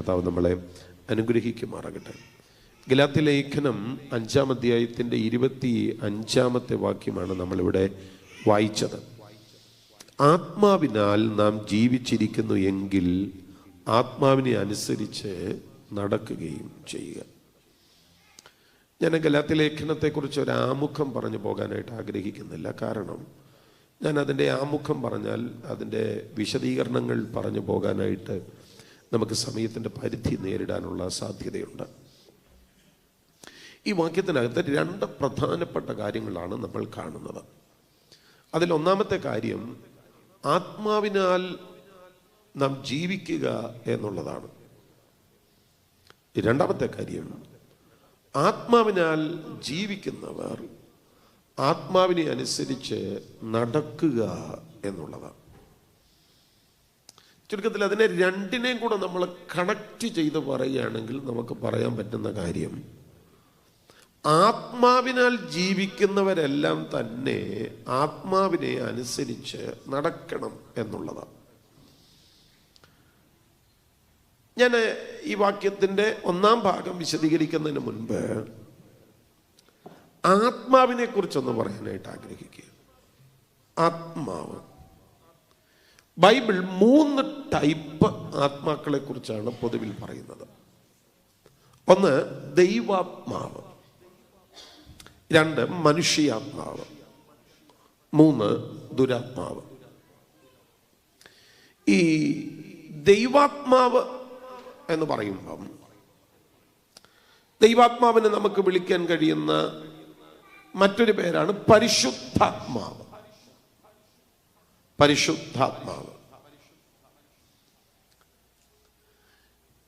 കർത്താവ് നമ്മളെ അനുഗ്രഹിക്കുമാറാകട്ടെ. ഗലാത്യലേഖനം 5-ാം അധ്യായത്തിൻ്റെ 25-ാമത്തെ വാക്യമാണ് നമ്മളിവിടെ വായിച്ചത്. ആത്മാവിനാൽ നാം ജീവിച്ചിരിക്കുന്നു എങ്കിൽ ആത്മാവിനെ അനുസരിച്ച് നടക്കുകയും ചെയ്യുക. ഞാൻ ഗലാത്യലേഖനത്തെക്കുറിച്ച് ഒരു ആമുഖം പറഞ്ഞു പോകാനായിട്ട് ആഗ്രഹിക്കുന്നില്ല. കാരണം ഞാൻ അതിൻ്റെ ആമുഖം പറഞ്ഞാൽ അതിൻ്റെ വിശദീകരണങ്ങൾ പറഞ്ഞു പോകാനായിട്ട് നമുക്ക് സമയത്തിൻ്റെ പരിധി നേരിടാനുള്ള സാധ്യതയുണ്ട്. ഈ വാക്യത്തിനകത്ത് 2 പ്രധാനപ്പെട്ട കാര്യങ്ങളാണ് നമ്മൾ കാണുന്നത്. അതിൽ ഒന്നാമത്തെ കാര്യം ആത്മാവിനാൽ നാം ജീവിക്കുക എന്നുള്ളതാണ്. രണ്ടാമത്തെ കാര്യം ആത്മാവിനാൽ ജീവിക്കുന്നവർ ആത്മാവിനെ അനുസരിച്ച് നടക്കുക എന്നുള്ളതാണ്. ചുരുക്കത്തിൽ അതിനെ രണ്ടിനെയും കൂടെ നമ്മൾ കണക്ട് ചെയ്ത് പറയുകയാണെങ്കിൽ നമുക്ക് പറയാൻ പറ്റുന്ന കാര്യം ആത്മാവിനാൽ ജീവിക്കുന്നവരെല്ലാം തന്നെ ആത്മാവിനെ അനുസരിച്ച് നടക്കണം എന്നുള്ളതാണ്. ഞാൻ ഈ വാക്യത്തിൻ്റെ 1-ാം ഭാഗം വിശദീകരിക്കുന്നതിന് മുൻപ് ആത്മാവിനെ കുറിച്ചൊന്ന് പറയാനായിട്ട് ആഗ്രഹിക്കുക. ആത്മാവ്, ബൈബിൾ 3 ടൈപ്പ് ആത്മാക്കളെ കുറിച്ചാണ് പൊതുവിൽ പറയുന്നത്. 1 ദൈവാത്മാവ്, 2 മനുഷ്യാത്മാവ്, 3 ദുരാത്മാവ്. ഈ ദൈവാത്മാവ് എന്ന് പറയുമ്പം ദൈവാത്മാവിനെ നമുക്ക് വിളിക്കാൻ കഴിയുന്ന മറ്റൊരു പേരാണ് പരിശുദ്ധാത്മാവ്. പരിശുദ്ധാത്മാവ്.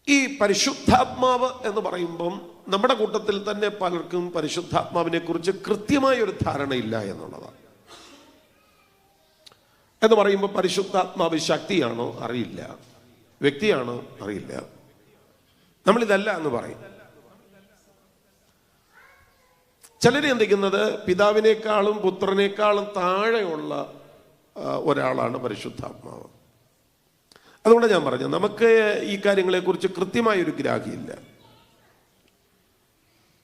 ഈ പരിശുദ്ധാത്മാവ് എന്ന് പറയുമ്പം നമ്മുടെ കൂട്ടത്തിൽ തന്നെ പലർക്കും പരിശുദ്ധാത്മാവിനെ കുറിച്ച് കൃത്യമായൊരു ധാരണയില്ല എന്നുള്ളതാണ്. എന്ന് പറയുമ്പോൾ പരിശുദ്ധാത്മാവ് ശക്തിയാണോ അറിയില്ല, വ്യക്തിയാണോ അറിയില്ല, നമ്മളിതല്ല എന്ന് പറയും. ചിലർ ചിന്തിക്കുന്നത് പിതാവിനേക്കാളും പുത്രനേക്കാളും താഴെയുള്ള ഒരാളാണ് പരിശുദ്ധാത്മാവ്. അതുകൊണ്ട് ഞാൻ പറഞ്ഞു നമുക്ക് ഈ കാര്യങ്ങളെക്കുറിച്ച് കൃത്യമായൊരു ഗ്രാഹ്യമില്ല.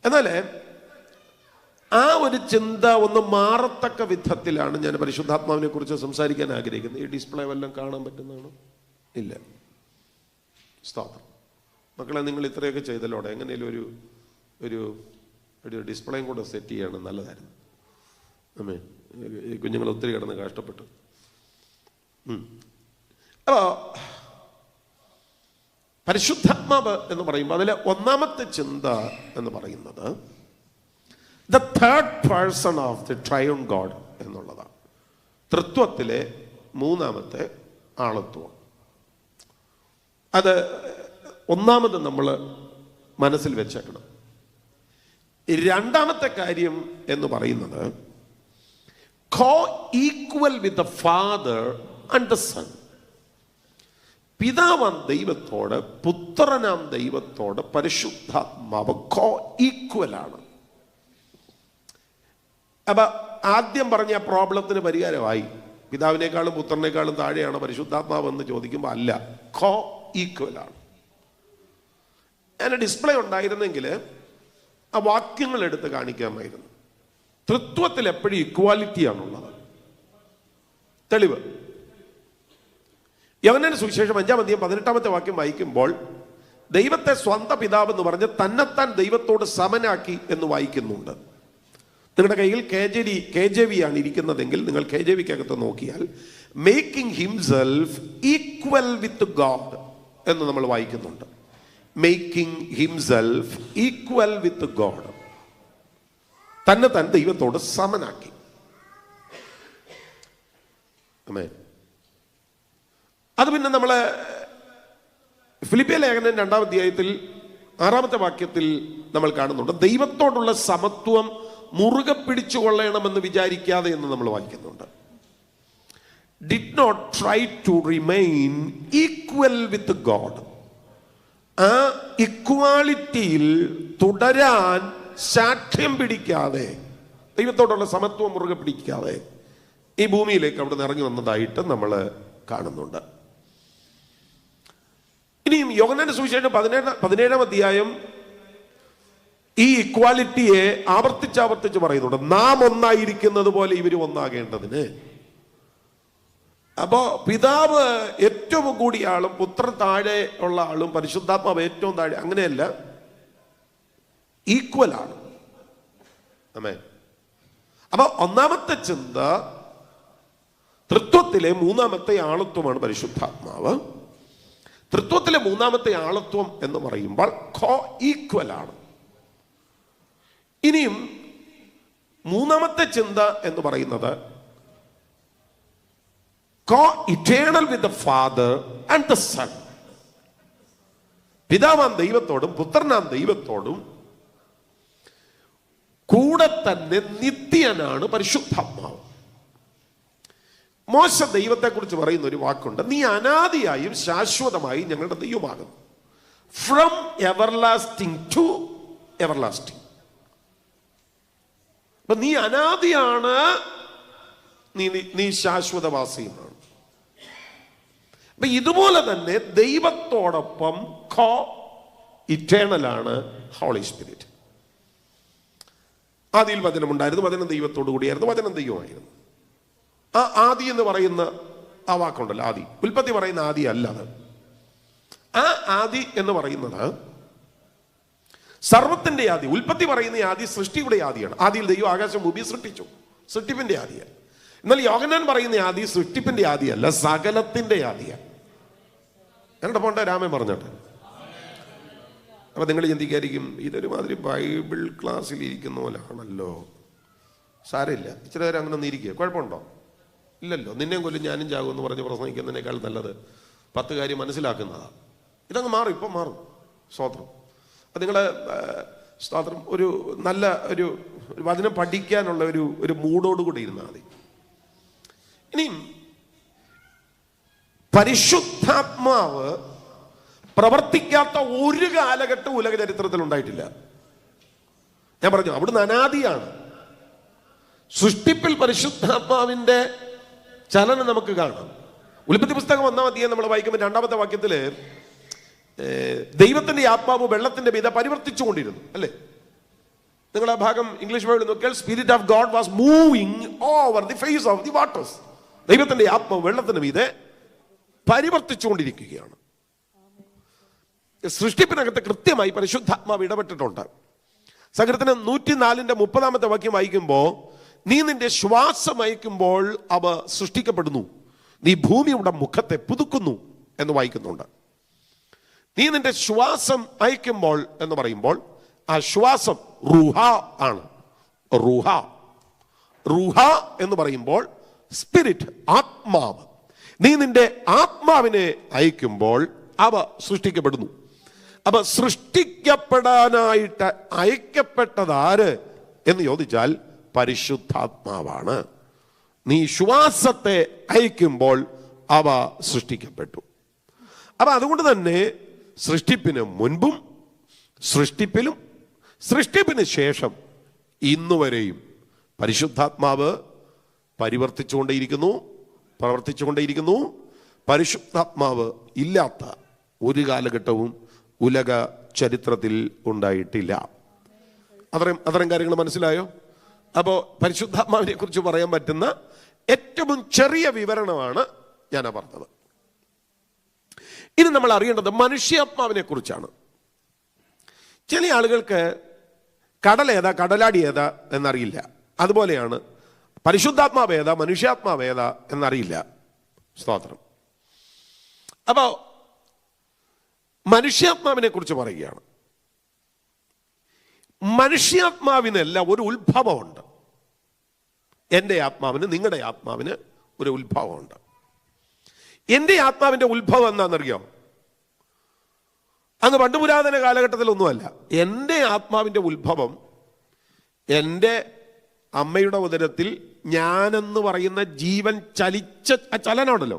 എന്നാൽ ആ ഒരു ചിന്ത ഒന്ന് മാറത്തക്ക വിധത്തിലാണ് ഞാൻ പരിശുദ്ധാത്മാവിനെ കുറിച്ച് സംസാരിക്കാൻ ആഗ്രഹിക്കുന്നത്. ഈ ഡിസ്പ്ലേ വല്ലതും കാണാൻ പറ്റുന്നതാണോ? ഇല്ല. സ്തോത്രം. മക്കളെ, നിങ്ങൾ ഇത്രയൊക്കെ ചെയ്തല്ലോടെ എങ്ങനെയും ഒരു ഡിസ്പ്ലേയും കൂടെ സെറ്റ് ചെയ്യണം, നല്ലതായിരുന്നു. അമ്മേ, ഈ കുഞ്ഞുങ്ങൾ ഒത്തിരി കിടന്ന് കഷ്ടപ്പെട്ടു. അപ്പോൾ പരിശുദ്ധാത്മാവ് എന്ന് പറയുമ്പോൾ അതിലെ 1-ാമത്തെ ചിന്ത എന്ന് പറയുന്നത് the third person of the triune God എന്നുള്ളതാണ്. തൃത്വത്തിലെ 3-ാമത്തെ ആളത്വം. അത് 1-ാമത് നമ്മൾ മനസ്സിൽ വെച്ചേക്കണം. 2-ാമത്തെ കാര്യം എന്ന് പറയുന്നത് coequal with the father and the son. പിതാവാം ദൈവത്തോട് പുത്രനാം ദൈവത്തോട് പരിശുദ്ധാത്മാവ് കോ ഈക്വലാണ്. അപ്പൊ ആദ്യം പറഞ്ഞ പ്രോബ്ലത്തിന് പരിഹാരമായി. പിതാവിനേക്കാളും പുത്രനേക്കാളും താഴെയാണ് പരിശുദ്ധാത്മാവ് എന്ന് ചോദിക്കുമ്പോൾ അല്ല, കോ ഈക്വലാണ്. ഞാൻ ഡിസ്പ്ലേ ഉണ്ടായിരുന്നെങ്കിൽ ആ വാക്യങ്ങൾ എടുത്ത് കാണിക്കാമായിരുന്നു. തൃത്വത്തിൽ എപ്പോഴും ഇക്വാലിറ്റിയാണുള്ളത്. തെളിവ് യോഹന്നാന്റെ സുവിശേഷം 5-ാം അധ്യായം 18-ാമത്തെ വാക്യം വായിക്കുമ്പോൾ ദൈവത്തെ സ്വന്തം പിതാവ് എന്ന് പറഞ്ഞ് തന്നെത്താൻ ദൈവത്തോട് സമനാക്കി എന്ന് വായിക്കുന്നുണ്ട്. നിങ്ങളുടെ കയ്യിൽ KJV ആണ് ഇരിക്കുന്നതെങ്കിൽ നിങ്ങൾ KJVക്കകത്ത് നോക്കിയാൽ making himself equal with God എന്ന് നമ്മൾ വായിക്കുന്നുണ്ട്. Making himself equal with God, തന്നെ താൻ ദൈവത്തോട് സമനാക്കി. ആമേൻ. അത് പിന്നെ നമ്മള് ഫിലിപ്പിയ ലേഖനം 2-ാം അധ്യായത്തിൽ 6-ാമത്തെ വാക്യത്തിൽ നമ്മൾ കാണുന്നുണ്ട്. ദൈവത്തോടുള്ള സമത്വം മുറുകെ പിടിച്ചു കൊള്ളണമെന്ന് വിചാരിക്കാതെ എന്ന് നമ്മൾ വായിക്കുന്നുണ്ട്. Did not try to remain equal with God. ആ ഇക്വാലിറ്റിയിൽ തുടരാൻ സാക്ഷ്യം പിടിക്കാതെ, ദൈവത്തോടുള്ള സമത്വം മുറുകെ പിടിക്കാതെ ഈ ഭൂമിയിലേക്ക് അവിടെ നിന്ന് ഇറങ്ങി വന്നതായിട്ട് നമ്മൾ കാണുന്നുണ്ട്. ഇനിയും യോഹന്നാന്റെ സുവിശേഷം 17-ാം അധ്യായം ഈ ഇക്വാലിറ്റിയെ ആവർത്തിച്ച് പറയുന്നുണ്ട്. നാം ഒന്നായിരിക്കുന്നത് പോലെ ഇവരും ഒന്നാകേണ്ടതിന്. അപ്പോ പിതാവ് ഏറ്റവും കൂടിയ ആളും പുത്രൻ താഴെ ഉള്ള ആളും പരിശുദ്ധാത്മാവ് ഏറ്റവും താഴെ, അങ്ങനെയല്ല, ഈക്വൽ ആണ്. ആമേൻ. അപ്പൊ ഒന്നാമത്തെ ചിന്ത, തൃത്വത്തിലെ മൂന്നാമത്തെ ആളത്വമാണ് പരിശുദ്ധാത്മാവ്. തൃത്വത്തിലെ മൂന്നാമത്തെ ആളത്വം എന്ന് പറയുമ്പോൾ കോ ഈക്വൽ ആണ്. ഇനിയും മൂന്നാമത്തെ ചിന്ത എന്ന് പറയുന്നത് coeternal with the father and the son. പിതാവാം ദൈവത്തോടും പുത്രനാം ദൈവത്തോടും കൂടെ തന്നെ നിത്യനാണ് പരിശുദ്ധാത്മാവ്. മോശ ദൈവത്തെക്കുറിച്ച് പറയുന്ന ഒരു വാക്കുണ്ട്, നീ അനാദിയായും ശാശ്വതമായും ഞങ്ങളുടെ ദൈവമാകുന്നു. From everlasting to everlasting. അപ്പൊ നീ അനാദിയാണ്, നീ ശാശ്വതവാസിയുമാണ്. അപ്പൊ ഇതുപോലെ തന്നെ ദൈവത്തോടൊപ്പം കോ ഇറ്റേണലാണ് ഹോളി സ്പിരിറ്റ്. ആദിയിൽ വചനം ഉണ്ടായിരുന്നു, വചനം ദൈവത്തോടു കൂടിയായിരുന്നു, വചനം ദൈവമായിരുന്നു. ആ ആദി എന്ന് പറയുന്ന ആ വാക്കുണ്ടല്ലോ, ആദി, ഉൽപ്പത്തി പറയുന്ന ആദി അല്ല അത്. ആ ആദി എന്ന് പറയുന്നത് സർവത്തിന്റെ ആദി. ഉൽപ്പത്തി പറയുന്ന ആദി സൃഷ്ടിയുടെ ആദിയാണ്. ആദിയിൽ ദൈവം ആകാശം ഭൂമിയെ സൃഷ്ടിച്ചു, സൃഷ്ടിപ്പിന്റെ ആദിയാണ്. എന്നാൽ യോഹന്നാൻ പറയുന്ന ആദി സൃഷ്ടിപ്പിന്റെ ആദിയല്ല, സകലത്തിന്റെ ആദിയാണ്. എന്നോട് പോണ്ട രാമൻ പറഞ്ഞോട്ടെ. അപ്പൊ നിങ്ങൾ ചിന്തിക്കായിരിക്കും, ഇതൊരു മാതിരി ബൈബിൾ ക്ലാസ്സിൽ ഇരിക്കുന്ന പോലാണല്ലോ. സാരമില്ല, ഇച്ചിരി നേരം അങ്ങനെ ഒന്ന് ഇരിക്കുക, കുഴപ്പമുണ്ടോ? ഇല്ലല്ലോ. നിന്നെയും കൊല്ലും ഞാനും ചാകും എന്ന് പറഞ്ഞ് പ്രസംഗിക്കുന്നതിനേക്കാൾ നല്ലത് 10 കാര്യം മനസ്സിലാക്കുന്നതാണ്. ഇതങ്ങ് മാറും, ഇപ്പം മാറും. സ്തോത്രം. അത് നിങ്ങളെ സ്തോത്രം ഒരു നല്ല ഒരു വചനം പഠിക്കാനുള്ള ഒരു മൂഡോടുകൂടി ഇരുന്നാൽ മതി. ഇനിയും പരിശുദ്ധാത്മാവ് പ്രവർത്തിക്കാത്ത ഒരു കാലഘട്ടം ഉലക ചരിത്രത്തിൽ ഉണ്ടായിട്ടില്ല. ഞാൻ പറഞ്ഞു, അവിടുന്ന് അനാദിയാണ്. സൃഷ്ടിപ്പിൽ പരിശുദ്ധാത്മാവിന്റെ ചലനം നമുക്ക് കാണാം. ഉൽപ്പത്തി പുസ്തകം 1-ാം അധ്യായം നമ്മൾ വായിക്കുമ്പോൾ 2-ാമത്തെ വാക്യത്തില് ദൈവത്തിന്റെ ആത്മാവ് വെള്ളത്തിന്റെ മീതെ പരിവർത്തിച്ചുകൊണ്ടിരുന്നു, അല്ലേ? നിങ്ങൾ ആ ഭാഗം ഇംഗ്ലീഷ് ബൈബിളിൽ നോക്കിയാൽ spirit of God was moving over the face of the waters. ദൈവത്തിന്റെ ആത്മാവ് വെള്ളത്തിന്റെ മീതെ പരിവർത്തിച്ചുകൊണ്ടിരിക്കുകയാണ്. സൃഷ്ടിപ്പിനകത്ത് കൃത്യമായി പരിശുദ്ധാത്മാവ് ഇടപെട്ടിട്ടുണ്ട്. സങ്കീർത്തനം 104-ന്റെ 30-ാമത്തെ വാക്യം വായിക്കുമ്പോൾ, നീ നിന്റെ ശ്വാസം അയക്കുമ്പോൾ അവ സൃഷ്ടിക്കപ്പെടുന്നു, നീ ഭൂമിയുടെ മുഖത്തെ പുതുക്കുന്നു എന്ന് വായിക്കുന്നുണ്ട്. നീ നിന്റെ ശ്വാസം അയക്കുമ്പോൾ എന്ന് പറയുമ്പോൾ ആ ശ്വാസം റൂഹ ആണ്. റൂഹ എന്ന് പറയുമ്പോൾ സ്പിരിറ്റ്, ആത്മാവ്. നീ നിന്റെ ആത്മാവിനെ അയക്കുമ്പോൾ അവ സൃഷ്ടിക്കപ്പെടുന്നു. അപ്പൊ സൃഷ്ടിക്കപ്പെടാനായിട്ട് അയക്കപ്പെട്ടതാര് എന്ന് ചോദിച്ചാൽ പരിശുദ്ധാത്മാവാണ്. നീ ശ്വാസത്തെ അയക്കുമ്പോൾ അവ സൃഷ്ടിക്കപ്പെട്ടു. അപ്പൊ അതുകൊണ്ട് തന്നെ സൃഷ്ടിപ്പിന് മുൻപും സൃഷ്ടിപ്പിലും സൃഷ്ടിപ്പിന് ശേഷം ഇന്നുവരെയും പരിശുദ്ധാത്മാവ് പ്രവർത്തിച്ചുകൊണ്ടേയിരിക്കുന്നു. പരിശുദ്ധാത്മാവ് ഇല്ലാത്ത ഒരു കാലഘട്ടവും ഉലക ചരിത്രത്തിൽ ഉണ്ടായിട്ടില്ല. അത്രയും കാര്യങ്ങൾ മനസ്സിലായോ? അപ്പോൾ പരിശുദ്ധാത്മാവിനെ കുറിച്ച് പറയാൻ പറ്റുന്ന ഏറ്റവും ചെറിയ വിവരണമാണ് ഞാൻ പറഞ്ഞത്. ഇനി നമ്മൾ അറിയേണ്ടത് മനുഷ്യാത്മാവിനെ കുറിച്ചാണ്. ചില ആളുകൾക്ക് കടൽ ഏതാ കടലാടി ഏതാ എന്നറിയില്ല. അതുപോലെയാണ് പരിശുദ്ധാത്മാവ് ഏതാ മനുഷ്യാത്മാവ് ഏതാ എന്നറിയില്ല. സ്തോത്രം. അപ്പോൾ മനുഷ്യാത്മാവിനെ കുറിച്ച് പറയുകയാണ്. മനുഷ്യാത്മാവിനെല്ലാം ഒരു ഉത്ഭവമുണ്ട്. എൻ്റെ ആത്മാവിന്, നിങ്ങളുടെ ആത്മാവിന് ഒരു ഉത്ഭവമുണ്ട്. എൻ്റെ ആത്മാവിൻ്റെ ഉത്ഭവം എന്താണെന്നറിയോ? അങ്ങ് പണ്ട് പുരാതന കാലഘട്ടത്തിലൊന്നുമല്ല. എൻ്റെ ആത്മാവിൻ്റെ ഉത്ഭവം എൻ്റെ അമ്മയുടെ ഉദരത്തിൽ ഞാനെന്ന് പറയുന്ന ജീവൻ ചലിച്ച ചലനമുണ്ടല്ലോ,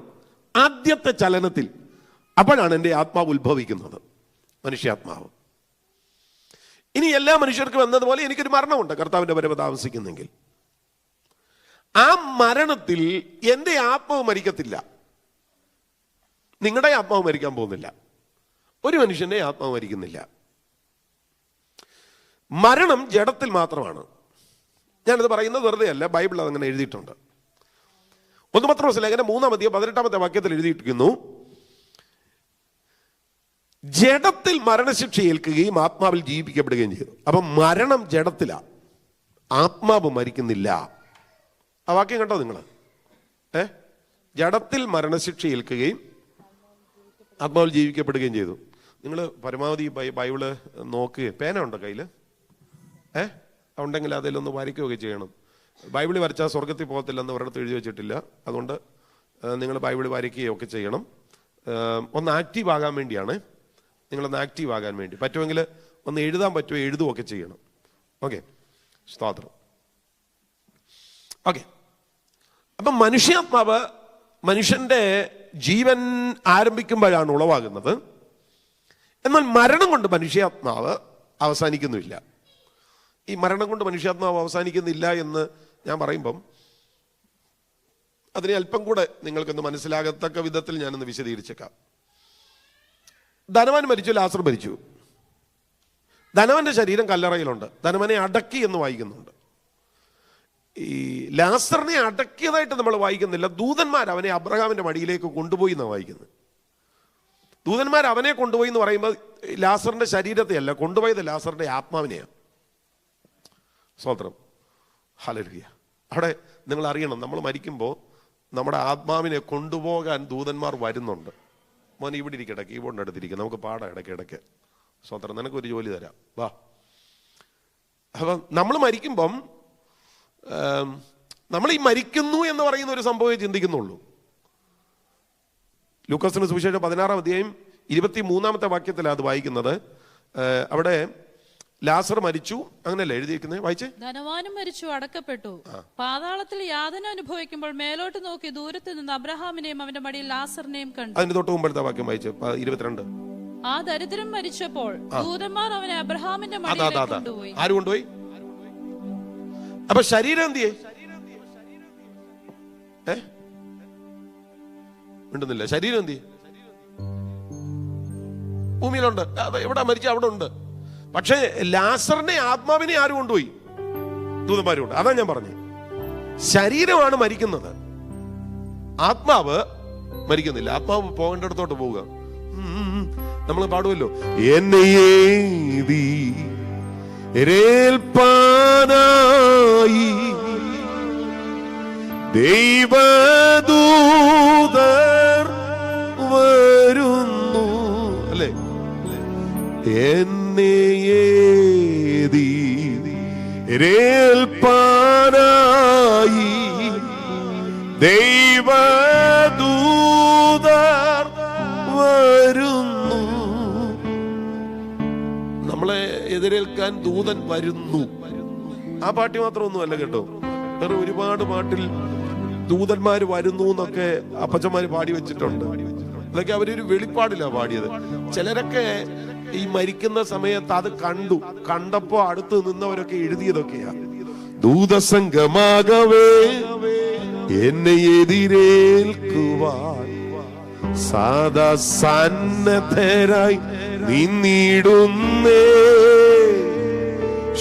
ആദ്യത്തെ ചലനത്തിൽ, അപ്പോഴാണ് എൻ്റെ ആത്മാവ് ഉത്ഭവിക്കുന്നത്, മനുഷ്യാത്മാവ്. ഇനി എല്ലാ മനുഷ്യർക്കും എന്നതുപോലെ എനിക്കൊരു മരണമുണ്ട്, കർത്താവിൻ്റെ വരവ് താമസിക്കുന്നെങ്കിൽ. ആ മരണത്തിൽ എൻ്റെ ആത്മാവ് മരിക്കത്തില്ല, നിങ്ങളുടെ ആത്മാവ് മരിക്കാൻ പോകുന്നില്ല. ഒരു മനുഷ്യന്റെ ആത്മാവ് മരിക്കുന്നില്ല. മരണം ജഡത്തിൽ മാത്രമാണ്. ഞാനിത് പറയുന്നത് വെറുതെ അല്ല, ബൈബിൾ അതങ്ങനെ എഴുതിയിട്ടുണ്ട്. 1 പത്രോസ് ലേഖനം 3:18 വാക്യത്തിൽ എഴുതിയിരിക്കുന്നു, ജഡത്തിൽ മരണശിക്ഷ ഏൽക്കുകയും ആത്മാവിൽ ജീവിപ്പിക്കപ്പെടുകയും ചെയ്തു. അപ്പം മരണം ജഡത്തിലാണ്, ആത്മാവ് മരിക്കുന്നില്ല. ആ വാക്യം കണ്ടോ നിങ്ങൾ? ജഡത്തിൽ മരണശിക്ഷ ഏൽക്കുകയും ആത്മാവിൽ ജീവിക്കപ്പെടുകയും ചെയ്തു. നിങ്ങൾ പരമാവധി ബൈബിള് നോക്കുകയും, പേന ഉണ്ടോ കയ്യിൽ? ഉണ്ടെങ്കിൽ അതിലൊന്ന് വരയ്ക്കുകയൊക്കെ ചെയ്യണം. ബൈബിളിൽ വരച്ചാൽ സ്വർഗത്തിൽ പോകത്തില്ലെന്ന് ഒരിടത്ത് എഴുതി വെച്ചിട്ടില്ല. അതുകൊണ്ട് നിങ്ങൾ ബൈബിൾ വരയ്ക്കുകയൊക്കെ ചെയ്യണം. ഒന്ന് ആക്റ്റീവ് ആകാൻ വേണ്ടിയാണ്. നിങ്ങളൊന്ന് ആക്റ്റീവ് ആകാൻ വേണ്ടി പറ്റുമെങ്കിൽ ഒന്ന് എഴുതാൻ പറ്റുമോ എഴുതുകയൊക്കെ ചെയ്യണം. ഓക്കെ, സ്തോത്രം. ഓക്കെ, അപ്പം മനുഷ്യാത്മാവ് മനുഷ്യന്റെ ജീവൻ ആരംഭിക്കുമ്പോഴാണ് ഉളവാകുന്നത്. എന്നാൽ മരണം കൊണ്ട് മനുഷ്യാത്മാവ് അവസാനിക്കുന്നില്ല. ഈ മരണം കൊണ്ട് മനുഷ്യാത്മാവ് അവസാനിക്കുന്നില്ല എന്ന് ഞാൻ പറയുമ്പം അതിനെ അല്പം കൂടെ നിങ്ങൾക്കൊന്ന് മനസ്സിലാകത്തക്ക വിധത്തിൽ ഞാനൊന്ന് വിശദീകരിച്ചേക്കാം. ധനവാൻ മരിച്ചു, ലാസർ മരിച്ചു. ധനവന്റെ ശരീരം കല്ലറയിലുണ്ട്. ധനവനെ അടക്കി എന്ന് വായിക്കുന്നുണ്ട്. ഈ ലാസറിനെ അടക്കിയതായിട്ട് നമ്മൾ വായിക്കുന്നില്ല. ദൂതന്മാർ അവനെ അബ്രഹാമിന്റെ മടിയിലേക്ക് കൊണ്ടുപോയി എന്നാണ് വായിക്കുന്നത്. ദൂതന്മാർ അവനെ കൊണ്ടുപോയി എന്ന് പറയുമ്പോൾ ലാസറിന്റെ ശരീരത്തെ അല്ല കൊണ്ടുപോയത്, ലാസറിന്റെ ആത്മാവിനെയാണ്. സ്തോത്രം, ഹല്ലേലൂയ. അവിടെ നിങ്ങൾ അറിയണം, നമ്മൾ മരിക്കുമ്പോൾ നമ്മുടെ ആത്മാവിനെ കൊണ്ടുപോകാൻ ദൂതന്മാർ വരുന്നുണ്ട്. മോനെ ഇവിടെ ഇരിക്കട്ടെ, കീബോർഡിൻ്റെ അടുത്തിരിക്കും, നമുക്ക് പാടാം ഇടയ്ക്കിടയ്ക്ക്. സ്തോത്രം, നിനക്കൊരു ജോലി തരാം, വാ. അപ്പം നമ്മൾ മരിക്കുമ്പം നമ്മൾ ഈ മരിക്കുന്നു എന്ന് പറയുന്ന ഒരു സംഭവമേ ചിന്തിക്കുന്നുള്ളൂ. ലൂക്കോസിന്റെ സുവിശേഷം 16:23 വാക്യത്തിലാണ് അത് വായിക്കുന്നത്. അവിടെ ലാസർ മരിച്ചു, അങ്ങനെയല്ലേ എഴുതിയിരിക്കുന്നത്? വായിച്ചേ. ധനവാനും മരിച്ചു, അടക്കപ്പെട്ടു. പാതാളത്തിൽ യാതന അനുഭവിക്കുമ്പോൾ മേലോട്ട് നോക്കി ദൂരത്ത് നിന്ന് അബ്രഹാമിനെയും അവന്റെ മടിയിൽ ലാസറിനെയും കണ്ടു. അതിന് തൊട്ട് മുമ്പത്തെ വാക്യം വായിച്ചു, 22. ആ ദരിദ്രൻ മരിച്ചപ്പോൾ ദൂതന്മാർ അവനെ അബ്രഹാമിന്റെ മടിയിൽ കൊണ്ടുപോയി. ആര് കൊണ്ടുപോയി? അപ്പൊ ശരീരം എന്തിയെ? മിണ്ടുന്നില്ല. ശരീരം എന്തിയെ? ഭൂമിയിലുണ്ട്. എവിടെ മരിച്ച അവിടെ ഉണ്ട്. പക്ഷേ ലാസറിനെ ആത്മാവിനെ ആര് കൊണ്ടുപോയി? ദൂതന്മാരുണ്ട്. അതാ ഞാൻ പറഞ്ഞു, ശരീരമാണ് മരിക്കുന്നത്, ആത്മാവ് മരിക്കുന്നില്ല. ആത്മാവ് പോകേണ്ടടത്തോട്ട് പോവുക. നമ്മൾ പാടുമല്ലോ, എന്നെ ഏൽപ്പാനായി ദൈവദൂതർ വരുന്നു, അല്ലേ? എന്നെ ഏൽപ്പാനായി ദൈവദൂതർ വരുന്നു. നമ്മളെ എതിരേൽക്കാൻ ദൂതൻ വരുന്നു. ആ പാട്ട് മാത്രമൊന്നുമല്ല കേട്ടോ, വേറെ ഒരുപാട് പാട്ടിൽ ദൂതന്മാര് വരുന്നു എന്നൊക്കെ അപ്പച്ചന്മാര് പാടി വെച്ചിട്ടുണ്ട്. അതൊക്കെ അവരൊരു വെളിപ്പാടില്ല പാടിയത്. ചിലരൊക്കെ ഈ മരിക്കുന്ന സമയത്ത് അത് കണ്ടപ്പോ അടുത്ത് നിന്നവരൊക്കെ എഴുതിയതൊക്കെയാ. ദൂതസംഗമാകവേ എന്നെ എതിരേൽക്കുവാൻ സാദാ സന്നദ്ധരായി നിന്നിടുന്നേ,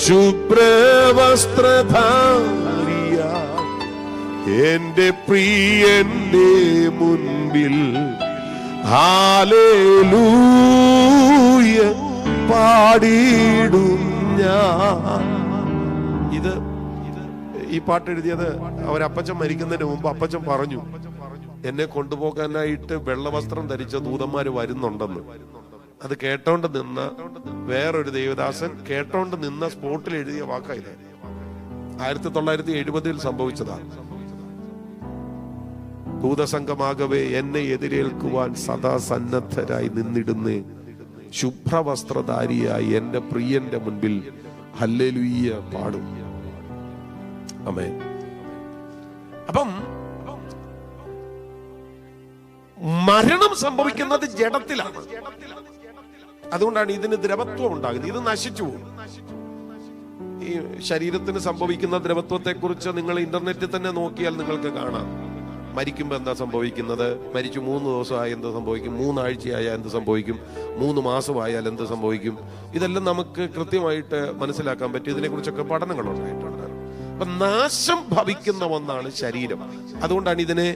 ശുഭ്രവസ്ത്രധാരിയ എന്റെ പ്രിയന്റെ മുൻപിൽ ഹല്ലേലൂയ പാടിയിടും ഞാൻ. ഈ പാട്ട് എഴുതിയത് അവരപ്പച്ചൻ മരിക്കുന്നതിന് മുമ്പ് അപ്പച്ചൻ പറഞ്ഞു, എന്നെ കൊണ്ടുപോകാനായിട്ട് വെള്ളവസ്ത്രം ധരിച്ച ദൂതന്മാര് വരുന്നുണ്ടെന്ന്. അത് കേട്ടോണ്ട് നിന്ന വേറൊരു ദേവദാസൻ കേട്ടോണ്ട് നിന്ന സ്പോട്ടിൽ എഴുതിയ വാക്കായത്. 1970 സംഭവിച്ചതാണ്. ദൂതസംഘമാകവേ എന്നെ എതിരേൽക്കുവാൻ സദാ സന്നദ്ധരായി നിന്നിടുന്നേ, ശുഭ്രവസ്ത്രധാരിയായി എന്റെ പ്രിയന്റെ മുൻപിൽ ഹല്ലേലൂയ പാടും. ആമേൻ. അപ്പം മരണം സംഭവിക്കുന്നത് ജഡത്തിലാണ്. അതുകൊണ്ടാണ് ഇതിന് ദ്രവത്വം ഉണ്ടാകുന്നത്. ഇത് നശിച്ചു പോകും. ഈ ശരീരത്തിന് സംഭവിക്കുന്ന ദ്രവത്വത്തെ കുറിച്ച് നിങ്ങൾ ഇന്റർനെറ്റിൽ തന്നെ നോക്കിയാൽ നിങ്ങൾക്ക് കാണാം. മരിക്കുമ്പോൾ എന്താ സംഭവിക്കുന്നത്, മരിച്ചു 3 ദിവസമായി എന്ത് സംഭവിക്കും, 3 ആഴ്ചയായാൽ എന്ത് സംഭവിക്കും, 3 മാസമായാൽ എന്ത് സംഭവിക്കും, ഇതെല്ലാം നമുക്ക് കൃത്യമായിട്ട് മനസ്സിലാക്കാൻ പറ്റും. ഇതിനെക്കുറിച്ചൊക്കെ പഠനങ്ങൾ ഉണ്ടായിട്ടുണ്ട്. അപ്പൊ നാശം ഭവിക്കുന്ന ഒന്നാണ് ശരീരം. അതുകൊണ്ടാണ് ഇതിനെ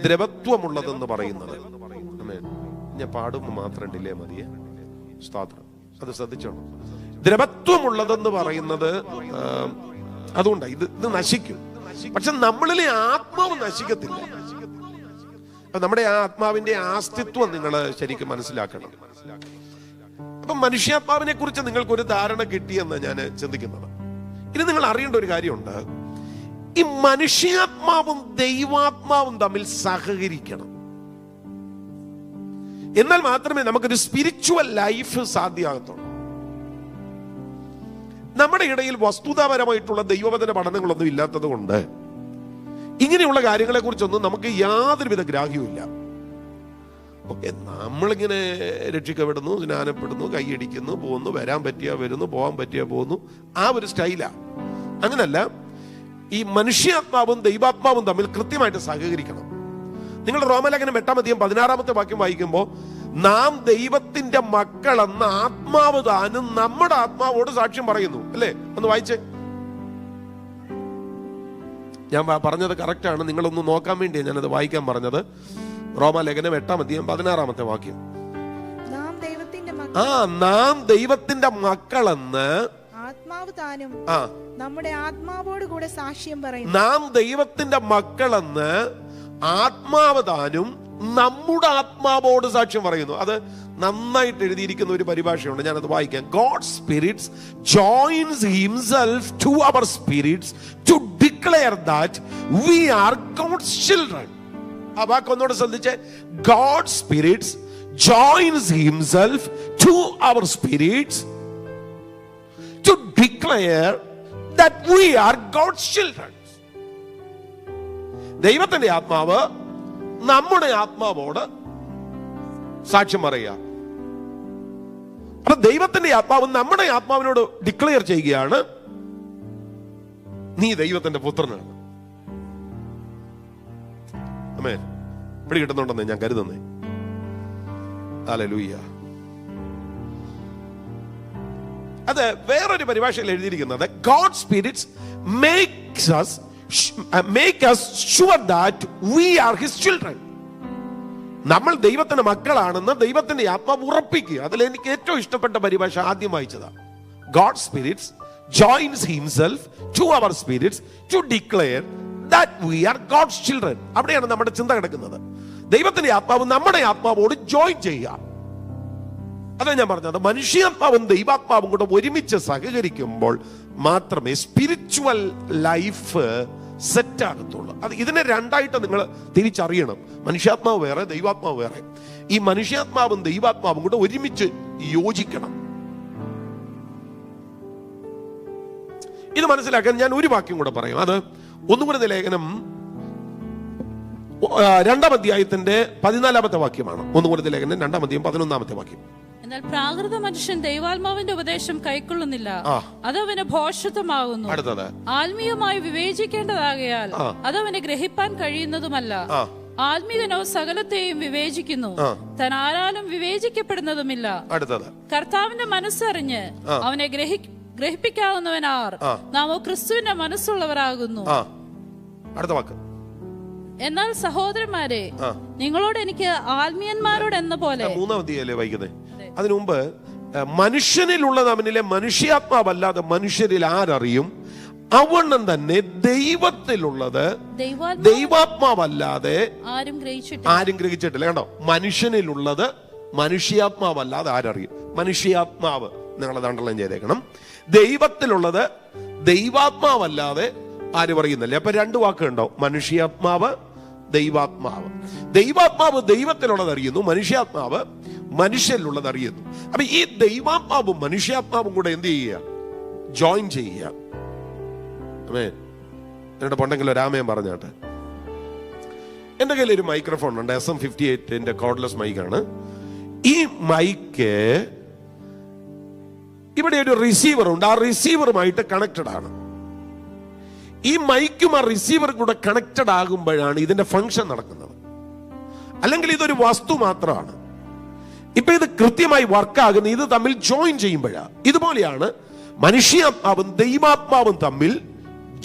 ദ്രവത്വമുള്ളതെന്ന് പറയുന്നത്. ഞാൻ പാടുമ്പോൾ മാത്രം ഡിലേ മതിയേ, സ്തോത്രം, അത് ശ്രദ്ധിച്ചോണം. ദ്രവത്വമുള്ളതെന്ന് പറയുന്നത് അതുകൊണ്ടാണ് ഇത് നശിക്കും. പക്ഷെ നമ്മളിലെ ആത്മാവ് നശിക്കത്തില്ല. നമ്മുടെ ആ ആത്മാവിന്റെ അസ്തിത്വം നിങ്ങൾ ശരിക്കും മനസ്സിലാക്കണം. അപ്പൊ മനുഷ്യാത്മാവിനെ കുറിച്ച് നിങ്ങൾക്കൊരു ധാരണ കിട്ടിയെന്ന് ഞാൻ ചിന്തിക്കുന്നത്. ഇനി നിങ്ങൾ അറിയേണ്ട ഒരു കാര്യമുണ്ട്. ഈ മനുഷ്യാത്മാവും ദൈവാത്മാവും തമ്മിൽ സഹകരിക്കണം. എന്നാൽ മാത്രമേ നമുക്കൊരു സ്പിരിച്വൽ ലൈഫ് സാധ്യമാകത്തുള്ളൂ. നമ്മുടെ ഇടയിൽ വസ്തുതാപരമായിട്ടുള്ള ദൈവവചന പഠനങ്ങളൊന്നും ഇല്ലാത്തത് കൊണ്ട് ഇങ്ങനെയുള്ള കാര്യങ്ങളെ കുറിച്ചൊന്നും നമുക്ക് യാതൊരുവിധ ഗ്രാഹ്യവുമില്ല. ഓക്കെ, നമ്മളിങ്ങനെ രക്ഷിക്കപ്പെടുന്നു, സ്നാനപ്പെടുന്നു, കൈയടിക്കുന്നു, പോകുന്നു, വരാൻ പറ്റിയാ വരുന്നു, പോകാൻ പറ്റിയാ പോകുന്നു, ആ ഒരു സ്റ്റൈലാ. അങ്ങനല്ല, ഈ മനുഷ്യാത്മാവും ദൈവാത്മാവും തമ്മിൽ കൃത്യമായിട്ട് സഹകരിക്കണം. നിങ്ങൾ റോമലേഖനം 8:16 വാക്യം വായിക്കുമ്പോൾ നാം ദൈവത്തിന്റെ മക്കളെന്ന ആത്മാവ് താനും നമ്മുടെ ആത്മാവോട് സാക്ഷ്യം പറയുന്നു, അല്ലേ? ഒന്ന് വായിച്ചേ. ഞാൻ പറഞ്ഞത് കറക്റ്റാണ്, നിങ്ങളൊന്ന് നോക്കാൻ വേണ്ടിയാണ് ഞാനത് വായിക്കാൻ പറഞ്ഞത്. റോമലേഖനം 8:16 വാക്യം. നാം ദൈവത്തിന്റെ മക്കളെന്ന് ആത്മാവ് താനും നമ്മുടെ ആത്മാവോട് കൂടെ സാക്ഷ്യം പറയുന്നു. നാം ദൈവത്തിന്റെ മക്കളെന്ന് ആത്മാവ് താനും നമ്മുടെ ആത്മാവോട് സാക്ഷ്യം പറയുന്നു. അത് നന്നായിട്ട് എഴുതിയിരിക്കുന്ന ഒരു പരിഭാഷയുണ്ട്, ഞാനത് വായിക്കാം. God spirits joins himself to our spirits to declare that we are God's children. ആ വാക്കൊന്നോട് ശ്രദ്ധിച്ചേ. God spirits joins himself to our spirits to declare that we are God's children. ദൈവത്തിന്റെ ആത്മാവ് നമ്മുടെ ആത്മാവോട് സാക്ഷ്യം പറയുക. അപ്പൊ ദൈവത്തിന്റെ ആത്മാവ് നമ്മുടെ ആത്മാവിനോട് ഡിക്ലെയർ ചെയ്യുകയാണ്, നീ ദൈവത്തിന്റെ പുത്രനാണ്. ആമേൻ. പിടികിട്ടുന്നുണ്ടെന്ന് ഞാൻ കരുതുന്നേ. ഹല്ലേലൂയ. അത് വേറൊരു പരിഭാഷയിൽ എഴുതിയിരിക്കുന്നത് God spirits make us sure that we are his children. നമ്മൾ ദൈവത്തിന്റെ മക്കളാണെന്ന് ദൈവത്തിന്റെ ആത്മാവ് ഉറപ്പിക്കുക. അതിൽ എനിക്ക് ഏറ്റവും ഇഷ്ടപ്പെട്ട പരിഭാഷ ആദ്യം വായിച്ചതാണ്. God spirits joins himself to our spirits to declare that we are God's children. അവിടെയാണ് നമ്മുടെ ചിന്ത കിടക്കുന്നത്. ദൈവത്തിന്റെ ആത്മാവ് നമ്മുടെ ആത്മാവോട് ജോയിൻ ചെയ്യുക. അതാ ഞാൻ പറഞ്ഞത്, മനുഷ്യാത്മാവും ദൈവാത്മാവും കൂടെ ഒരുമിച്ച് സഹകരിക്കുമ്പോൾ മാത്രമേ സ്പിരിച്വൽ ലൈഫ് സെറ്റ് ആകത്തുള്ളൂ. അത് ഇതിനെ രണ്ടായിട്ട് നിങ്ങൾ തിരിച്ചറിയണം. മനുഷ്യാത്മാവ് വേറെ, ദൈവാത്മാവ് വേറെ. ഈ മനുഷ്യാത്മാവും ദൈവാത്മാവും കൂടെ ഒരുമിച്ച് യോജിക്കണം. ഇത് മനസ്സിലാക്കാൻ ഞാൻ ഒരു വാക്യം കൂടെ പറയാം. അത് 1 Corinthians ലേഖനം 2-ാം അധ്യായത്തിന്റെ 14-ാമത്തെ വാക്യമാണ്. 1 Corinthians ലേഖനം 2-ാം അധ്യായം 11-ാമത്തെ വാക്യം. എന്നാൽ പ്രാകൃത മനുഷ്യൻ ദൈവാത്മാവിന്റെ ഉപദേശം കൈക്കൊള്ളുന്നില്ല, അതവന് ഭോഷത്വമാകുന്നു. അടുത്തത്, ആത്മീയമായി വിവേചിക്കേണ്ടതാകയാൽ അതവന് ഗ്രഹിപ്പാൻ കഴിയുന്നതുമല്ല. ആത്മീയനോ സകലത്തെയും വിവേചിക്കുന്നു, താൻ ആരാലും വിവേചിക്കപ്പെടുന്നതുമില്ല. അടുത്തത്, കർത്താവിന്റെ മനസ്സറിഞ്ഞ് അവനെ ഗ്രഹിപ്പിക്കാവുന്നവനാർ, നാമോ ക്രിസ്തുവിന്റെ മനസ്സുള്ളവരാകുന്നു. അടുത്ത വാക്ക്. എന്നാൽ സഹോദരന്മാരെ, നിങ്ങളോട് എനിക്ക് ആത്മീയന്മാരോട് എന്ന പോലെ. 3-ാം അധ്യായമല്ലേ വായിക്കുന്നത്? അതിനു മുമ്പ് മനുഷ്യനിലുള്ളത് അവനിലെ മനുഷ്യാത്മാവല്ലാതെ മനുഷ്യരിൽ ആരറിയും? അവണ്ണം തന്നെ ദൈവത്തിലുള്ളത് ദൈവാത്മാവല്ലാതെ ആരും ഗ്രഹിച്ചിട്ടില്ല. കണ്ടോ, മനുഷ്യനിലുള്ളത് മനുഷ്യാത്മാവല്ലാതെ ആരറിയും? മനുഷ്യാത്മാവ്, നിങ്ങളത് അണ്ടർലൈൻ ചെയ്തേക്കണം. ദൈവത്തിലുള്ളത് ദൈവാത്മാവല്ലാതെ ആര് പറയുന്നില്ലേ? അപ്പൊ 2 വാക്കുണ്ടോ? മനുഷ്യാത്മാവ്, ദൈവാത്മാവ്. ദൈവാത്മാവ് ദൈവത്തിലുള്ളത് അറിയുന്നു, മനുഷ്യാത്മാവ് മനുഷ്യരിലുള്ളത് അറിയുന്നു. അപ്പൊ ഈ ദൈവാത്മാവും മനുഷ്യാത്മാവും കൂടെ എന്ത് ചെയ്യുക? ജോയിൻ ചെയ്യുക. എന്നോട് പൊണ്ടെങ്കിലും രാമയം പറഞ്ഞാട്ടെ. എന്റെ കയ്യിൽ ഒരു മൈക്രോഫോൺ ഉണ്ട്, SM58 കോർഡ്ലെസ് മൈക്കാണ്. ഈ മൈക്ക് ഇവിടെ ഒരു റിസീവർ ഉണ്ട്, ആ റിസീവറുമായിട്ട് കണക്റ്റഡ് ആണ്. ഈ മൈക്കും ആ റിസീവറും കൂടെ കണക്റ്റഡ് ആകുമ്പോഴാണ് ഇതിന്റെ ഫംഗ്ഷൻ നടക്കുന്നത്. അല്ലെങ്കിൽ ഇതൊരു വസ്തു മാത്രമാണ്. ഇപ്പൊ ഇത് കൃത്യമായി വർക്കാകുന്ന ഇത് തമ്മിൽ ജോയിൻ ചെയ്യുമ്പോഴാണ്. ഇതുപോലെയാണ് മനുഷ്യാത്മാവും ദൈവാത്മാവും തമ്മിൽ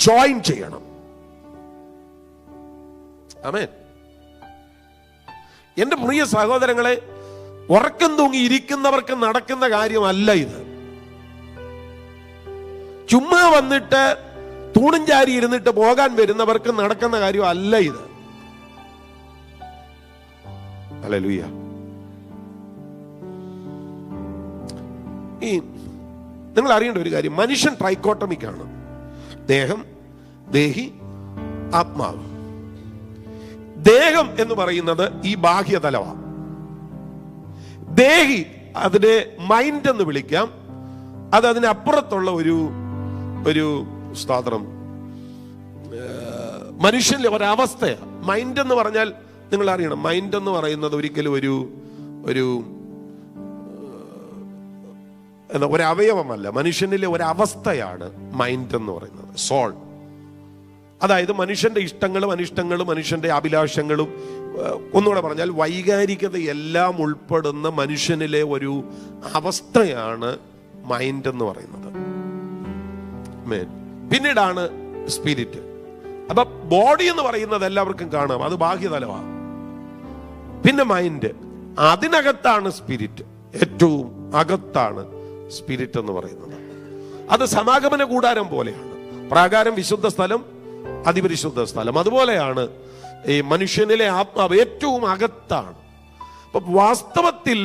ജോയിൻ ചെയ്യണം. ആമേൻ. എന്റെ പ്രിയ സഹോദരങ്ങളെ, ഉറക്കം തൂങ്ങി ഇരിക്കുന്നവർക്ക് നടക്കുന്ന കാര്യമല്ല ഇത്. ചുമ്മാ വന്നിട്ട് തൂണും ചാരി ഇരുന്നിട്ട് പോകാൻ വരുന്നവർക്ക് നടക്കുന്ന കാര്യമല്ല ഇത്. ഹല്ലേലൂയ. ഈ നിങ്ങൾ അറിയേണ്ട ഒരു കാര്യം, മനുഷ്യൻ ട്രൈക്കോട്ടമിക് ആണ്. ദേഹം, ദേഹി, ആത്മാവ്. ദേഹം എന്ന് പറയുന്നത് ഈ ബാഹ്യതലമാണ്. ദേഹി അതിനെ മൈൻഡ് എന്ന് വിളിക്കാം. അത് അതിനപ്പുറത്തുള്ള ഒരു സ്തോത്രം, മനുഷ്യനിലെ ഒരവസ്ഥയാണ്. മൈൻഡ് എന്ന് പറഞ്ഞാൽ നിങ്ങൾ അറിയണം, മൈൻഡ് എന്ന് പറയുന്നത് ഒരിക്കലും ഒരു അവയവമല്ല. മനുഷ്യനിലെ ഒരവസ്ഥയാണ് മൈൻഡ് എന്ന് പറയുന്നത്, സോൾ. അതായത് മനുഷ്യന്റെ ഇഷ്ടങ്ങളും അനിഷ്ടങ്ങളും മനുഷ്യന്റെ അഭിലാഷങ്ങളും, ഒന്നുകൂടെ പറഞ്ഞാൽ വൈകാരികത എല്ലാം ഉൾപ്പെടുന്ന മനുഷ്യനിലെ ഒരു അവസ്ഥയാണ് മൈൻഡ് എന്ന് പറയുന്നത്. പിന്നീടാണ് സ്പിരിറ്റ്. അപ്പൊ ബോഡി എന്ന് പറയുന്നത് എല്ലാവർക്കും കാണാം, അത് ബാഹ്യതലമാണ്. പിന്നെ മൈൻഡ്, അതിനകത്താണ് സ്പിരിറ്റ്. ഏറ്റവും അകത്താണ് സ്പിരിറ്റ് എന്ന് പറയുന്നത്. അത് സമാഗമന കൂടാരം പോലെയാണ്. പ്രാകാരം വിശുദ്ധ സ്ഥലം, അതിപരിശുദ്ധ സ്ഥലം. അതുപോലെയാണ് ഈ മനുഷ്യനിലെ ആത്മാവ്, ഏറ്റവും അകത്താണ്. അപ്പൊ വാസ്തവത്തിൽ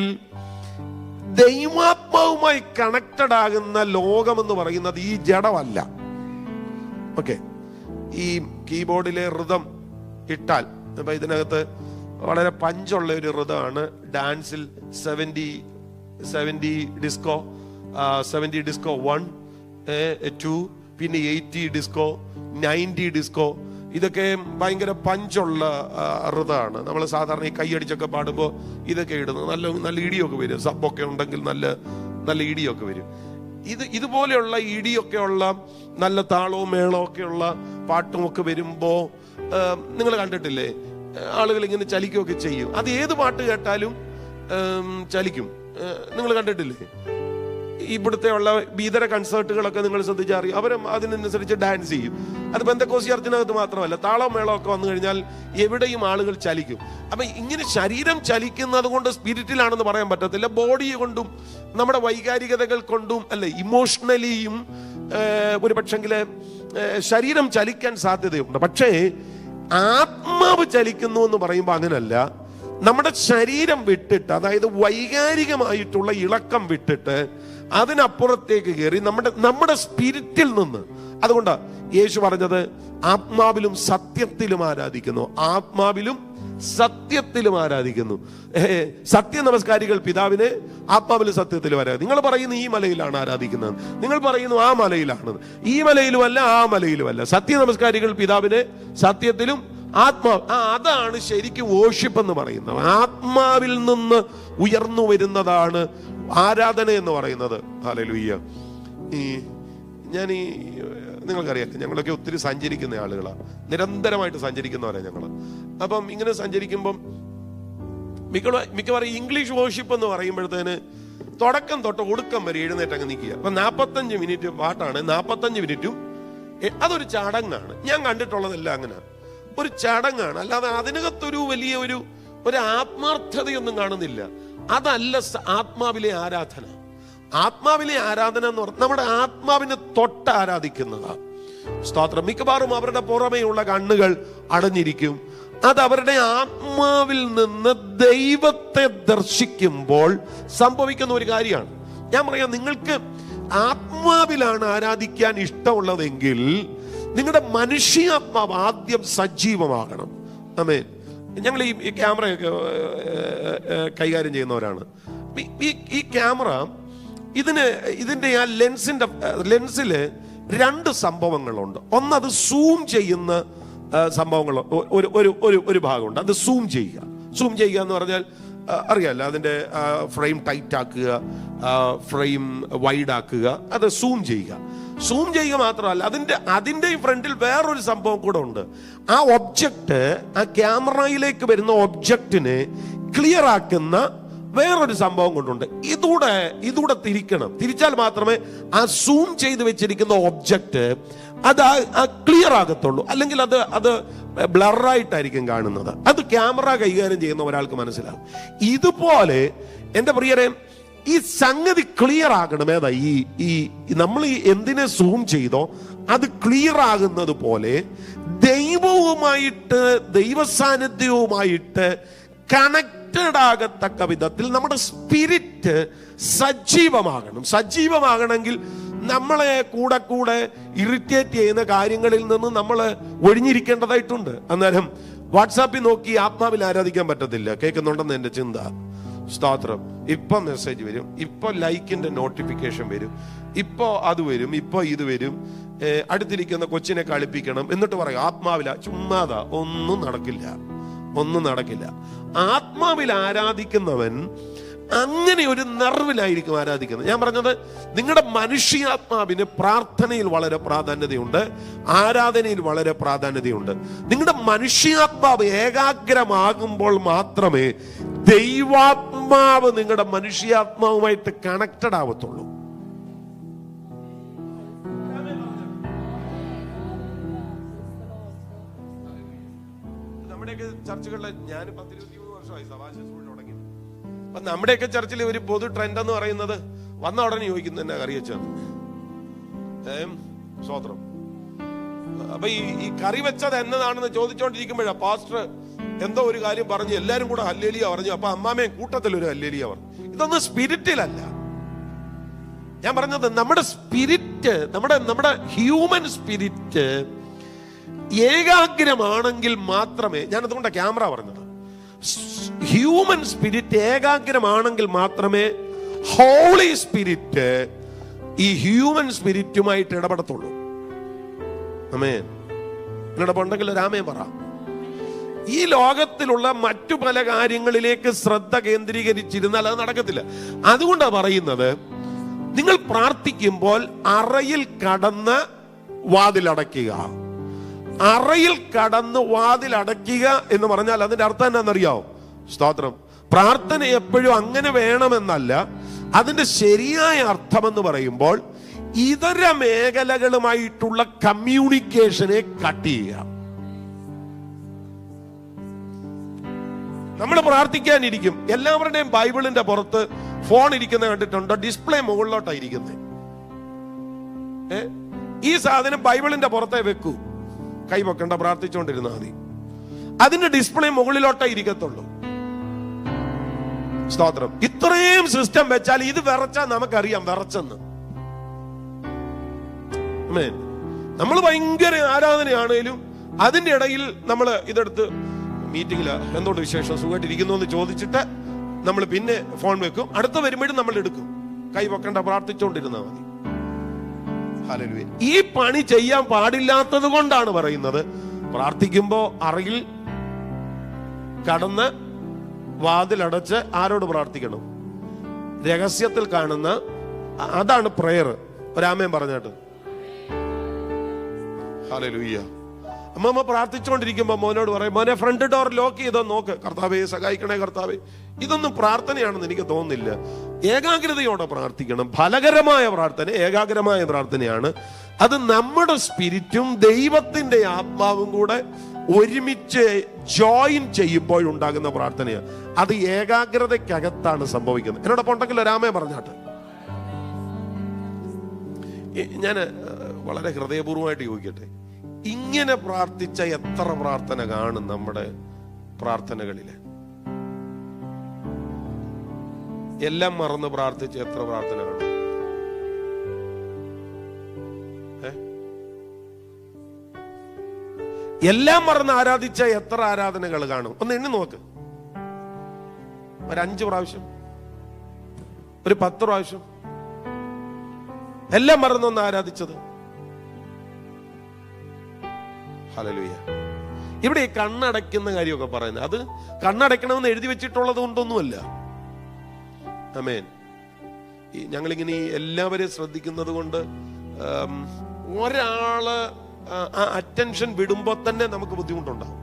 ദൈവാത്മാവുമായി കണക്റ്റഡ് ആകുന്ന ലോകം എന്ന് പറയുന്നത് ഈ ജഡമല്ല. ഓക്കെ, ഈ കീബോർഡിലെ ഋതം ഇട്ടാൽ, അപ്പൊ ഇതിനകത്ത് വളരെ പഞ്ചുള്ള ഒരു ഋതമാണ്. ഡാൻസിൽ 70 ഡിസ്കോ, 70 ഡിസ്കോ 1, 2, പിന്നെ 80 ഡിസ്കോ, 90 ഡിസ്കോ. ഇതൊക്കെ ഭയങ്കര പഞ്ചുള്ള ഋതമാണ്. നമ്മൾ സാധാരണ ഈ കൈയടിച്ചൊക്കെ പാടുമ്പോൾ ഇതൊക്കെ ഇടുന്നത് നല്ല ഇടിയൊക്കെ വരും. സബ്ബൊക്കെ ഉണ്ടെങ്കിൽ നല്ല ഇടിയൊക്കെ വരും. ഇതുപോലെയുള്ള ഇടിയൊക്കെ ഉള്ള നല്ല താളവും മേളവും ഒക്കെ ഉള്ള പാട്ടും ഒക്കെ വരുമ്പോ നിങ്ങൾ കണ്ടിട്ടില്ലേ, ആളുകൾ ഇങ്ങനെ ചലിക്കുകയൊക്കെ ചെയ്യും. അത് ഏത് പാട്ട് കേട്ടാലും ചലിക്കും. നിങ്ങൾ കണ്ടിട്ടില്ലേ? ഇവിടുത്തെ ഉള്ള ഭീതര കൺസേർട്ടുകളൊക്കെ നിങ്ങൾ ശ്രദ്ധിച്ചറിയും, അവർ അതിനനുസരിച്ച് ഡാൻസ് ചെയ്യും. അത് പെന്തക്കോസ്തി ചർച്ചിനകത്ത് മാത്രമല്ല, താളം മേളം ഒക്കെ വന്നു കഴിഞ്ഞാൽ എവിടെയും ആളുകൾ ചലിക്കും. അപ്പൊ ഇങ്ങനെ ശരീരം ചലിക്കുന്നത് കൊണ്ട് സ്പിരിറ്റിലാണെന്ന് പറയാൻ പറ്റത്തില്ല. ബോഡി കൊണ്ടും നമ്മുടെ വൈകാരികതകൾ കൊണ്ടും അല്ലെ, ഇമോഷണലിയും ഒരു പക്ഷെങ്കില് ശരീരം ചലിക്കാൻ സാധ്യതയുണ്ട്. പക്ഷേ ആത്മാവ് ചലിക്കുന്നു എന്ന് പറയുമ്പോൾ അങ്ങനല്ല. നമ്മുടെ ശരീരം വിട്ടിട്ട്, അതായത് വൈകാരികമായിട്ടുള്ള ഇളക്കം വിട്ടിട്ട് അതിനപ്പുറത്തേക്ക് കയറി നമ്മുടെ സ്പിരിറ്റിൽ നിന്ന്. അതുകൊണ്ടാ യേശു പറഞ്ഞത് ആത്മാവിലും സത്യത്തിലും ആരാധിക്കുന്നു, ആത്മാവിലും സത്യത്തിലും ആരാധിക്കുന്നു. സത്യ നമസ്കാരികൾ പിതാവിനെ ആത്മാവിലും സത്യത്തിലും ആരാധിക്കും. നിങ്ങൾ പറയുന്നു ഈ മലയിലാണ് ആരാധിക്കുന്നത്, നിങ്ങൾ പറയുന്നു ആ മലയിലാണ്. ഈ മലയിലുമല്ല ആ മലയിലുമല്ല. സത്യ നമസ്കാരികൾ പിതാവിനെ സത്യത്തിലും അതാണ് ശരിക്കും വോർഷിപ്പ് എന്ന് പറയുന്നത്. ആത്മാവിൽ നിന്ന് ഉയർന്നു വരുന്നതാണ് ആരാധന എന്ന് പറയുന്നത്. ഹല്ലേലൂയ. നിങ്ങൾക്കറിയാം, ഞങ്ങളൊക്കെ ഒത്തിരി സഞ്ചരിക്കുന്ന ആളുകളാണ്, നിരന്തരമായിട്ട് സഞ്ചരിക്കുന്നവരാണ് ഞങ്ങൾ. അപ്പം ഇങ്ങനെ സഞ്ചരിക്കുമ്പം മിക്കവാറും ഇംഗ്ലീഷ് വോർഷിപ്പ് എന്ന് പറയുമ്പോഴത്തേന് തുടക്കം തൊട്ട് ഒടുക്കം വരെ എഴുന്നേറ്റങ്ങ് നിൽക്കുക. അപ്പൊ 45 മിനിറ്റ് പാട്ടാണ്, 45 മിനിറ്റും അതൊരു ചടങ്ങാണ്. ഞാൻ കണ്ടിട്ടുള്ളതെല്ലാം അങ്ങനെ ഒരു ചടങ്ങാണ്, അല്ലാതെ അതിനകത്തൊരു വലിയ ഒരു ആത്മാർത്ഥതയൊന്നും കാണുന്നില്ല. അതല്ല ആത്മാവിലെ ആരാധന. ആത്മാവിലെ ആരാധന എന്ന് പറഞ്ഞാൽ നമ്മുടെ ആത്മാവിനെ തൊട്ട് ആരാധിക്കുന്നതാണ്. സ്തോത്രം. മിക്കവാറും അവരുടെ പുറമേയുള്ള കണ്ണുകൾ അടഞ്ഞിരിക്കും. അത് അവരുടെ ആത്മാവിൽ നിന്ന് ദൈവത്തെ ദർശിക്കുമ്പോൾ സംഭവിക്കുന്ന ഒരു കാര്യമാണ്. ഞാൻ പറയാം, നിങ്ങൾക്ക് ആത്മാവിലാണ് ആരാധിക്കാൻ ഇഷ്ടമുള്ളതെങ്കിൽ നിങ്ങളുടെ മനുഷ്യാത്മാവ് ആദ്യം സജീവമാകണം. ആമേൻ. ഞങ്ങൾ ഈ ക്യാമറയൊക്കെ കൈകാര്യം ചെയ്യുന്നവരാണ്. ഈ ക്യാമറ ഇതിന്റെ ആ ലെൻസില് 2 സംഭവങ്ങളുണ്ട്. ഒന്നത് സൂം ചെയ്യുന്ന സംഭവങ്ങൾ, ഒരു ഭാഗമുണ്ട്. അത് സൂം ചെയ്യുക എന്ന് പറഞ്ഞാൽ അറിയാമല്ലോ, അതിന്റെ ഫ്രെയിം ടൈറ്റ് ആക്കുക, ഫ്രെയിം വൈഡ് ആക്കുക, അത് സൂം ചെയ്യുക. സൂം ചെയ്യുക മാത്രമല്ല, അതിന്റെ ഫ്രണ്ടിൽ വേറൊരു സംഭവം കൂടെ ഉണ്ട്. ആ ഒബ്ജക്റ്റ്, ആ ക്യാമറയിലേക്ക് വരുന്ന ഒബ്ജക്റ്റിനെ ക്ലിയർ ആക്കുന്ന വേറൊരു സംഭവം കൊണ്ടുണ്ട്. ഇതൂടെ തിരിക്കണം. തിരിച്ചാൽ മാത്രമേ ആ സൂം ചെയ്ത് വെച്ചിരിക്കുന്ന ഒബ്ജക്റ്റ് അത് ക്ലിയർ ആകത്തുള്ളൂ. അല്ലെങ്കിൽ അത് ബ്ലറായിട്ടായിരിക്കും കാണുന്നത്. അത് ക്യാമറ കൈകാര്യം ചെയ്യുന്ന ഒരാൾക്ക് മനസ്സിലാവും. ഇതുപോലെ എൻ്റെ പ്രിയരെ, ഈ സംഗതി ക്ലിയർ ആകണം. ഏതാ ഈ നമ്മൾ എന്തിനെ സൂം ചെയ്തോ അത് ക്ലിയർ ആകുന്നത് പോലെ ദൈവവുമായിട്ട്, ദൈവസാന്നിധ്യവുമായിട്ട് കണക്റ്റഡ് ആകത്തക്ക വിധത്തിൽ നമ്മുടെ സ്പിരിറ്റ് സജീവമാകണം. സജീവമാകണമെങ്കിൽ നമ്മളെ കൂടെ ഇറിറ്റേറ്റ് ചെയ്യുന്ന കാര്യങ്ങളിൽ നിന്ന് നമ്മൾ ഒഴിഞ്ഞിരിക്കേണ്ടതായിട്ടുണ്ട്. അന്നേരം വാട്സാപ്പിൽ നോക്കി ആത്മാവിൽ ആരാധിക്കാൻ പറ്റത്തില്ല. കേൾക്കുന്നുണ്ടെന്ന് എന്റെ ചിന്ത. സ്തോത്രം. ഇപ്പൊ മെസ്സേജ് വരും, ഇപ്പൊ ലൈക്കിന്റെ നോട്ടിഫിക്കേഷൻ വരും, ഇപ്പൊ അത് വരും, ഇപ്പൊ ഇത് വരും, അടുത്തിരിക്കുന്ന കൊച്ചിനെ കളിപ്പിക്കണം, എന്നിട്ട് പറയും ആത്മാവില. ചുമ്മാതാ, ഒന്നും നടക്കില്ല. ആത്മാവിൽ ആരാധിക്കുന്നവൻ അങ്ങനെ ഒരു നെർവിലായിരിക്കും ആരാധിക്കുന്നത്. ഞാൻ പറഞ്ഞത്, നിങ്ങളുടെ മനുഷ്യാത്മാവിന് പ്രാർത്ഥനയിൽ വളരെ പ്രാധാന്യതയുണ്ട്, ആരാധനയിൽ വളരെ പ്രാധാന്യതയുണ്ട്. നിങ്ങളുടെ മനുഷ്യാത്മാവ് ഏകാഗ്രമാകുമ്പോൾ മാത്രമേ ദൈവാത്മാവ് നിങ്ങളുടെ മനുഷ്യാത്മാവുമായിട്ട് കണക്റ്റഡ് ആവത്തുള്ളൂ. നമ്മുടെയൊക്കെ ചർച്ചകളിൽ, ഞാൻ 10-20 വർഷമായി സഭാശ സ്കൂളിൽ തുടങ്ങി. അപ്പൊ നമ്മുടെയൊക്കെ ചർച്ചിൽ ഒരു പൊതു ട്രെൻഡ് എന്ന് പറയുന്നത്, വന്ന ഉടനെ ചോദിക്കുന്നു എന്നെ കറി വെച്ചത്. സ്വോത്രം. അപ്പൊ ഈ കറി വെച്ചത് എന്നതാണെന്ന് ചോദിച്ചോണ്ടിരിക്കുമ്പോഴാ പാസ്റ്റർ എന്തോ ഒരു കാര്യം പറഞ്ഞു, എല്ലാരും കൂടെ ഹല്ലേലൂയ പറഞ്ഞു. അപ്പൊ അമ്മാമയും കൂട്ടത്തിൽ ഒരു ഹല്ലേലൂയ പറഞ്ഞു. ഇതൊന്നും സ്പിരിറ്റിലല്ല ഞാൻ പറഞ്ഞത്. നമ്മുടെ സ്പിരിറ്റ്, നമ്മുടെ ഹ്യൂമൻ സ്പിരിറ്റ് ഏകാഗ്രമാണെങ്കിൽ മാത്രമേ, ഞാൻ അതുകൊണ്ടാണ് ക്യാമറ പറഞ്ഞത്, ഹ്യൂമൻ സ്പിരിറ്റ് ഏകാഗ്രമാണെങ്കിൽ മാത്രമേ ഹോളി സ്പിരിറ്റ് ഈ ഹ്യൂമൻ സ്പിരിറ്റുമായിട്ട് ഇടപെടത്തുള്ളൂ. ആമേൻ. ഇടപെടണമെങ്കിൽ ഒരു ആമേൻ പറ. ഈ ലോകത്തിലുള്ള മറ്റു പല കാര്യങ്ങളിലേക്ക് ശ്രദ്ധ കേന്ദ്രീകരിച്ചിരുന്നാൽ അത് നടക്കത്തില്ല. അതുകൊണ്ടാണ് പറയുന്നത്, നിങ്ങൾ പ്രാർത്ഥിക്കുമ്പോൾ അറയിൽ കടന്ന് വാതിലടയ്ക്കുക. അറയിൽ കടന്ന് വാതിലടയ്ക്കുക എന്ന് പറഞ്ഞാൽ അതിന്റെ അർത്ഥം എന്താണെന്നറിയാവോ? സ്തോത്രം. പ്രാർത്ഥന എപ്പോഴും അങ്ങനെ വേണമെന്നല്ല. അതിന്റെ ശരിയായ അർത്ഥം എന്ന് പറയുമ്പോൾ ഇതര മേഖലകളുമായിട്ടുള്ള കമ്മ്യൂണിക്കേഷനെ കട്ട് ചെയ്യുക. നമ്മൾ പ്രാർത്ഥിക്കാനിരിക്കും, എല്ലാവരുടെയും ബൈബിളിന്റെ പുറത്ത് ഫോൺ ഇരിക്കുന്ന കണ്ടിട്ടുണ്ടോ? ഡിസ്പ്ലേ മുകളിലോട്ടായിരിക്കുന്നത്. ഈ സാധനം ബൈബിളിന്റെ പുറത്തെ വെക്കൂ, കൈ വെക്കണ്ട, പ്രാർത്ഥിച്ചുകൊണ്ടിരുന്നാൽ മതി. അതിന്റെ ഡിസ്പ്ലേ മുകളിലോട്ടേ ഇരിക്കത്തുള്ളൂ. സ്തോത്രം. ഇത്രയും സിസ്റ്റം വെച്ചാൽ ഇത് വിറച്ചാൽ നമുക്കറിയാം വിറച്ചെന്ന്. നമ്മൾ ഭയങ്കര ആരാധനയാണേലും അതിന്റെ ഇടയിൽ നമ്മൾ ഇതെടുത്ത് മീറ്റിംഗില് എന്തുകൊണ്ട് വിശേഷം, സുഖമായിട്ടിരിക്കുന്നു എന്ന് ചോദിച്ചിട്ട് നമ്മൾ പിന്നെ ഫോൺ വെക്കും. അടുത്ത വരുമ്പോഴും നമ്മൾ എടുക്കും. കൈ വെക്കണ്ട, പ്രാർത്ഥിച്ചുകൊണ്ടിരുന്നാൽ മതി. ഹല്ലേലൂയ. ഈ പണി ചെയ്യാൻ പാടില്ലാത്തത് കൊണ്ടാണ് പറയുന്നത്, പ്രാർത്ഥിക്കുമ്പോ അറയിൽ കടന്ന് വാതിലടച്ച് ആരോട് പ്രാർത്ഥിക്കണം? രഹസ്യത്തിൽ കാണുന്ന, അതാണ് പ്രയർ. ഒരാമേൻ പറഞ്ഞിട്ട്. ഹല്ലേലൂയ. അമ്മ പ്രാർത്ഥിച്ചുകൊണ്ടിരിക്കുമ്പോ മോനോട് പറയും, മോനെ ഫ്രണ്ട് ഡോർ ലോക്ക് ചെയ്തോ നോക്ക്, കർത്താവേ സഹായിക്കണേ കർത്താവേ. ഇതൊന്നും പ്രാർത്ഥനയാണെന്ന് എനിക്ക് തോന്നുന്നില്ല. ഏകാഗ്രതയോടെ പ്രാർത്ഥിക്കണം. ഫലകരമായ പ്രാർത്ഥന ഏകാഗ്രമായ പ്രാർത്ഥനയാണ്. അത് നമ്മുടെ സ്പിരിറ്റും ദൈവത്തിന്റെ ആത്മാവും കൂടെ ഒരുമിച്ച് ജോയിൻ ചെയ്യുമ്പോഴുണ്ടാകുന്ന പ്രാർത്ഥനയാണ്. അത് ഏകാഗ്രതയ്ക്കകത്താണ് സംഭവിക്കുന്നത്. എന്നോടൊപ്പം ഉണ്ടെങ്കിൽ ഒരാമേ പറഞ്ഞാട്ട്. ഞാൻ വളരെ ഹൃദയപൂർവ്വമായിട്ട് ചോദിക്കട്ടെ, ഇങ്ങനെ പ്രാർത്ഥിച്ച എത്ര പ്രാർത്ഥന കാണും നമ്മുടെ പ്രാർത്ഥനകളില്? എല്ലാം മറന്ന് പ്രാർത്ഥിച്ച എത്ര പ്രാർത്ഥന കാണും? എല്ലാം മറന്ന് ആരാധിച്ച എത്ര ആരാധനകൾ കാണും? ഒന്ന് എണ്ണി നോക്ക്. ഒരു 5 പ്രാവശ്യം, ഒരു 10 പ്രാവശ്യം എല്ലാം മറന്നൊന്ന് ആരാധിച്ചത്. ഹല്ലേലൂയ. ഇവിടെ ഈ കണ്ണടയ്ക്കുന്ന കാര്യമൊക്കെ പറയുന്നത്, അത് കണ്ണടയ്ക്കണമെന്ന് എഴുതി വെച്ചിട്ടുള്ളത് കൊണ്ടൊന്നുമല്ല. ആമേൻ. ഞങ്ങളിങ്ങനെ എല്ലാവരെയും ശ്രദ്ധിക്കുന്നത് കൊണ്ട് ഒരാള് ആ അറ്റൻഷൻ വിടുമ്പോ തന്നെ നമുക്ക് ബുദ്ധിമുട്ടുണ്ടാവും.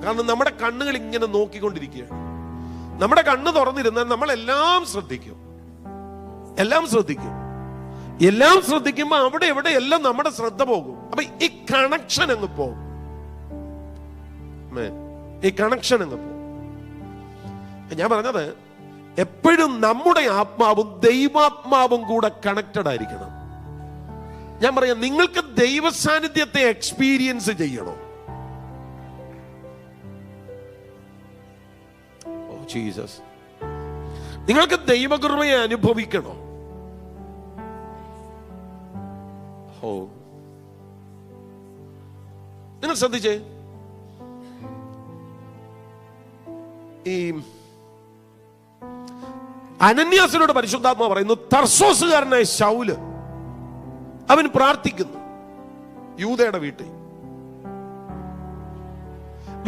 കാരണം നമ്മുടെ കണ്ണുകൾ ഇങ്ങനെ നോക്കിക്കൊണ്ടിരിക്കുകയാണ്. നമ്മുടെ കണ്ണ് തുറന്നിരുന്നാൽ നമ്മൾ എല്ലാം ശ്രദ്ധിക്കും. എല്ലാം ശ്രദ്ധിക്കുമ്പോ അവിടെ എവിടെ എല്ലാം നമ്മുടെ ശ്രദ്ധ പോകും. അപ്പൊ ഈ കണക്ഷൻ അങ്ങ് പോകും. ഞാൻ പറഞ്ഞത്, എപ്പോഴും നമ്മുടെ ആത്മാവും ദൈവാത്മാവും കൂടെ കണക്റ്റഡ് ആയിരിക്കണം. ഞാൻ പറയാം, നിങ്ങൾക്ക് ദൈവ സാന്നിധ്യത്തെ എക്സ്പീരിയൻസ് ചെയ്യണോ? ഓ ജീസസ്, നിങ്ങൾക്ക് ദൈവകൃപയെ അനുഭവിക്കണോ? ഓ, നിങ്ങൾ ശ്രദ്ധിച്ചേ, ഈ അനന്യാസിനോട് പരിശുദ്ധാത്മാവ് പറയുന്നു, തർസോസുകാരനായ ശൗല് അവൻ പ്രാർത്ഥിക്കുന്നു യൂദയുടെ വീട്ടിൽ.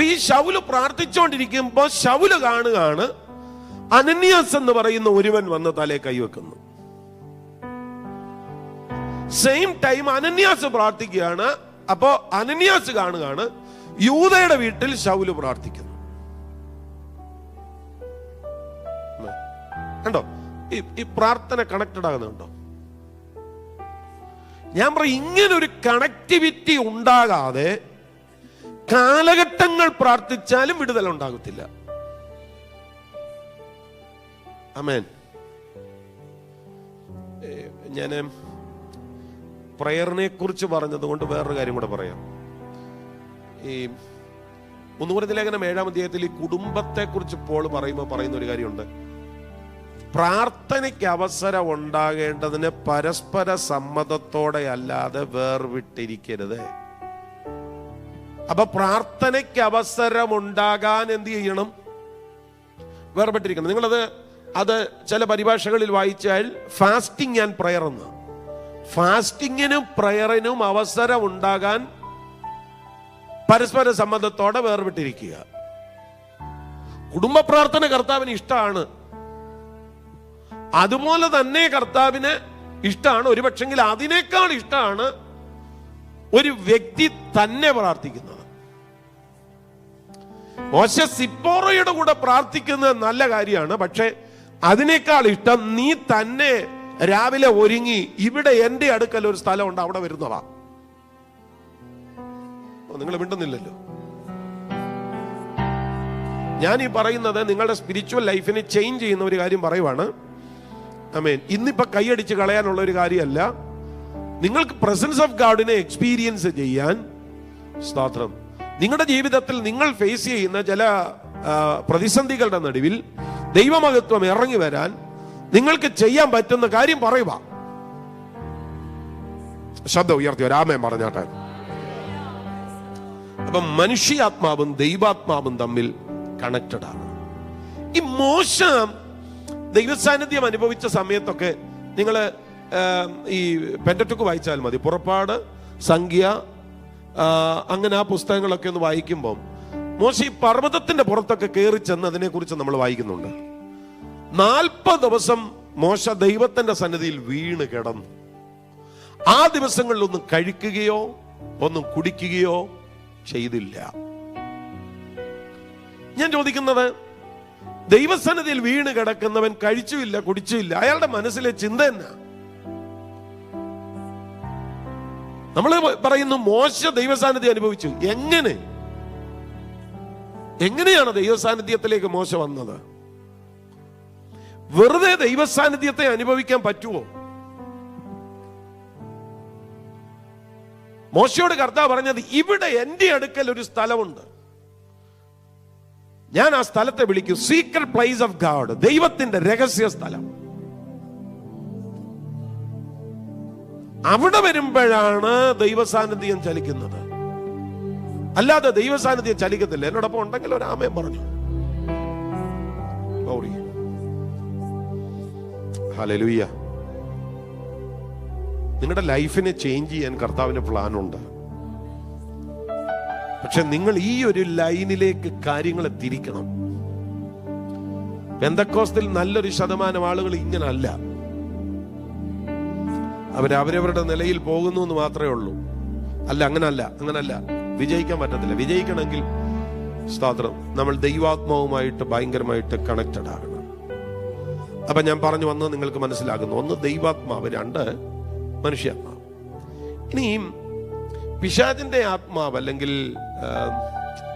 ഈ ശൗല് പ്രാർത്ഥിച്ചുകൊണ്ടിരിക്കുമ്പോ ശൗല് കാണുകയാണ് അനന്യാസ് എന്ന് പറയുന്ന ഒരുവൻ വന്ന് തലേ കൈവെക്കുന്നു. സെയിം ടൈം അനന്യാസ് പ്രാർത്ഥിക്കുകയാണ്. അപ്പോ അനന്യാസ് കാണുകയാണ് യൂദയുടെ വീട്ടിൽ ശൗല് പ്രാർത്ഥിക്കുന്നു. കണ്ടോ ഈ പ്രാർത്ഥന കണക്റ്റഡ് ആകുന്നുണ്ടോ? ഞാൻ പറയും, ഇങ്ങനൊരു കണക്ടിവിറ്റി ഉണ്ടാകാതെ കാലഘട്ടങ്ങൾ പ്രാർത്ഥിച്ചാലും വിടുതൽ ഉണ്ടാകത്തില്ല. ആമേൻ. ഞാൻ പ്രയറിനെ കുറിച്ച് പറഞ്ഞത് കൊണ്ട് വേറൊരു കാര്യം കൂടെ പറയാം. ഈ 1 കൊരിന്ത്യർ ലേഖനം 7-ാം അധ്യായത്തിൽ ഈ കുടുംബത്തെ കുറിച്ച് പോൾ പറയുന്ന ഒരു കാര്യമുണ്ട്. പ്രാർത്ഥനയ്ക്ക് അവസരം ഉണ്ടാകേണ്ടതിന് പരസ്പര സമ്മതത്തോടെ അല്ലാതെ വേർവിട്ടിരിക്കരുത്. അപ്പൊ പ്രാർത്ഥനയ്ക്ക് അവസരം ഉണ്ടാകാൻ എന്ത് ചെയ്യണം? വേർപെട്ടിരിക്കണം. അത് ചില പരിഭാഷകളിൽ വായിച്ചാൽ ഫാസ്റ്റിംഗ് ആൻഡ് പ്രയർ എന്ന്. ഫാസ്റ്റിങ്ങിനും പ്രയറിനും അവസരം ഉണ്ടാകാൻ പരസ്പര സമ്മതത്തോടെ വേർപെട്ടിരിക്കുക. കുടുംബ പ്രാർത്ഥന കർത്താവിന് ഇഷ്ടമാണ്. അതുപോലെ തന്നെ കർത്താവിന് ഇഷ്ടമാണ്, ഒരുപക്ഷെങ്കിൽ അതിനേക്കാൾ ഇഷ്ടമാണ് ഒരു വ്യക്തി തന്നെ പ്രാർത്ഥിക്കുന്നത്. മോശ സിപ്പോറയുടെ കൂടെ പ്രാർത്ഥിക്കുന്നത് നല്ല കാര്യമാണ്. പക്ഷെ അതിനേക്കാൾ ഇഷ്ടം നീ തന്നെ രാവിലെ ഒരുങ്ങി ഇവിടെ എന്റെ അടുക്കൽ ഒരു സ്ഥലമുണ്ട്, അവിടെ വരുന്നതാ. നിങ്ങൾ മിണ്ടുന്നില്ലല്ലോ. ഞാൻ ഈ പറയുന്നത് നിങ്ങളുടെ സ്പിരിച്വൽ ലൈഫിനെ ചേഞ്ച് ചെയ്യുന്ന ഒരു കാര്യം പറയുവാണ്. ആമേൻ. ഇന്നിപ്പോ കൈയടിച്ച് കളയാനുള്ള ഒരു കാര്യമല്ല. നിങ്ങൾക്ക് പ്രസൻസ് ഓഫ് ഗാഡിനെ എക്സ്പീരിയൻസ് ചെയ്യാൻ, സ്തോത്രം, നിങ്ങളുടെ ജീവിതത്തിൽ നിങ്ങൾ ഫേസ് ചെയ്യുന്ന ചില പ്രതിസന്ധികളുടെ നടുവിൽ ദൈവമഹത്വം ഇറങ്ങി വരാൻ നിങ്ങൾക്ക് ചെയ്യാൻ പറ്റുന്ന കാര്യം പറയുക. ശബ്ദം ഉയർത്തി ഒരാമേൻ പറഞ്ഞാട്ടെ. അപ്പൊ മനുഷ്യാത്മാവും ദൈവാത്മാവും തമ്മിൽ കണക്റ്റഡ് ആണ്. ഈ മോശ ദൈവസാന്നിധ്യം അനുഭവിച്ച സമയത്തൊക്കെ നിങ്ങൾ ഈ പെന്ററ്റുക്ക് വായിച്ചാൽ മതി. പുറപ്പാട്, സംഖ്യ, അങ്ങനെ ആ പുസ്തകങ്ങളൊക്കെ ഒന്ന് വായിക്കുമ്പോൾ മോശ ഈ പർവ്വതത്തിന്റെ പുറത്തൊക്കെ കയറി ചെന്ന് അതിനെ കുറിച്ച് നമ്മൾ വായിക്കുന്നുണ്ട്. 40 ദിവസം മോശ ദൈവത്തിന്റെ സന്നിധിയിൽ വീണ് കിടന്നു. ആ ദിവസങ്ങളിൽ ഒന്നും കഴിക്കുകയോ ഒന്നും കുടിക്കുകയോ ചെയ്തില്ല. ഞാൻ ചോദിക്കുന്നത്, ദൈവസന്നിധിയിൽ വീണ് കിടക്കുന്നവൻ കഴിച്ചുമില്ല കുടിച്ചുമില്ല, അയാളുടെ മനസ്സിലെ ചിന്ത എന്നാ? നമ്മൾ പറയുന്നു മോശ ദൈവസാന്നിധ്യം അനുഭവിച്ചു. എങ്ങനെയാണ് ദൈവസാന്നിധ്യത്തിലേക്ക് മോശ വന്നത്? വെറുതെ ദൈവസാന്നിധ്യത്തെ അനുഭവിക്കാൻ പറ്റുമോ? മോശയോട് കർത്താവ് പറഞ്ഞത്, ഇവിടെ എന്റെ അടുക്കൽ ഒരു സ്ഥലമുണ്ട്, ഞാൻ ആ സ്ഥലത്തെ വിളിക്കും സീക്രട്ട് പ്ലേസ് ഓഫ് ഗാഡ്, ദൈവത്തിന്റെ രഹസ്യ സ്ഥലം. അവിടെ വരുമ്പോഴാണ് ദൈവസാന്നിധ്യം ചലിക്കുന്നത്, അല്ലാതെ ദൈവസാന്നിധ്യം ചലിക്കത്തില്ല. എന്നോടൊപ്പം ഉണ്ടെങ്കിൽ ഒരു ആമേൻ പറഞ്ഞു. ഹല്ലേലൂയ. നിങ്ങളുടെ ലൈഫിനെ ചേഞ്ച് ചെയ്യാൻ കർത്താവിന് പ്ലാനുണ്ട്. പക്ഷെ നിങ്ങൾ ഈ ഒരു ലൈനിലേക്ക് കാര്യങ്ങളെ തിരിക്കണം. പെന്തക്കോസ്തിൽ നല്ലൊരു ശതമാനം ആളുകൾ ഇങ്ങനല്ല. അവരവരുടെ നിലയിൽ പോകുന്നു എന്ന് മാത്രമേ ഉള്ളൂ. അങ്ങനല്ല വിജയിക്കാൻ പറ്റത്തില്ല. വിജയിക്കണമെങ്കിൽ സ്തോത്രം, നമ്മൾ ദൈവാത്മാവുമായിട്ട് ഭയങ്കരമായിട്ട് കണക്റ്റഡ് ആകണം. അപ്പൊ ഞാൻ പറഞ്ഞു വന്നത് നിങ്ങൾക്ക് മനസ്സിലാകുന്നു. ഒന്ന് ദൈവാത്മാവ്, രണ്ട് മനുഷ്യാത്മാവ്. ഇനിയും പിശാചിന്റെ ആത്മാവ് അല്ലെങ്കിൽ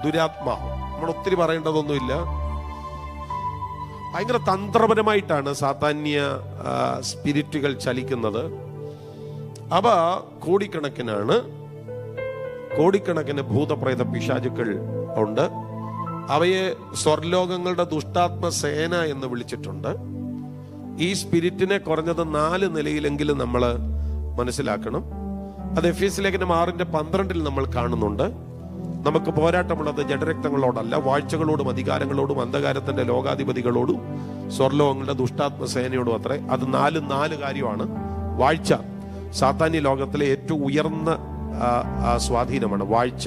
ദുരാത്മാവ് നമ്മൾ ഒത്തിരി പറയേണ്ടതൊന്നുമില്ല. ഭയങ്കര തന്ത്രപരമായിട്ടാണ് സാത്താന്യ സ്പിരിറ്റുകൾ ചലിക്കുന്നത്. അവ കോടിക്കണക്കിന് ഭൂതപ്രേത പിശാചുക്കൾ ഉണ്ട്. അവയെ സ്വർലോകങ്ങളുടെ ദുഷ്ടാത്മ സേന എന്ന് വിളിച്ചിട്ടുണ്ട്. ഈ സ്പിരിറ്റിനെ കുറഞ്ഞത് 4 നിലയിലെങ്കിലും നമ്മൾ മനസ്സിലാക്കണം. അത് എഫേസ്യ ലേഖനം 6:12 നമ്മൾ കാണുന്നുണ്ട്. നമുക്ക് പോരാട്ടമുള്ളത് ജഡരക്തങ്ങളോടല്ല, വാഴ്ചകളോടും അധികാരങ്ങളോടും അന്ധകാരത്തിന്റെ ലോകാധിപതികളോടും സ്വർലോകങ്ങളുടെ ദുഷ്ടാത്മ സേനയോടും അത്രേ. അത് 4 കാര്യമാണ്. വാഴ്ച സാത്താന്യ ലോകത്തിലെ ഏറ്റവും ഉയർന്ന സ്വാധീനമാണ്. വാഴ്ച,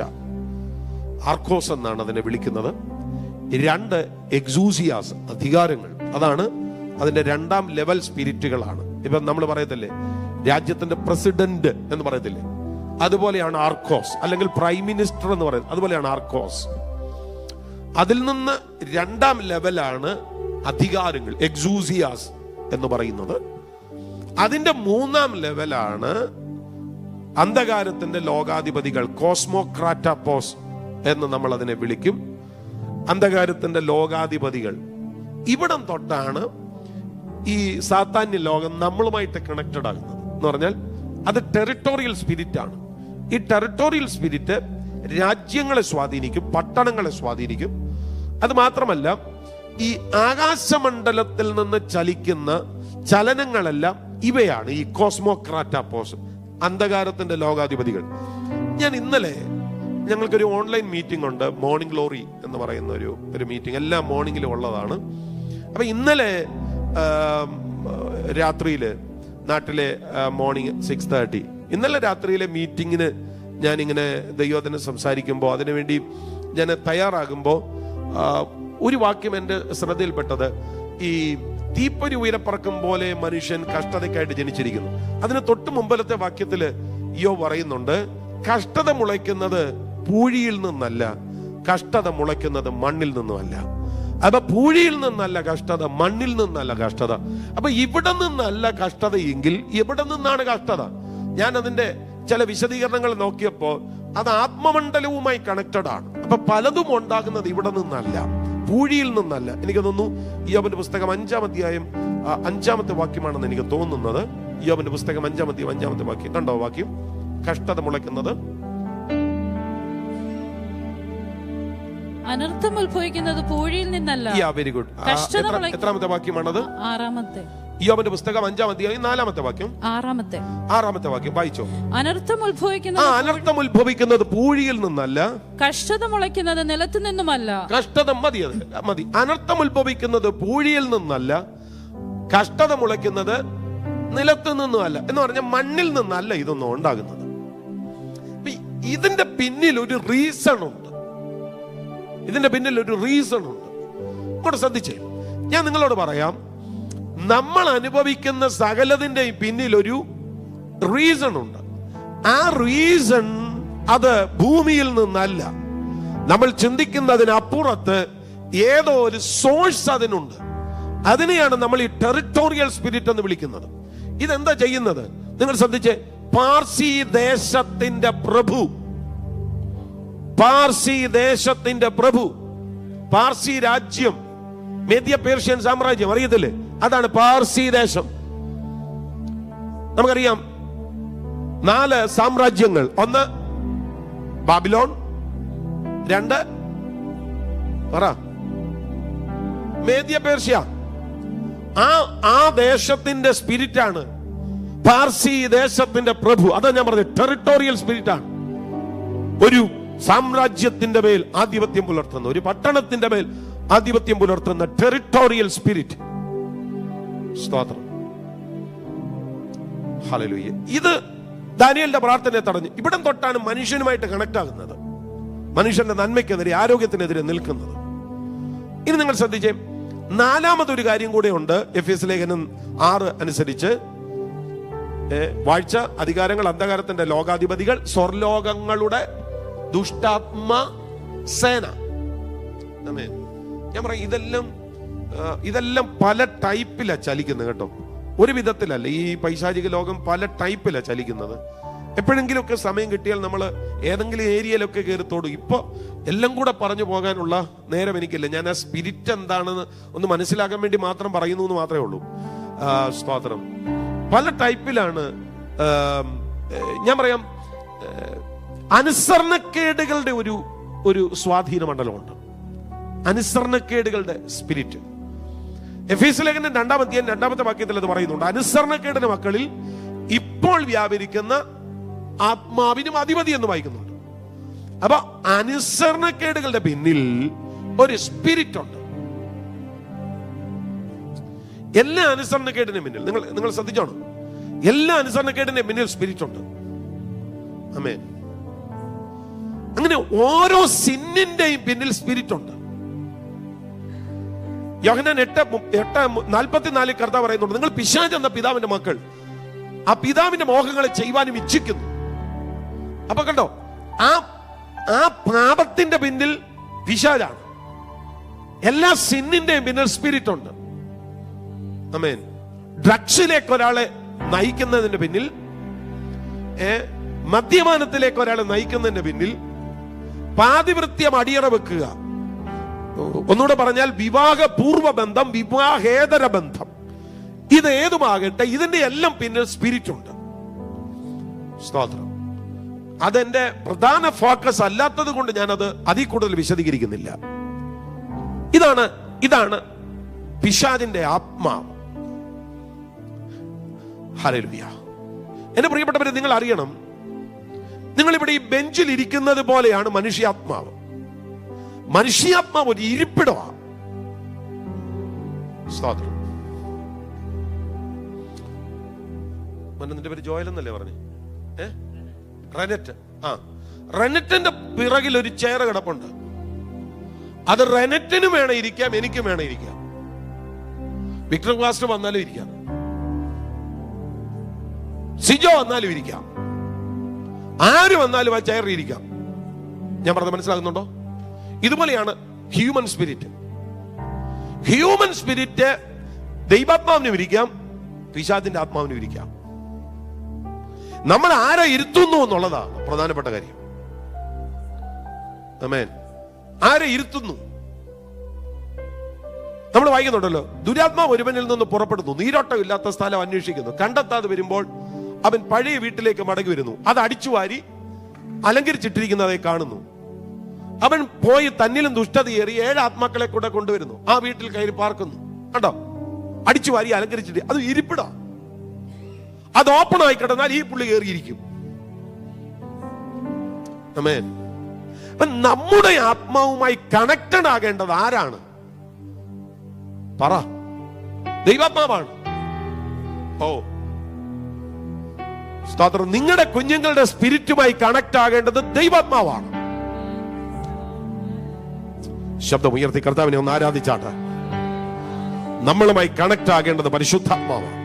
ആർക്കോസ് എന്നാണ് അതിനെ വിളിക്കുന്നത്. 2 എക്സൂസിയാസ്, അധികാരങ്ങൾ. അതാണ് അതിന്റെ 2ാം ലെവൽ സ്പിരിറ്റുകളാണ്. ഇപ്പൊ നമ്മൾ പറയത്തില്ലേ രാജ്യത്തിന്റെ പ്രസിഡന്റ് എന്ന് പറയത്തില്ലേ, അതുപോലെയാണ് ആർക്കോസ്. അല്ലെങ്കിൽ പ്രൈം മിനിസ്റ്റർ എന്ന് പറയുന്നത്, അതുപോലെയാണ് ആർക്കോസ്. അതിൽ നിന്ന് 2ാം ലെവലാണ് അധികാരങ്ങൾ, എക്സൂസിയാസ് എന്ന് പറയുന്നത്. അതിന്റെ 3ാം ലെവലാണ് അന്ധകാരത്തിന്റെ ലോകാധിപതികൾ, കോസ്മോക്രാറ്റോസ് എന്ന് നമ്മൾ അതിനെ വിളിക്കും. അന്ധകാരത്തിന്റെ ലോകാധിപതികൾ. ഇവിടം തൊട്ടാണ് ഈ സാത്താന്യ ലോകം നമ്മളുമായിട്ട് കണക്റ്റഡ് ആകുന്നത്. എന്ന് പറഞ്ഞാൽ അത് ടെറിട്ടോറിയൽ സ്പിരിറ്റ് ആണ്. ഈ ടെറിട്ടോറിയൽ സ്പിരിറ്റ് രാജ്യങ്ങളെ സ്വാധീനിക്കും, പട്ടണങ്ങളെ സ്വാധീനിക്കും. അത് മാത്രമല്ല, ഈ ആകാശമണ്ഡലത്തിൽ നിന്ന് ചലിക്കുന്ന ചലനങ്ങളെല്ലാം ഇവയാണ് ഈ കോസ്മോക്രാറ്റോസ്, അന്ധകാരത്തിന്റെ ലോകാധിപതികൾ. ഞാൻ ഇന്നലെ, ഞങ്ങൾക്കൊരു ഓൺലൈൻ മീറ്റിംഗ് ഉണ്ട്, മോർണിംഗ് ഗ്ലോറി എന്ന് പറയുന്ന ഒരു മീറ്റിംഗ്, എല്ലാ മോർണിംഗിലും ഉള്ളതാണ്. അപ്പൊ ഇന്നലെ രാത്രിയില്, നാട്ടിലെ മോർണിംഗ് 6:30, ഇന്നലെ രാത്രിയിലെ മീറ്റിങ്ങിന് ഞാനിങ്ങനെ ദൈവത്തിന് സംസാരിക്കുമ്പോൾ, അതിനുവേണ്ടി ഞാൻ തയ്യാറാകുമ്പോൾ ഒരു വാക്യം എൻ്റെ ശ്രദ്ധയിൽപ്പെട്ടത്, ഈ തീപ്പൊരി ഉയരപ്പറക്കും പോലെ മനുഷ്യൻ കഷ്ടതയ്ക്കായിട്ട് ജനിച്ചിരിക്കുന്നു. അതിന് തൊട്ട് മുമ്പിലത്തെ വാക്യത്തില് പറയുന്നുണ്ട്, കഷ്ടത മുളയ്ക്കുന്നത് പൂഴിയിൽ നിന്നല്ല, കഷ്ടത മുളയ്ക്കുന്നത് മണ്ണിൽ നിന്നുമല്ല. അപ്പൊ പൂഴിയിൽ നിന്നല്ല കഷ്ടത, മണ്ണിൽ നിന്നല്ല കഷ്ടത. അപ്പൊ ഇവിടെ നിന്നല്ല കഷ്ടത എങ്കിൽ എവിടെ നിന്നാണ് കഷ്ടത? ഞാൻ അതിന്റെ ചില വിശദീകരണങ്ങൾ നോക്കിയപ്പോൾ അത് ആത്മമണ്ഡലവുമായി കണക്റ്റഡ് ആണ്. അപ്പൊ പലതും ഉണ്ടാകുന്നത് ഇവിടെ നിന്നല്ല, പൂഴിയിൽ നിന്നല്ല. എനിക്ക് തോന്നുന്നു യോബിന്റെ പുസ്തകം 5-ാം അധ്യായം 5-ാമത്തെ വാക്യമാണെന്ന് എനിക്ക് തോന്നുന്നത്. യോബിന്റെ പുസ്തകം 5-ാം അധ്യായം 5-ാമത്തെ വാക്യം കണ്ടോ? വാക്യം, കഷ്ടത മുളയ്ക്കുന്നത്, അനർത്ഥം ഉത്ഭവിക്കുന്നത് പൂഴിയിൽ നിന്നല്ല. Very good. എത്രാമത്തെ വാക്യമാണത്? 6-ാമത്തെ. യോബിന്റെ പുസ്തകം 5-ാം അധ്യായം 4-ാമത്തെ വാക്യം. 6-ാമത്തെ വാക്യം വായിച്ചോ. അനർത്ഥം ഉത്ഭവിക്കുന്നത് പൂഴിയിൽ നിന്നല്ല, കഷ്ടത മുളയ്ക്കുന്നത് നിലത്തു നിന്നുമല്ല. കഷ്ടത മതി. അനർത്ഥം ഉത്ഭവിക്കുന്നത് പൂഴിയിൽ നിന്നല്ല, കഷ്ടത മുളയ്ക്കുന്നത് നിലത്തു നിന്നുമല്ല. എന്ന് പറഞ്ഞാൽ മണ്ണിൽ നിന്നല്ല ഇതൊന്നും ഉണ്ടാകുന്നത്. ഇതിന്റെ പിന്നിൽ ഒരു റീസൺ ഉണ്ട്. ഇങ്ങോട്ട് ശ്രദ്ധിച്ചേ, ഞാൻ നിങ്ങളോട് പറയാം, നമ്മൾ അനുഭവിക്കുന്ന സകലതിന്റെ പിന്നിൽ ഒരു റീസൺ ഉണ്ട്. ആ റീസൺ അത് ഭൂമിയിൽ നിന്നല്ല, നമ്മൾ ചിന്തിക്കുന്നതിനപ്പുറത്ത് ഏതോ ഒരു സോഴ്സ് അതിനുണ്ട്. അതിനെയാണ് നമ്മൾ ഈ ടെറിട്ടോറിയൽ സ്പിരിറ്റ് എന്ന് വിളിക്കുന്നത്. ഇതെന്താ ചെയ്യുന്നത്? നിങ്ങൾ ശ്രദ്ധിച്ചേ, പാർസി ദേശത്തിന്റെ പ്രഭു, പാർസി രാജ്യം, മേദ്യ പേർഷ്യൻ സാമ്രാജ്യം, അറിയത്തില്ലേ? അതാണ് പാർസി ദേശം. നമുക്കറിയാം 4 സാമ്രാജ്യങ്ങൾ. 1 ബാബിലോൺ, 2 മേദ്യ പേർഷ്യ. ആ ദേശത്തിന്റെ സ്പിരിറ്റ് ആണ് പാർസി ദേശത്തിന്റെ പ്രഭു. അതാ ഞാൻ പറഞ്ഞത്, ടെറിട്ടോറിയൽ സ്പിരിറ്റ് ആണ്. ഒരു സാമ്രാജ്യത്തിന്റെ മേൽ ആധിപത്യം പുലർത്തുന്ന, ഒരു പട്ടണത്തിന്റെ മേൽ ആധിപത്യം പുലർത്തുന്ന ടെറിട്ടോറിയൽ സ്പിരിറ്റ്. സ്തോത്രം, ഹല്ലേലൂയ. ഇത് ദാനിയേലിന്റെ പ്രാർത്ഥനയെ തടഞ്ഞു. ഇവിടം തൊട്ടാണ് മനുഷ്യനുമായിട്ട് കണക്ട് ആകുന്നത്, മനുഷ്യന്റെ നന്മയ്ക്കെതിരെ, ആരോഗ്യത്തിനെതിരെ നിൽക്കുന്നത്. ഇനി നിങ്ങൾ ശ്രദ്ധിച്ചേ, 4-മതൊരു കാര്യം കൂടെ ഉണ്ട്. എഫേസ്യ ലേഖനം 6 അനുസരിച്ച് വാഴ്ച, അധികാരങ്ങൾ, അന്ധകാരത്തിന്റെ ലോകാധിപതികൾ, സ്വർലോകങ്ങളുടെ ദുഷ്ടാത്മ സേന. ഞാൻ പറയാം, ഇതെല്ലാം പല ടൈപ്പിലാ ചലിക്കുന്നത് കേട്ടോ. ഒരു വിധത്തിലല്ല. ഈ പൈശാചിക ലോകം പല ടൈപ്പിലാ ചലിക്കുന്നത്. എപ്പോഴെങ്കിലുമൊക്കെ സമയം കിട്ടിയാൽ നമ്മൾ ഏതെങ്കിലും ഏരിയയിലൊക്കെ കയറിത്തോടും. ഇപ്പോൾ എല്ലാം കൂടെ പറഞ്ഞു പോകാനുള്ള നേരം എനിക്കില്ല. ഞാൻ ആ സ്പിരിറ്റ് എന്താണെന്ന് ഒന്ന് മനസ്സിലാക്കാൻ വേണ്ടി മാത്രം പറയുന്നു എന്ന് മാത്രമേ ഉള്ളൂ. സ്തോത്രം. പല ടൈപ്പിലാണ്. ഞാൻ പറയാം, അനുസരണക്കേടുകളുടെ ഒരു സ്വാധീന മണ്ഡലമുണ്ട്. അനുസരണക്കേടുകളുടെ സ്പിരിറ്റ്. എഫേസ്യ ലേഖനം 2-ാം അധ്യായം 2-ാമത്തെ വാക്യത്തിൽ അത് പറയുന്നുണ്ട്. അനുസരണക്കേടിന്റെ മക്കളിൽ ഇപ്പോൾ വ്യാപരിക്കുന്ന ആത്മാവിനും അധിപതി എന്ന് വായിക്കുന്നുണ്ട്. അപ്പൊ അനുസരണക്കേടുകളുടെ പിന്നിൽ ഒരു സ്പിരിറ്റ് ഉണ്ട്. എല്ലാ അനുസരണക്കേടിന്റെ പിന്നിൽ നിങ്ങൾ ശ്രദ്ധിച്ചോണം, എല്ലാ അനുസരണക്കേടിന്റെ പിന്നിൽ സ്പിരിറ്റ് ഉണ്ട്. ആമേൻ. അങ്ങനെ ഓരോ സിന്നിന്റെയും പിന്നിൽ സ്പിരിറ്റ് ഉണ്ട്. യോഹന്നാൻ 8:44 കർത്താവ് പറയുന്നുണ്ട്, നിങ്ങൾ പിശാച് എന്ന പിതാവിന്റെ മക്കൾ, ആ പിതാവിന്റെ മോഹങ്ങളെ ചെയ്യുവാനും ഇച്ഛിക്കുന്നു. അപ്പൊ കണ്ടോ, ആ പാപത്തിന്റെ പിന്നിൽ പിശാചാണ്. എല്ലാ സിന്നിന്റെയും പിന്നിൽ സ്പിരിറ്റ് ഉണ്ട്. ആമേൻ. ഡ്രഗ്സിലേക്ക് ഒരാളെ നയിക്കുന്നതിന്റെ പിന്നിൽ, മദ്യപാനത്തിലേക്ക് ഒരാളെ നയിക്കുന്നതിന്റെ പിന്നിൽ, പാതിവൃത്യം അടിയറ വെക്കുക, ഒന്നുകൂടെ പറഞ്ഞാൽ വിവാഹപൂർവ ബന്ധം, വിവാഹേതര ബന്ധം, ഇത് ഏതുമാകട്ടെ, ഇതിന്റെ എല്ലാം പിന്നിൽ സ്പിരിറ്റ് ഉണ്ട്. സ്തോത്രം. അതെന്റെ പ്രധാന ഫോക്കസ് അല്ലാത്തത് കൊണ്ട് ഞാനത് അതിൽ കൂടുതൽ വിശദീകരിക്കുന്നില്ല. ഇതാണ് പിശാചിന്റെ ആത്മാവ്. ഹല്ലേലൂയ. എന്റെ പ്രിയപ്പെട്ടവരെ, നിങ്ങൾ അറിയണം, നിങ്ങൾ ഇവിടെ ഈ ബെഞ്ചിൽ ഇരിക്കുന്നത് പോലെയാണ് മനുഷ്യാത്മാവ്. മനുഷ്യാത്മാവ് ഒരു ഇരിപ്പിടമാണ്. സ്തോത്രം. നിന്റെ പേര് ജോയൽ എന്നല്ലേ പറഞ്ഞു? റെനറ്റ്. റെനറ്റിന്റെ പിറകിൽ ഒരു ചെയർ കിടപ്പുണ്ട്. അത് റെനറ്റിനും വേണം ഇരിക്കാം, എനിക്കും വേണം ഇരിക്കാം. വിക്ടർ ക്ലാസ് വന്നാലും ഇരിക്കാം, സിജോ വന്നാലും ഇരിക്കാം, ആര് വന്നാലും ആ ചെയറിൽ ഇരിക്കാം. ഞാൻ പറഞ്ഞത് മനസ്സിലാകുന്നുണ്ടോ? ഇതുപോലെയാണ് ഹ്യൂമൻ സ്പിരിറ്റ്. ഹ്യൂമൻ സ്പിരിറ്റ് ദൈവാത്മാവിനും ഇരിക്കാം, പിശാചിന്റെ ആത്മാവിനും ഇരിക്കാം. നമ്മൾ ആരെ ഇരുത്തുന്നു എന്നുള്ളതാണ് പ്രധാനപ്പെട്ട കാര്യം. ആമേൻ. ആരെ ഇരുത്തുന്നു? നമ്മൾ വായിക്കുന്നുണ്ടല്ലോ, ദുരാത്മാവ് ഒരുവനിൽ നിന്ന് പുറപ്പെടുന്നു, നീരോട്ടം ഇല്ലാത്ത സ്ഥലം അന്വേഷിക്കുന്നു, കണ്ടെത്താതെ വരുമ്പോൾ അവൻ പഴയ വീട്ടിലേക്ക് മടങ്ങി വരുന്നു, അത് അടിച്ചുവാരി അലങ്കരിച്ചിട്ടിരിക്കുന്നതായി കാണുന്നു. അവൻ പോയി തന്നിലും ദുഷ്ടതയേറി 7 ആത്മാക്കളെ കൂടെ കൊണ്ടുവരുന്നു, ആ വീട്ടിൽ കയറി പാർക്കുന്നു. കണ്ടോ? അടിച്ചുവാരി അലങ്കരിച്ചിട്ട് അത് ഇരിപ്പിടാ. അത് ഓപ്പൺ ആയി കിടന്നാൽ ഈ പുള്ളി കയറിയിരിക്കും. ആമേൻ. നമ്മുടെ ആത്മാവുമായി കണക്റ്റഡ് ആകേണ്ടത് ആരാണ്? പറ. ദൈവാത്മാവാണ്. ഓ സ്തോത്രം. നിങ്ങളുടെ കുഞ്ഞുങ്ങളുടെ സ്പിരിറ്റുമായി കണക്ട് ആകേണ്ടത് ദൈവാത്മാവാണ്. ശബ്ദം ഉയർത്തി കർത്താവിനെ ഒന്ന് ആരാധിച്ചാട്ടെ. നമ്മളുമായി കണക്ട് ആകേണ്ടത് പരിശുദ്ധാത്മാവാണ്.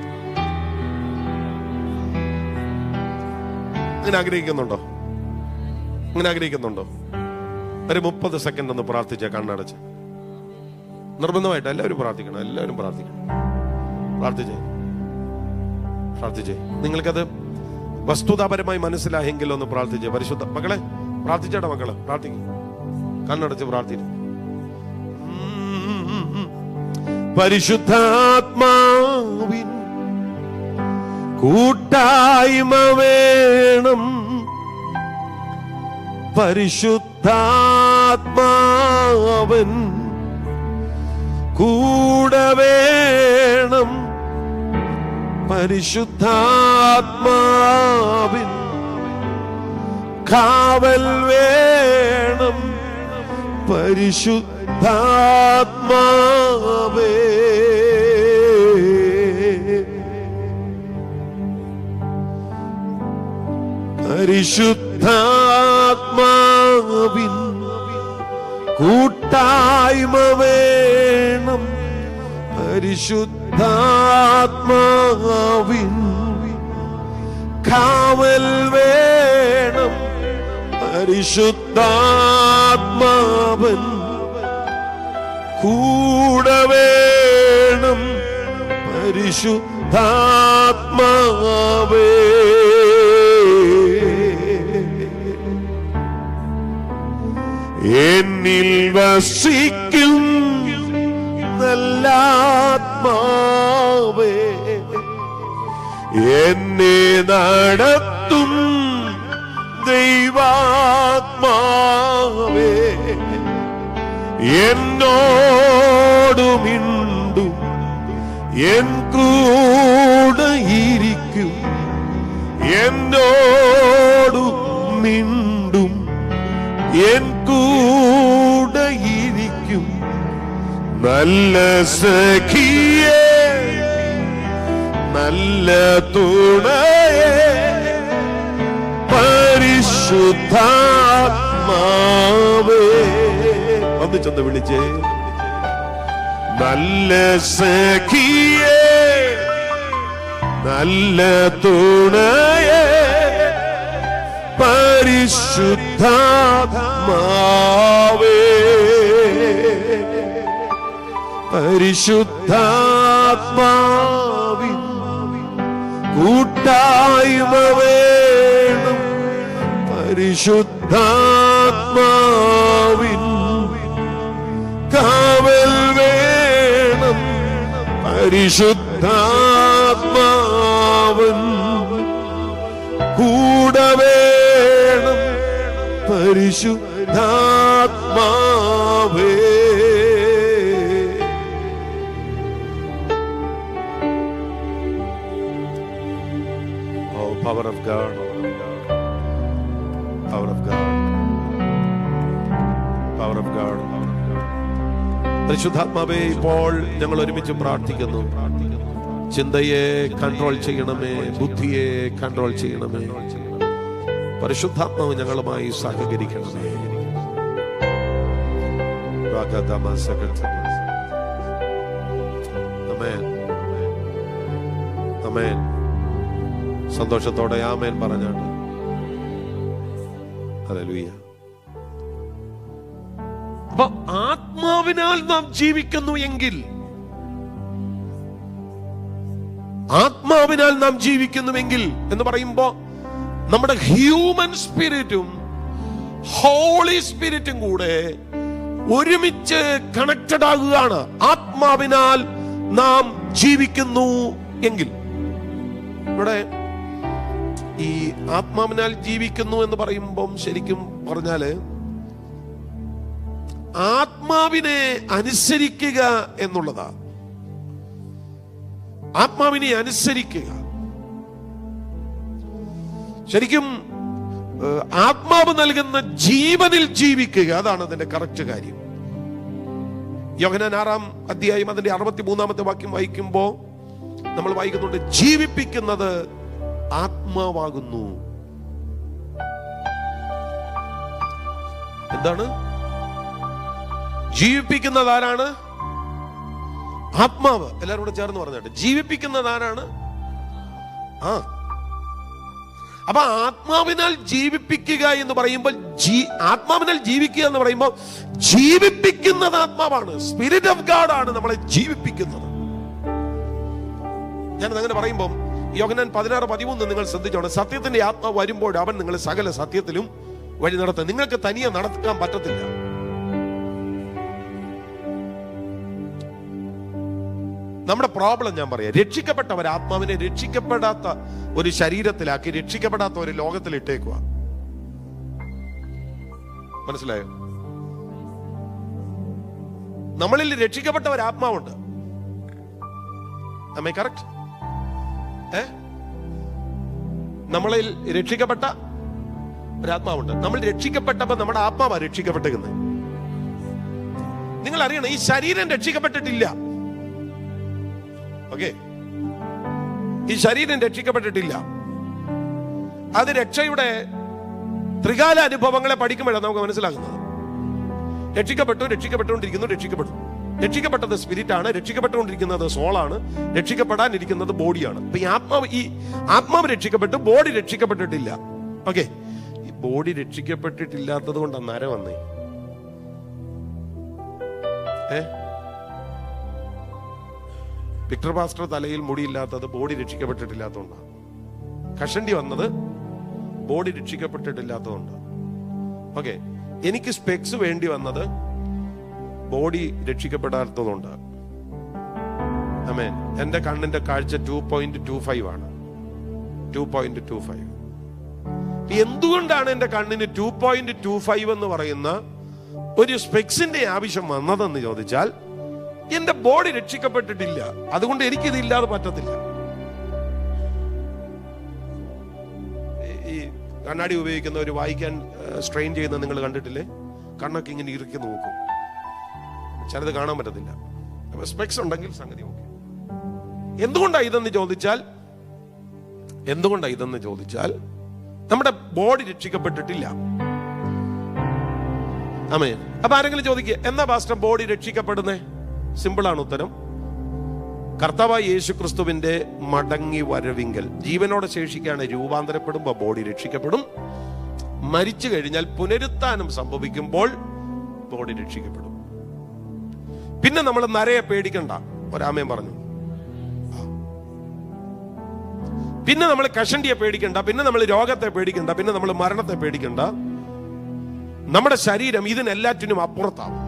അങ്ങനെ ആഗ്രഹിക്കുന്നുണ്ടോ? അങ്ങനെ ആഗ്രഹിക്കുന്നുണ്ടോ? ഒരു 30 സെക്കൻഡ് ഒന്ന് പ്രാർത്ഥിച്ച കണ്ണടച്ച്. നിർബന്ധമായിട്ട് എല്ലാവരും പ്രാർത്ഥിക്കണം, എല്ലാവരും പ്രാർത്ഥിക്കണം. പ്രാർത്ഥിച്ചേ. നിങ്ങൾക്കത് വസ്തുതാപരമായി മനസ്സിലായെങ്കിൽ ഒന്ന് പ്രാർത്ഥിച്ചേ. പരിശുദ്ധ മക്കളെ പ്രാർത്ഥിച്ചേട്ടാ, മക്കളെ പ്രാർത്ഥിക്കും, കണ്ണടച്ച് പ്രാർത്ഥിക്കും. പരിശുദ്ധാത്മാവിൻ കൂട്ടായ്മ വേണം, പരിശുദ്ധാത്മാവൻ കൂടെ വേണം, പരിശുദ്ധാത്മാവിൻ കാവൽ വേണം, പരിശുദ്ധാത്മാവേ. പരിശുദ്ധാത്മാവിൻ കൂട്ടായ്മ വേണം, പരിശുദ്ധാത്മാവിൻ കാവൽ വേണം പരിശുദ്ധാത്മാവൻ കൂടെ വേണം പരിശുദ്ധാത്മാവേ. എന്നിൽ വസിക്കും നല്ലാത്മാവേ, എന്നെ നടത്തും ദൈവാത്മാവേ, എന്നോടു മിണ്ടും എൻ കൂടെ ഇരിക്കും, എന്നോടു മിണ്ടും എൻ കൂടെ ഇരിക്കും. നല്ല സഖിയേ, നല്ല തുണയേ, പരിശുദ്ധാത്മാവേ. ഒന്ന് ചെന്ന് വിളിച്ചേ. നല്ല സഖിയേ, നല്ല തുണയേ, പരിശുദ്ധാത്മാവേ. പരിശുദ്ധാത്മാവിൻ കൂട്ടായ്മ വേണം, പരിശുദ്ധാത്മാവിൻ കാവൽ വേണം, പരിശുദ്ധാത്മാവൻ കൂടെ വേണം, പരിശുദ്ധാത്മാവേ. Power of God, power of God, power of God. പരിശുദ്ധാത്മാവേ, ഇപ്പോൾ ഞങ്ങൾ ഒരുമിച്ച് പ്രാർത്ഥിക്കുന്നു. ചിന്തയെ കൺട്രോൾ ചെയ്യണമേ, ബുദ്ധിയെ കൺട്രോൾ ചെയ്യണമേ. പരിശുദ്ധാത്മാവ് ഞങ്ങളുമായി സഹകരിക്കണമേ. ആമേൻ, ആമേൻ. സന്തോഷത്തോടെ ആമേൻ പറഞ്ഞാണ്. ഹല്ലേലൂയ. അപ്പൊ ആത്മാവിനാൽ നാം ജീവിക്കുന്നു എങ്കിൽ, ആത്മാവിനാൽ നാം ജീവിക്കുന്നുവെങ്കിൽ എന്ന് പറയുമ്പോ നമ്മുടെ ഹ്യൂമൻ സ്പിരിറ്റും ഹോളി സ്പിരിറ്റും കൂടെ ഒരുമിച്ച് കണക്റ്റഡ് ആകുകയാണ്. ആത്മാവിനാൽ നാം ജീവിക്കുന്നു എങ്കിൽ, ഇവിടെ ഈ ആത്മാവിനാൽ ജീവിക്കുന്നു എന്ന് പറയുമ്പം ശരിക്കും പറഞ്ഞാല് ആത്മാവിനെ അനുസരിക്കുക എന്നുള്ളതാ. ആത്മാവിനെ അനുസരിക്കുക, ശരിക്കും ആത്മാവ് നൽകുന്ന ജീവനിൽ ജീവിക്കുക, അതാണ് അതിന്റെ കറക്റ്റ് കാര്യം. യോഹന്നാൻ 6-ാം അധ്യായം അതിന്റെ 63-ാമത്തെ വാക്യം വായിക്കുമ്പോ നമ്മൾ വായിക്കുന്നുണ്ട്, ജീവിപ്പിക്കുന്നത് ആത്മാവാകുന്നു. എന്താണ് ജീവിപ്പിക്കുന്നത്? ആരാണ്? ആത്മാവ്. എല്ലാവരും കൂടെ ചേർന്ന് പറഞ്ഞിട്ട്, ജീവിപ്പിക്കുന്നത് ആരാണ്? അപ്പൊ ആത്മാവിനാൽ ജീവിപ്പിക്കുക എന്ന് പറയുമ്പോൾ, ആത്മാവിനാൽ ജീവിക്കുക എന്ന് പറയുമ്പോൾ ജീവിപ്പിക്കുന്നത് ആത്മാവാണ്. സ്പിരിറ്റ് ഓഫ് ഗാഡ് ആണ് നമ്മളെ ജീവിപ്പിക്കുന്നത്. ഞാനത് അങ്ങനെ പറയുമ്പോൾ യോഹന്നാൻ 16:13 നിങ്ങൾ ശ്രദ്ധിച്ചോണം. സത്യത്തിന്റെ ആത്മാവ് വരുമ്പോൾ അവൻ നിങ്ങളെ സകല സത്യത്തിലും വഴി നടത്തും. നിങ്ങൾക്ക് തനിയെ നടക്കാൻ പറ്റത്തില്ല. നമ്മുടെ പ്രോബ്ലം ഞാൻ പറയാം, രക്ഷിക്കപ്പെട്ടവർ ആത്മാവിനെ രക്ഷിക്കപ്പെടാത്ത ഒരു ശരീരത്തിലാക്കി രക്ഷിക്കപ്പെടാത്ത ഒരു ലോകത്തിൽ ഇട്ടേക്കുക. മനസ്സിലായോ? നമ്മളിൽ രക്ഷിക്കപ്പെട്ട ഒരു ആത്മാവുണ്ട്. Am I correct? നമ്മളിൽ രക്ഷിക്കപ്പെട്ട ഒരാത്മാവുണ്ട്. നമ്മൾ രക്ഷിക്കപ്പെട്ടപ്പോ നമ്മുടെ ആത്മാവാ രക്ഷിക്കപ്പെട്ടേക്കുന്നത്. നിങ്ങൾ അറിയണം, ഈ ശരീരം രക്ഷിക്കപ്പെട്ടിട്ടില്ല. ഓക്കെ, ഈ ശരീരം രക്ഷിക്കപ്പെട്ടിട്ടില്ല. അത് രക്ഷയുടെ ത്രികാല അനുഭവങ്ങളെ പഠിക്കുമ്പോഴാണ് നമുക്ക് മനസ്സിലാകുന്നത്. രക്ഷിക്കപ്പെട്ടുകൊണ്ടിരിക്കുന്നു, രക്ഷിക്കപ്പെടും. രക്ഷിക്കപ്പെട്ടത് സ്പിരിറ്റ് ആണ്, രക്ഷിക്കപ്പെട്ടുകൊണ്ടിരിക്കുന്നത് സോളാണ്, രക്ഷിക്കപ്പെടാനിരിക്കുന്നത് ബോഡിയാണ്. അപ്പൊ ഈ ആത്മാവ് രക്ഷിക്കപ്പെട്ടു, ബോഡി രക്ഷിക്കപ്പെട്ടിട്ടില്ല. ഓക്കെ, ഈ ബോഡി രക്ഷിക്കപ്പെട്ടിട്ടില്ലാത്തത് കൊണ്ടാണ് നര വന്നേ. വിക്ടർ പാസ്റ്റർ തലയിൽ മുടിയില്ലാത്തത് ബോഡി രക്ഷിക്കപ്പെട്ടിട്ടില്ലാത്തതുകൊണ്ടാണ്. കഷണ്ടി വന്നത് ബോഡി രക്ഷിക്കപ്പെട്ടിട്ടില്ലാത്തതുകൊണ്ട്. ഓക്കെ, എനിക്ക് സ്പെക്സ് വേണ്ടി വന്നത് ബോഡി രക്ഷിക്കപ്പെടാത്തതുകൊണ്ട്. ആമേൻ. എന്റെ കണ്ണിന്റെ കാഴ്ച 2.25 ആണ്. 2.25. എന്തുകൊണ്ടാണ് എന്റെ കണ്ണിന് 2.25 എന്ന് പറയുന്ന ഒരു സ്പെക്സിന്റെ ആവശ്യം വന്നതെന്ന് ചോദിച്ചാൽ, എന്റെ ബോഡി രക്ഷിക്കപ്പെട്ടിട്ടില്ല, അതുകൊണ്ട് എനിക്കിത് ഇല്ലാതെ പറ്റത്തില്ല. ഈ കണ്ണാടി ഉപയോഗിക്കുന്നവർ വായിക്കാൻ സ്ട്രെയിൻ ചെയ്യുന്ന നിങ്ങൾ കണ്ടിട്ടില്ലേ? കണ്ണൊക്കെ ഇങ്ങനെ ഇറുക്കി നോക്കും, ചിലത് കാണാൻ പറ്റത്തില്ല. അപ്പൊ സ്പെക്സ് ഉണ്ടെങ്കിൽ സംഗതി ഓക്കെ. എന്തുകൊണ്ടാ ഇതെന്ന് ചോദിച്ചാൽ നമ്മുടെ ബോഡി രക്ഷിക്കപ്പെട്ടിട്ടില്ല. ആമേൻ. അപ്പൊ ആരെങ്കിലും ചോദിക്കുക, എന്നാ പാസ്റ്റർ ബോഡി രക്ഷിക്കപ്പെടുന്നേ? സിമ്പിളാണ് ഉത്തരം. കർത്താവായ യേശുക്രിസ്തുവിന്റെ മടങ്ങി വരവിങ്കൽ ജീവനോടെ ശേഷിക്കാണ് രൂപാന്തരപ്പെടുമ്പോ ബോഡി രക്ഷിക്കപ്പെടും. മരിച്ചു കഴിഞ്ഞാൽ പുനരുത്ഥാനം സംഭവിക്കുമ്പോൾ ബോഡി രക്ഷിക്കപ്പെടും. പിന്നെ നമ്മൾ നരയെ പേടിക്കണ്ട, ഒരാമയും പറഞ്ഞു. പിന്നെ നമ്മൾ കഷണ്ടിയെ പേടിക്കണ്ട, പിന്നെ നമ്മൾ രോഗത്തെ പേടിക്കണ്ട, പിന്നെ നമ്മൾ മരണത്തെ പേടിക്കണ്ട. നമ്മുടെ ശരീരം ഇതിനെല്ലാറ്റിനും അപ്പുറത്താണ്.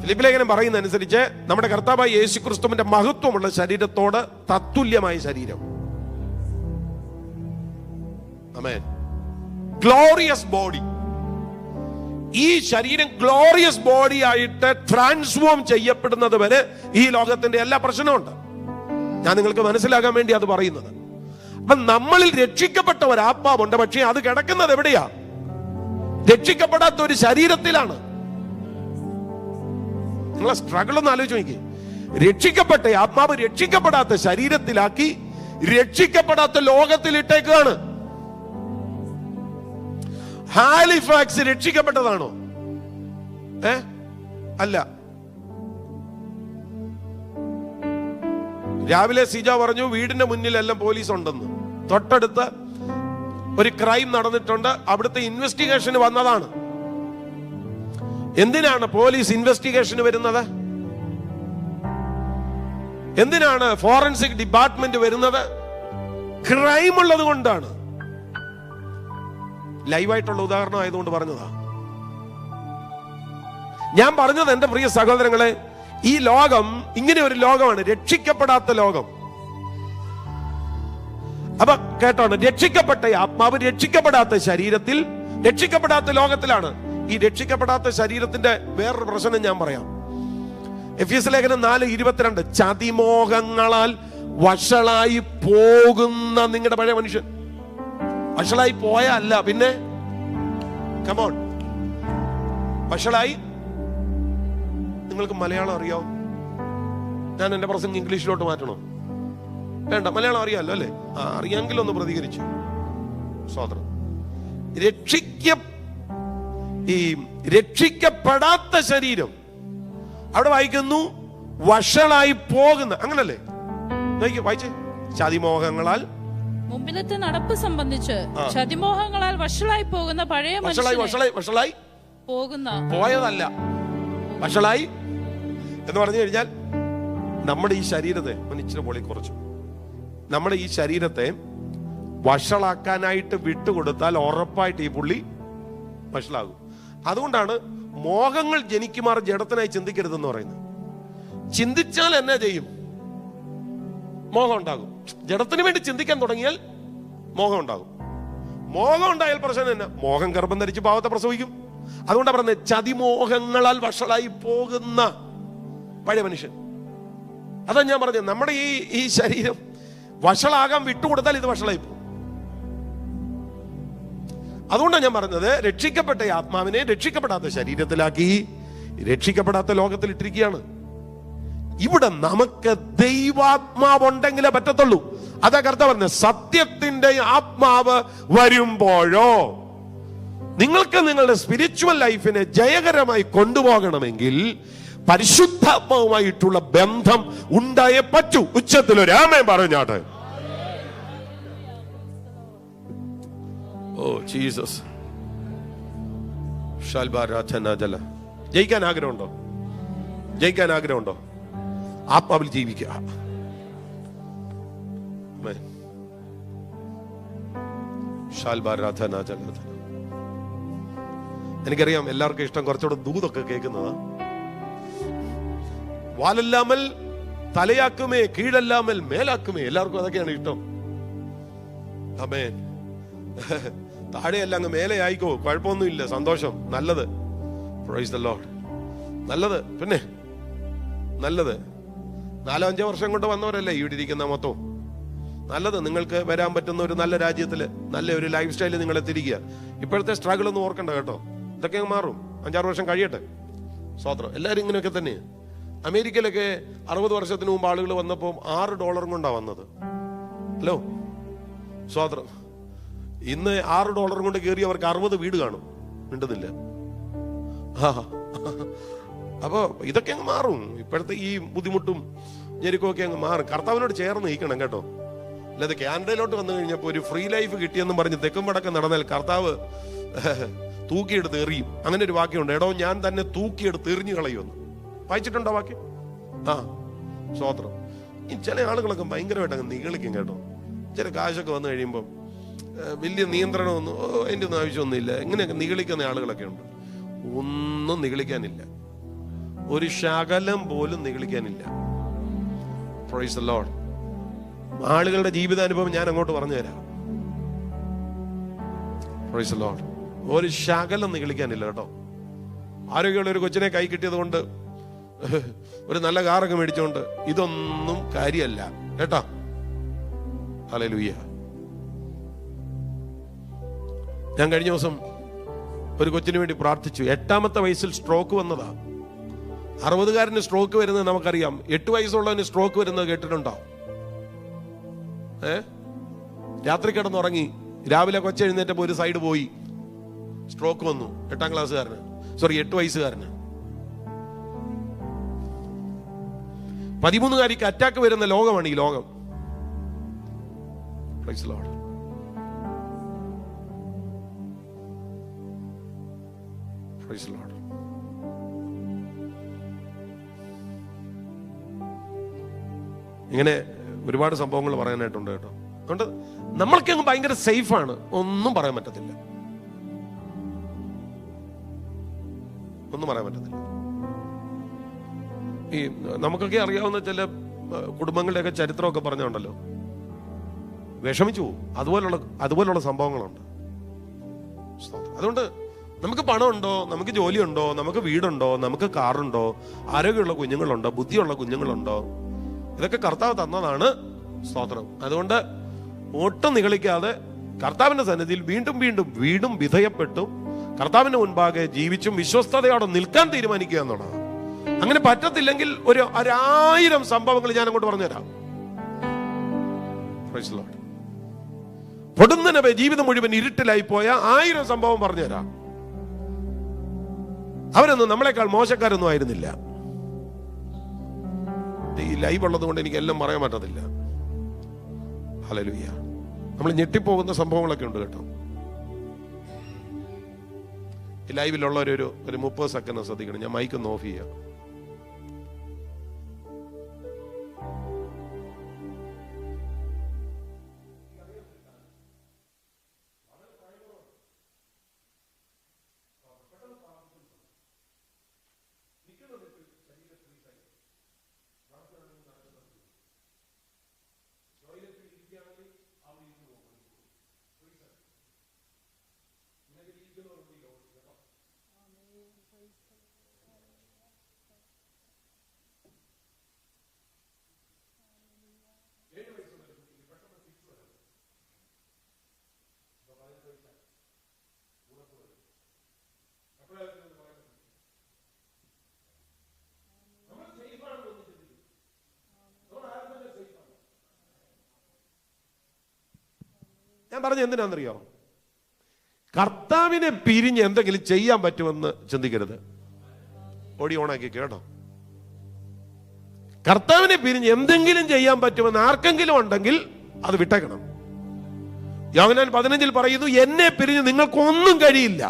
ഫിലിപ്പ് ലേഖനം പറയുന്ന അനുസരിച്ച് നമ്മുടെ കർത്താവായ യേശുക്രിസ്തുവിന്റെ മഹത്വമുള്ള ശരീരത്തോട് തത്തുല്യമായ ശരീരം. ആമേൻ. Glorious body. ഈ ശരീരം ഗ്ലോറിയസ് ബോഡി ആയിട്ട് ട്രാൻസ്ഫോം ചെയ്യപ്പെടുന്നത് വരെ ഈ ലോകത്തിന്റെ എല്ലാ പ്രശ്നമുണ്ട്. ഞാൻ നിങ്ങൾക്ക് മനസ്സിലാകാൻ വേണ്ടി അത് പറയുന്നത്. അപ്പൊ നമ്മളിൽ രക്ഷിക്കപ്പെട്ട ഒരു ആത്മാവുണ്ട്, പക്ഷേ അത് കിടക്കുന്നത് എവിടെയാ? രക്ഷിക്കപ്പെടാത്ത ഒരു ശരീരത്തിലാണ്. നിങ്ങളെ സ്ട്രഗിൾ ഒന്ന് ആലോചിച്ച് നോക്കി. രക്ഷിക്കപ്പെട്ട ആത്മാവ് രക്ഷിക്കപ്പെടാത്ത ശരീരത്തിലാക്കി രക്ഷിക്കപ്പെടാത്ത ലോകത്തിലിട്ടേക്കാണ്. ഹാലിഫാക്സ് രക്ഷിക്കപ്പെട്ടതാണോ? അല്ല. രാവിലെ സിജ പറഞ്ഞു വീടിന്റെ മുന്നിലെല്ലാം പോലീസ് ഉണ്ടെന്ന്. തൊട്ടടുത്ത് ഒരു ക്രൈം നടന്നിട്ടുണ്ട്, അവിടുത്തെ ഇൻവെസ്റ്റിഗേഷന് വന്നതാണ്. എന്തിനാണ് പോലീസ് ഇൻവെസ്റ്റിഗേഷന് വരുന്നത്? എന്തിനാണ് ഫോറൻസിക് ഡിപ്പാർട്ട്മെന്റ് വരുന്നത്? ക്രൈം ഉള്ളത് കൊണ്ടാണ്. ലൈവായിട്ടുള്ള ഉദാഹരണം ആയതുകൊണ്ട് പറഞ്ഞതാ. ഞാൻ പറഞ്ഞത് എന്റെ പ്രിയ സഹോദരങ്ങളെ, ഈ ലോകം ഇങ്ങനെ ഒരു ലോകമാണ്, രക്ഷിക്കപ്പെടാത്ത ലോകം. അപ്പൊ കേട്ടോണ്ട്, രക്ഷിക്കപ്പെട്ട ആത്മാവ് രക്ഷിക്കപ്പെടാത്ത ശരീരത്തിൽ, രക്ഷിക്കപ്പെടാത്ത ലോകത്തിലാണ്. ഈ രക്ഷിക്കപ്പെടാത്ത ശരീരത്തിന്റെ വേറൊരു പ്രശ്നം ഞാൻ പറയാം. എഫെസ്യ ലേഖനം 4:22, ചതിമോഹങ്ങളാൽ വഷളായി പോകുന്ന നിങ്ങളുടെ പഴയ മനുഷ്യൻ. വഷളായി പോയ അല്ല, പിന്നെ കമോൺ, വഷളായി. നിങ്ങൾക്ക് മലയാളം അറിയാവും? ഞാൻ എന്റെ പ്രസംഗം ഇംഗ്ലീഷിലോട്ട് മാറ്റണോ? വേണ്ട, മലയാളം അറിയാമല്ലോ അല്ലേ? അറിയാമെങ്കിലും ഒന്ന് പ്രതികരിച്ചു. സോദരൻ, രക്ഷിക്കപ്പെടാത്ത ശരീരം അവിടെ വായിക്കുന്നു വഷളായി പോകുന്ന, അങ്ങനല്ലേ വായിച്ചേ? ചതിമോഹങ്ങളാൽ മുമ്പിലത്തെ നടപ്പ് സംബന്ധിച്ച് ചതിമോഹങ്ങളാൽ വഷളായി പോകുന്ന പഴയ വഷളായി പോകുന്ന, പോയതല്ല, വഷളായി എന്ന് പറഞ്ഞു കഴിഞ്ഞാൽ നമ്മുടെ ഈ ശരീരത്തെ ഇച്ചിരി പൊളി കുറച്ചു. നമ്മുടെ ഈ ശരീരത്തെ വഷളാക്കാനായിട്ട് വിട്ടുകൊടുത്താൽ ഉറപ്പായിട്ട് ഈ പുള്ളി വഷളാകും. അതുകൊണ്ടാണ് മോഹങ്ങൾ ജനിക്കുമാർ ജഡത്തിനായി ചിന്തിക്കരുതെന്ന് പറയുന്നത്. ചിന്തിച്ചാൽ എന്നാ ചെയ്യും? മോഹം ഉണ്ടാകും. ജഡത്തിന് വേണ്ടി ചിന്തിക്കാൻ തുടങ്ങിയാൽ മോഹം ഉണ്ടാകും. മോഹം ഉണ്ടായാൽ പ്രശ്നം എന്നാ? മോഹം ഗർഭം ധരിച്ച് പാവത്തെ പ്രസവിക്കും. അതുകൊണ്ടാണ് പറഞ്ഞത് ചതിമോഹങ്ങളാൽ വഷളായി പോകുന്ന പഴയ മനുഷ്യൻ. അതാ ഞാൻ പറഞ്ഞത്, നമ്മുടെ ഈ ശരീരം വഷളാകാൻ വിട്ടുകൊടുത്താൽ ഇത് വഷളായി പോകും. അതുകൊണ്ടാണ് ഞാൻ പറഞ്ഞത്, രക്ഷിക്കപ്പെട്ട ആത്മാവിനെ രക്ഷിക്കപ്പെടാത്ത ശരീരത്തിലാക്കി രക്ഷിക്കപ്പെടാത്ത ലോകത്തിലിട്ടിരിക്കുകയാണ്. ഇവിടെ നമുക്ക് ദൈവാത്മാവുണ്ടെങ്കിലേ പറ്റത്തുള്ളൂ. അതാ കർത്താവ് പറഞ്ഞത്, സത്യത്തിന്റെ ആത്മാവ് വരുമ്പോഴോ നിങ്ങൾക്ക് നിങ്ങളുടെ സ്പിരിച്വൽ ലൈഫിനെ ജയകരമായി കൊണ്ടുപോകണമെങ്കിൽ പരിശുദ്ധാത്മാവുമായിട്ടുള്ള ബന്ധം ഉണ്ടായേ പറ്റൂ. ഉച്ചത്തിലൊരു ആമേൻ പറഞ്ഞാട്ടെ. Oh Jesus. ജയിക്കാൻ ആഗ്രഹമുണ്ടോ? ജയിക്കാൻ ആഗ്രഹമുണ്ടോ? ആത്മാവിൽ ജീവിക്കുക. എനിക്കറിയാം എല്ലാവർക്കും ഇഷ്ടം കുറച്ചുകൂടെ ദൂതൊക്കെ കേൾക്കുന്നതാ. വാലല്ലാമൽ തലയാക്കുമേ, കീഴല്ലാമൽ മേലാക്കുമേ. എല്ലാവർക്കും അതൊക്കെയാണ് ഇഷ്ടം. ആമേൻ. താഴെയല്ല അങ്ങ് മേലെ ആയിക്കോ, കുഴപ്പമൊന്നുമില്ല, സന്തോഷം, നല്ലത്. Praise the Lord. നല്ലത്. പിന്നെ നല്ലത് 4-5 വർഷം കൊണ്ട് വന്നവരല്ലേ ഇവിടെ ഇരിക്കുന്ന മൊത്തം. നല്ലത്. നിങ്ങൾക്ക് വരാൻ പറ്റുന്ന ഒരു നല്ല രാജ്യത്തില് നല്ല ഒരു ലൈഫ് സ്റ്റൈല് നിങ്ങൾ എത്തിരിക്കുക. ഇപ്പോഴത്തെ സ്ട്രഗിൾ ഒന്നും ഓർക്കണ്ട കേട്ടോ. ഇതൊക്കെ മാറും. 5-6 വർഷം കഴിയട്ടെ. സ്വതന്ത്രം. എല്ലാവരും ഇങ്ങനെയൊക്കെ തന്നെ. അമേരിക്കയിലൊക്കെ 60 വർഷത്തിന് മുമ്പ് ആളുകൾ വന്നപ്പോൾ $6 കൊണ്ടാണ് വന്നത്. ഹലോ, സ്വതന്ത്രം. ഇന്ന് $6 കൊണ്ട് കയറി അവർക്ക് 60 വീട് കാണും. മിണ്ടുന്നില്ല. അപ്പോ ഇതൊക്കെ അങ്ങ് മാറും. ഇപ്പോഴത്തെ ഈ ബുദ്ധിമുട്ടും ഞെരുക്കമൊക്കെ അങ്ങ് മാറും. കർത്താവിനോട് ചേർന്ന് നിൽക്കണം കേട്ടോ. അല്ലാതെ കാനഡയിലോട്ട് വന്നു കഴിഞ്ഞപ്പോൾ ഒരു ഫ്രീ ലൈഫ് കിട്ടിയെന്നും പറഞ്ഞ് തെക്കും വടക്കം നടന്നാൽ കർത്താവ് തൂക്കിയെടുത്ത് എറിയും. അങ്ങനെ ഒരു വാക്യമുണ്ട്, എടോ ഞാൻ തന്നെ തൂക്കിയെടുത്ത് എറിഞ്ഞു കളയുമെന്ന്. വായിച്ചിട്ടുണ്ടോ വാക്യം? സ്വതന്ത്രം. ഈ ചില ആളുകളൊക്കെ ഭയങ്കരമായിട്ട് അങ്ങ് നിഗളിക്കും കേട്ടോ. ചില കാശൊക്കെ വന്നു കഴിയുമ്പോൾ വലിയ നിയന്ത്രണമൊന്നും അതിൻ്റെ ഒന്നും ആവശ്യമൊന്നുമില്ല. ഇങ്ങനെയൊക്കെ നിഗളിക്കുന്ന ആളുകളൊക്കെ ഉണ്ട്. ഒന്നും നിഗളിക്കാനില്ല, ഒരു ശകലം പോലും നിഗളിക്കാനില്ല. Praise the Lord. ആളുകളുടെ ജീവിതാനുഭവം ഞാൻ അങ്ങോട്ട് പറഞ്ഞു തരാം. Praise the Lord. ഒരു ശകലം നിഗളിക്കാനില്ല കേട്ടോ. ആരോഗ്യമുള്ള ഒരു കൊച്ചിനെ കൈ കിട്ടിയത് കൊണ്ട്, ഒരു നല്ല കാറൊക്കെ മേടിച്ചോണ്ട് ഇതൊന്നും കാര്യമല്ല കേട്ടോ. ഹല്ലേലൂയ. ഞാൻ കഴിഞ്ഞ ദിവസം ഒരു കൊച്ചിന് വേണ്ടി പ്രാർത്ഥിച്ചു. 8ാമത്തെ വയസ്സിൽ സ്ട്രോക്ക് വന്നതാ. 60കാരന് സ്ട്രോക്ക് വരുന്നത് നമുക്കറിയാം. 8 വയസ്സുള്ളവന് സ്ട്രോക്ക് വരുന്നത് കേട്ടിട്ടുണ്ടോ? രാത്രി കിടന്നുറങ്ങി, രാവിലെ കൊച്ചെഴുന്നേറ്റപ്പോൾ ഒരു സൈഡ് പോയി, സ്ട്രോക്ക് വന്നു. 8 വയസ്സുകാരന്. 13കാരിക്ക് അറ്റാക്ക് വരുന്ന ലോകമാണ് ഈ ലോകം. Praise the Lord. Praise the Lord. ഇങ്ങനെ ഒരുപാട് സംഭവങ്ങൾ പറയാനായിട്ടുണ്ട് കേട്ടോ. അതുകൊണ്ട് നമ്മൾക്കങ്ങ് ഭയങ്കര സേഫാണ്. ഒന്നും പറയാൻ പറ്റത്തില്ല. ഒന്നും പറയാൻ പറ്റത്തില്ല. ഈ നമുക്കൊക്കെ അറിയാവുന്ന ചില കുടുംബങ്ങളുടെയൊക്കെ ചരിത്രമൊക്കെ പറഞ്ഞുണ്ടല്ലോ, വിഷമിച്ചു പോകും. അതുപോലുള്ള സംഭവങ്ങളുണ്ട്. അതുകൊണ്ട് നമുക്ക് പണമുണ്ടോ, നമുക്ക് ജോലിയുണ്ടോ, നമുക്ക് വീടുണ്ടോ, നമുക്ക് കാറുണ്ടോ, ആരോഗ്യമുള്ള കുഞ്ഞുങ്ങളുണ്ടോ, ബുദ്ധിയുള്ള കുഞ്ഞുങ്ങളുണ്ടോ, ഇതൊക്കെ കർത്താവ് തന്നതാണ്. സ്തോത്രം. അതുകൊണ്ട് ഒട്ടും നിഗളിക്കാതെ കർത്താവിന്റെ സന്നിധിയിൽ വീണ്ടും വീണ്ടും വീണ്ടും വിധേയപ്പെട്ടും കർത്താവിന്റെ മുൻപാകെ ജീവിച്ചും വിശ്വസ്തയോടെ നിൽക്കാൻ തീരുമാനിക്കുക എന്നുള്ളതാണ്. അങ്ങനെ പറ്റത്തില്ലെങ്കിൽ ഒരു 1000 സംഭവങ്ങൾ ഞാൻ അങ്ങോട്ട് പറഞ്ഞുതരാം. Praise the Lord. പൊടുന്നനെ ജീവിതം മുഴുവൻ ഇരുട്ടിലായി പോയ 1000 സംഭവം പറഞ്ഞുതരാം. അവരൊന്നും നമ്മളെക്കാൾ മോശക്കാരൊന്നും ആയിരുന്നില്ല. ഈ ലൈവ് ഉള്ളത് കൊണ്ട് എനിക്ക് എല്ലാം പറയാൻ പറ്റത്തില്ല. ഹല്ലേലൂയ. നമ്മൾ ഞെട്ടിപ്പോകുന്ന സംഭവങ്ങളൊക്കെ ഉണ്ട് കേട്ടോ. ഈ ലൈവിലുള്ളവരൊരു 30 സെക്കൻഡ് ശ്രദ്ധിക്കണം. ഞാൻ മൈക്ക് ഒന്ന് ഓഫ് ചെയ്യാം. ഞാൻ പറഞ്ഞ എന്തിനാണെന്നറിയോ? കർത്താവിനെ പിരിഞ്ഞ് എന്തെങ്കിലും ചെയ്യാൻ പറ്റുമെന്ന് ചിന്തിക്കരുത്. ഓടി ഓണാക്കി കേട്ടോ. കർത്താവിനെ പിരിഞ്ഞ് എന്തെങ്കിലും ചെയ്യാൻ പറ്റുമെന്ന് ആർക്കെങ്കിലും ഉണ്ടെങ്കിൽ അത് വിട്ടേക്കണം. യോഹന്നാൻ 15 പറയുന്നു, എന്നെ പിരിഞ്ഞ് നിങ്ങൾക്കൊന്നും കഴിയില്ല.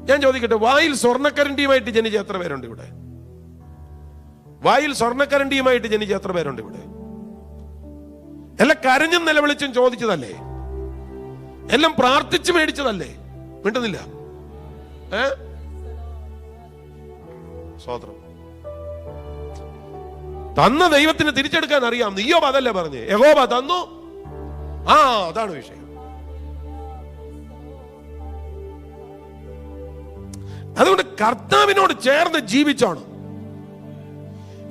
ഞാൻ ചോദിക്കട്ടെ, വായിൽ സ്വർണ്ണക്കരണ്ടിയുമായിട്ട് ജനിച്ച എത്ര പേരുണ്ട് ഇവിടെ? വായിൽ സ്വർണ്ണക്കരണ്ടിയുമായിട്ട് ജനിച്ച എത്ര പേരുണ്ട് ഇവിടെ? എല്ലാം കരഞ്ഞും നിലവിളിച്ചും ചോദിച്ചതല്ലേ? എല്ലാം പ്രാർത്ഥിച്ചു മേടിച്ചതല്ലേ? മിണ്ടുന്നില്ല. സ്വതന്ത്രം തന്ന ദൈവത്തിന് തിരിച്ചെടുക്കാൻ അറിയാം. നീയോ അതല്ലേ പറഞ്ഞേ, യഹോവ തന്നു. അതാണ് വിഷയം. അതുകൊണ്ട് കർത്താവിനോട് ചേർന്ന് ജീവിച്ചാണ്.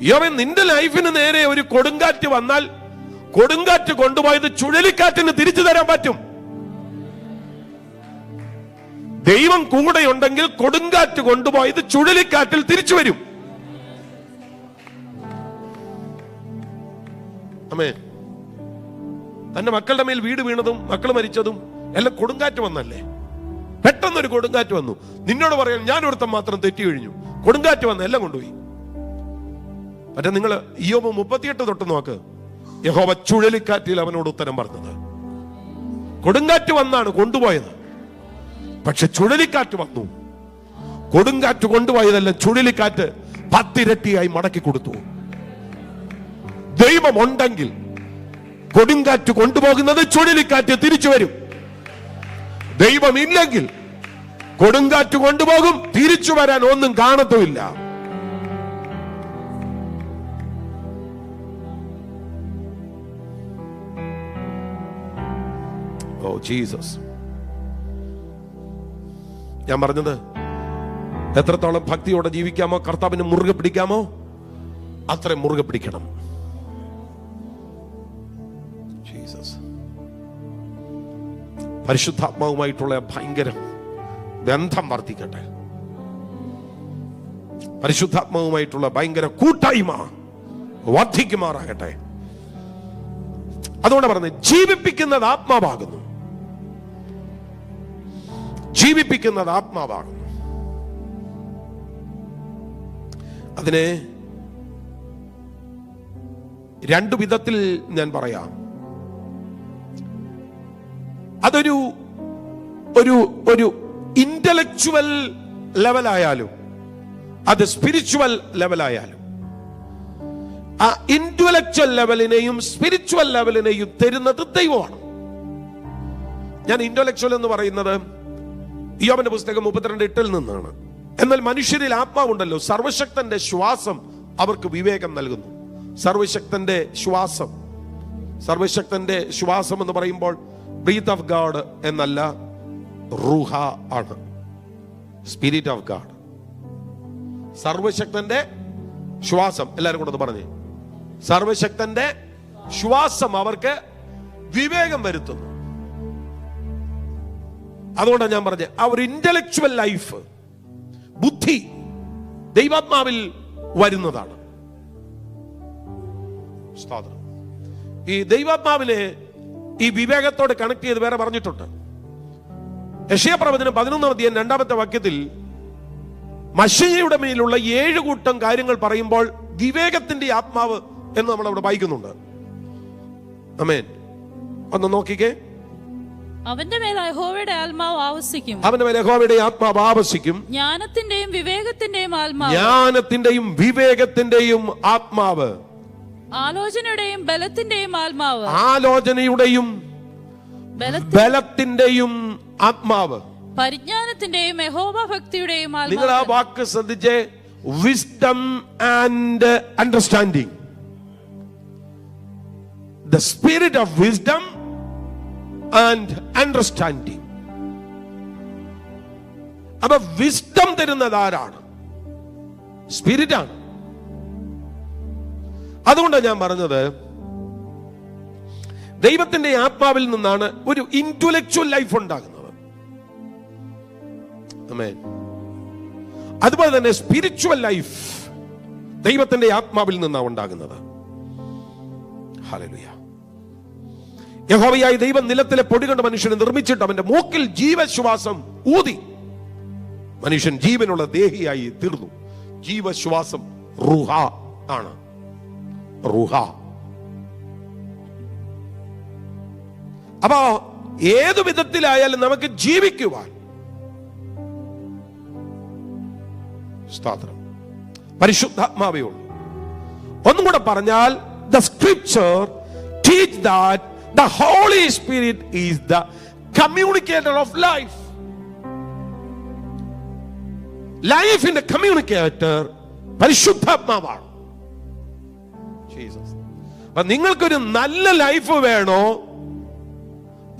യോവൻ, നിന്റെ ലൈഫിന് നേരെ ഒരു കൊടുങ്കാറ്റ് വന്നാൽ കൊടുങ്കാറ്റ് കൊണ്ടുപോയത് ചുഴലിക്കാറ്റിന് തിരിച്ചു തരാൻ പറ്റും. ദൈവം കൂടെയുണ്ടെങ്കിൽ കൊടുങ്കാറ്റ് കൊണ്ടുപോയത് ചുഴലിക്കാറ്റിൽ തിരിച്ചു വരും. അമേൻ. തന്റെ മക്കളുടെ മേൽ വീട് വീണതും മക്കൾ മരിച്ചതും എല്ലാം കൊടുങ്കാറ്റ് വന്നല്ലേ? പെട്ടെന്നൊരു കൊടുങ്കാറ്റ് വന്നു. നിന്നോട് പറയാൻ ഞാൻ ഒരുത്തം മാത്രം തെറ്റി കഴിഞ്ഞു. കൊടുങ്കാറ്റ് വന്ന് എല്ലാം കൊണ്ടുപോയി. മറ്റേ നിങ്ങൾ ഇയ്യോബ് 38 തൊട്ട് നോക്ക്. യഹോവ ചുഴലിക്കാറ്റിൽ അവനോട് ഉത്തരം പറഞ്ഞത്. കൊടുങ്കാറ്റ് വന്നാണ് കൊണ്ടുപോയത്. പക്ഷെ ചുഴലിക്കാറ്റ് വന്നു. കൊടുങ്കാറ്റ് കൊണ്ടുപോയതല്ല, ചുഴലിക്കാറ്റ് 10 ഇരട്ടിയായി മടക്കി കൊടുത്തു. ദൈവമുണ്ടെങ്കിൽ കൊടുങ്കാറ്റ് കൊണ്ടുപോകുന്നത് ചുഴലിക്കാറ്റ് തിരിച്ചു വരും. ദൈവമില്ലെങ്കിൽ കൊടുങ്കാറ്റ് കൊണ്ടുപോകും, തിരിച്ചു വരാൻ ഒന്നും കാണത്തുമില്ല. Oh Jesus. ഞാൻ പറഞ്ഞത്, എത്രത്തോളം ഭക്തിയോടെ ജീവിക്കാമോ, കർത്താവിനെ മുറുകെ പിടിക്കാമോ, അത്രയും മുറുകെ പിടിക്കണം. ജീസസ്. പരിശുദ്ധാത്മാവുമായിട്ടുള്ള ഭയങ്കര ബന്ധം വർദ്ധിക്കട്ടെ. പരിശുദ്ധാത്മാവുമായിട്ടുള്ള ഭയങ്കര കൂട്ടായ്മ വർദ്ധിക്കുമാറാകട്ടെ. അതുകൊണ്ട് പറഞ്ഞത്, ജീവിപ്പിക്കുന്നത് ആത്മാവാകുന്നു. ജീവിപ്പിക്കുന്നത് ആത്മാവാകുന്നു. അതിനെ 2 വിധത്തിൽ ഞാൻ പറയാം. അതൊരു ഒരു ഇന്റലക്ച്വൽ ലെവലായാലും അത് സ്പിരിച്വൽ ലെവലായാലും, ആ ഇന്റലക്ച്വൽ ലെവലിനെയും സ്പിരിച്വൽ ലെവലിനെയും തരുന്നത് ദൈവമാണ്. ഞാൻ ഇന്റലക്ച്വൽ എന്ന് പറയുന്നത് യോബിന്റെ പുസ്തകം 32:8 നിന്നാണ്. എന്നാൽ മനുഷ്യരിൽ ആത്മാവുണ്ടല്ലോ, സർവശക്തന്റെ ശ്വാസം അവർക്ക് വിവേകം നൽകുന്നു. സർവശക്തന്റെ ശ്വാസം, സർവശക്തന്റെ ശ്വാസം എന്ന് പറയുമ്പോൾ ബ്രീത്ത് ഓഫ് ഗാഡ് എന്നല്ല, റൂഹ ആണ്, സ്പിരിറ്റ് ഓഫ് ഗാഡ്. സർവശക്തന്റെ ശ്വാസം, എല്ലാവരും കൂടെ പറഞ്ഞേ, സർവശക്തന്റെ ശ്വാസം അവർക്ക് വിവേകം വരുത്തുന്നു. അതുകൊണ്ടാണ് ഞാൻ പറഞ്ഞത്, അവർ ഇന്റലക്ച്വൽ ലൈഫ്, ബുദ്ധി ദൈവാത്മാവിൽ വരുന്നതാണ്. ഈ ദൈവാത്മാവിനെ ഈ വിവേകത്തോട് കണക്ട് ചെയ്ത് വേറെ പറഞ്ഞിട്ടുണ്ട്. യെശയ്യാപ്രവചനം 11-ാം അധ്യായം 2-ാമത്തെ വാക്യത്തിൽ മശീഹയുടെ മേലുള്ള 7 കൂട്ടം കാര്യങ്ങൾ പറയുമ്പോൾ വിവേകത്തിന്റെ ആത്മാവ് എന്ന് നമ്മൾ അവിടെ വായിക്കുന്നുണ്ട്. ആമേൻ. ഒന്ന് നോക്കിക്കേ. അവന്റെ മേൽ യഹോവയുടെ ആത്മാവ് ആവസിക്കും. അവന്റെ മേൽ യഹോവയുടെ ആത്മാവ് ആവസിക്കും. ജ്ഞാനത്തിന്റെയും വിവേകത്തിന്റെയും ആത്മാവ്. ജ്ഞാനത്തിന്റെയും വിവേകത്തിന്റെയും ആത്മാവ്. ആലോചനയുടെയും ബലത്തിന്റെയും ആത്മാവ്. ആലോചനയുടെയും ബലത്തിന്റെയും ആത്മാവ്. പരിജ്ഞാനത്തിന്റെയും യഹോവ ഭക്തിയുടെയും ആത്മാവ്. നിങ്ങൾ ആ വാക്ക് ശ്രദ്ധിച്ചേ, wisdom and understanding. The spirit of wisdom and understanding. അപ്പൊ വിസ്ഡം തരുന്നത് ആരാണ്? സ്പിരിറ്റ് ആണ്. അതുകൊണ്ടാണ് ഞാൻ പറഞ്ഞത്, ദൈവത്തിന്റെ ആത്മാവിൽ നിന്നാണ് ഒരു ഇന്റലക്ച്വൽ ലൈഫ് ഉണ്ടാകുന്നത്. ആമേൻ. അതുപോലെ തന്നെ സ്പിരിച്വൽ ലൈഫ് ദൈവത്തിന്റെ ആത്മാവിൽ നിന്നാണ് ഉണ്ടാകുന്നത്. ഹല്ലേലൂയ. യഹോവയായ ദൈവം നിലത്തിലെ പൊടി കൊണ്ട് മനുഷ്യനെ നിർമ്മിച്ചിട്ട് അവന്റെ മൂക്കിൽ ജീവശ്വാസം ഊതി. മനുഷ്യൻ ജീവനുള്ള ദേഹിയായി തീർന്നു. ജീവശ്വാസം റുഹ ആണ്. റുഹ. അപ്പോ ഏതു വിധത്തിലായാലും നമുക്ക് ജീവിക്കുവാൻ സ്തോത്രം പരിശുദ്ധാത്മാവേ ഉള്ളൂ. ഒന്നും കൂടെ പറഞ്ഞാൽ, the scripture teach that the Holy Spirit is the communicator of life. ലൈഫിന്റെ കമ്മ്യൂണിക്കേറ്റർ പരിശുദ്ധാത്മാവാണ്. ജീസസ്. അപ്പൊ നിങ്ങൾക്കൊരു നല്ല ലൈഫ് വേണോ?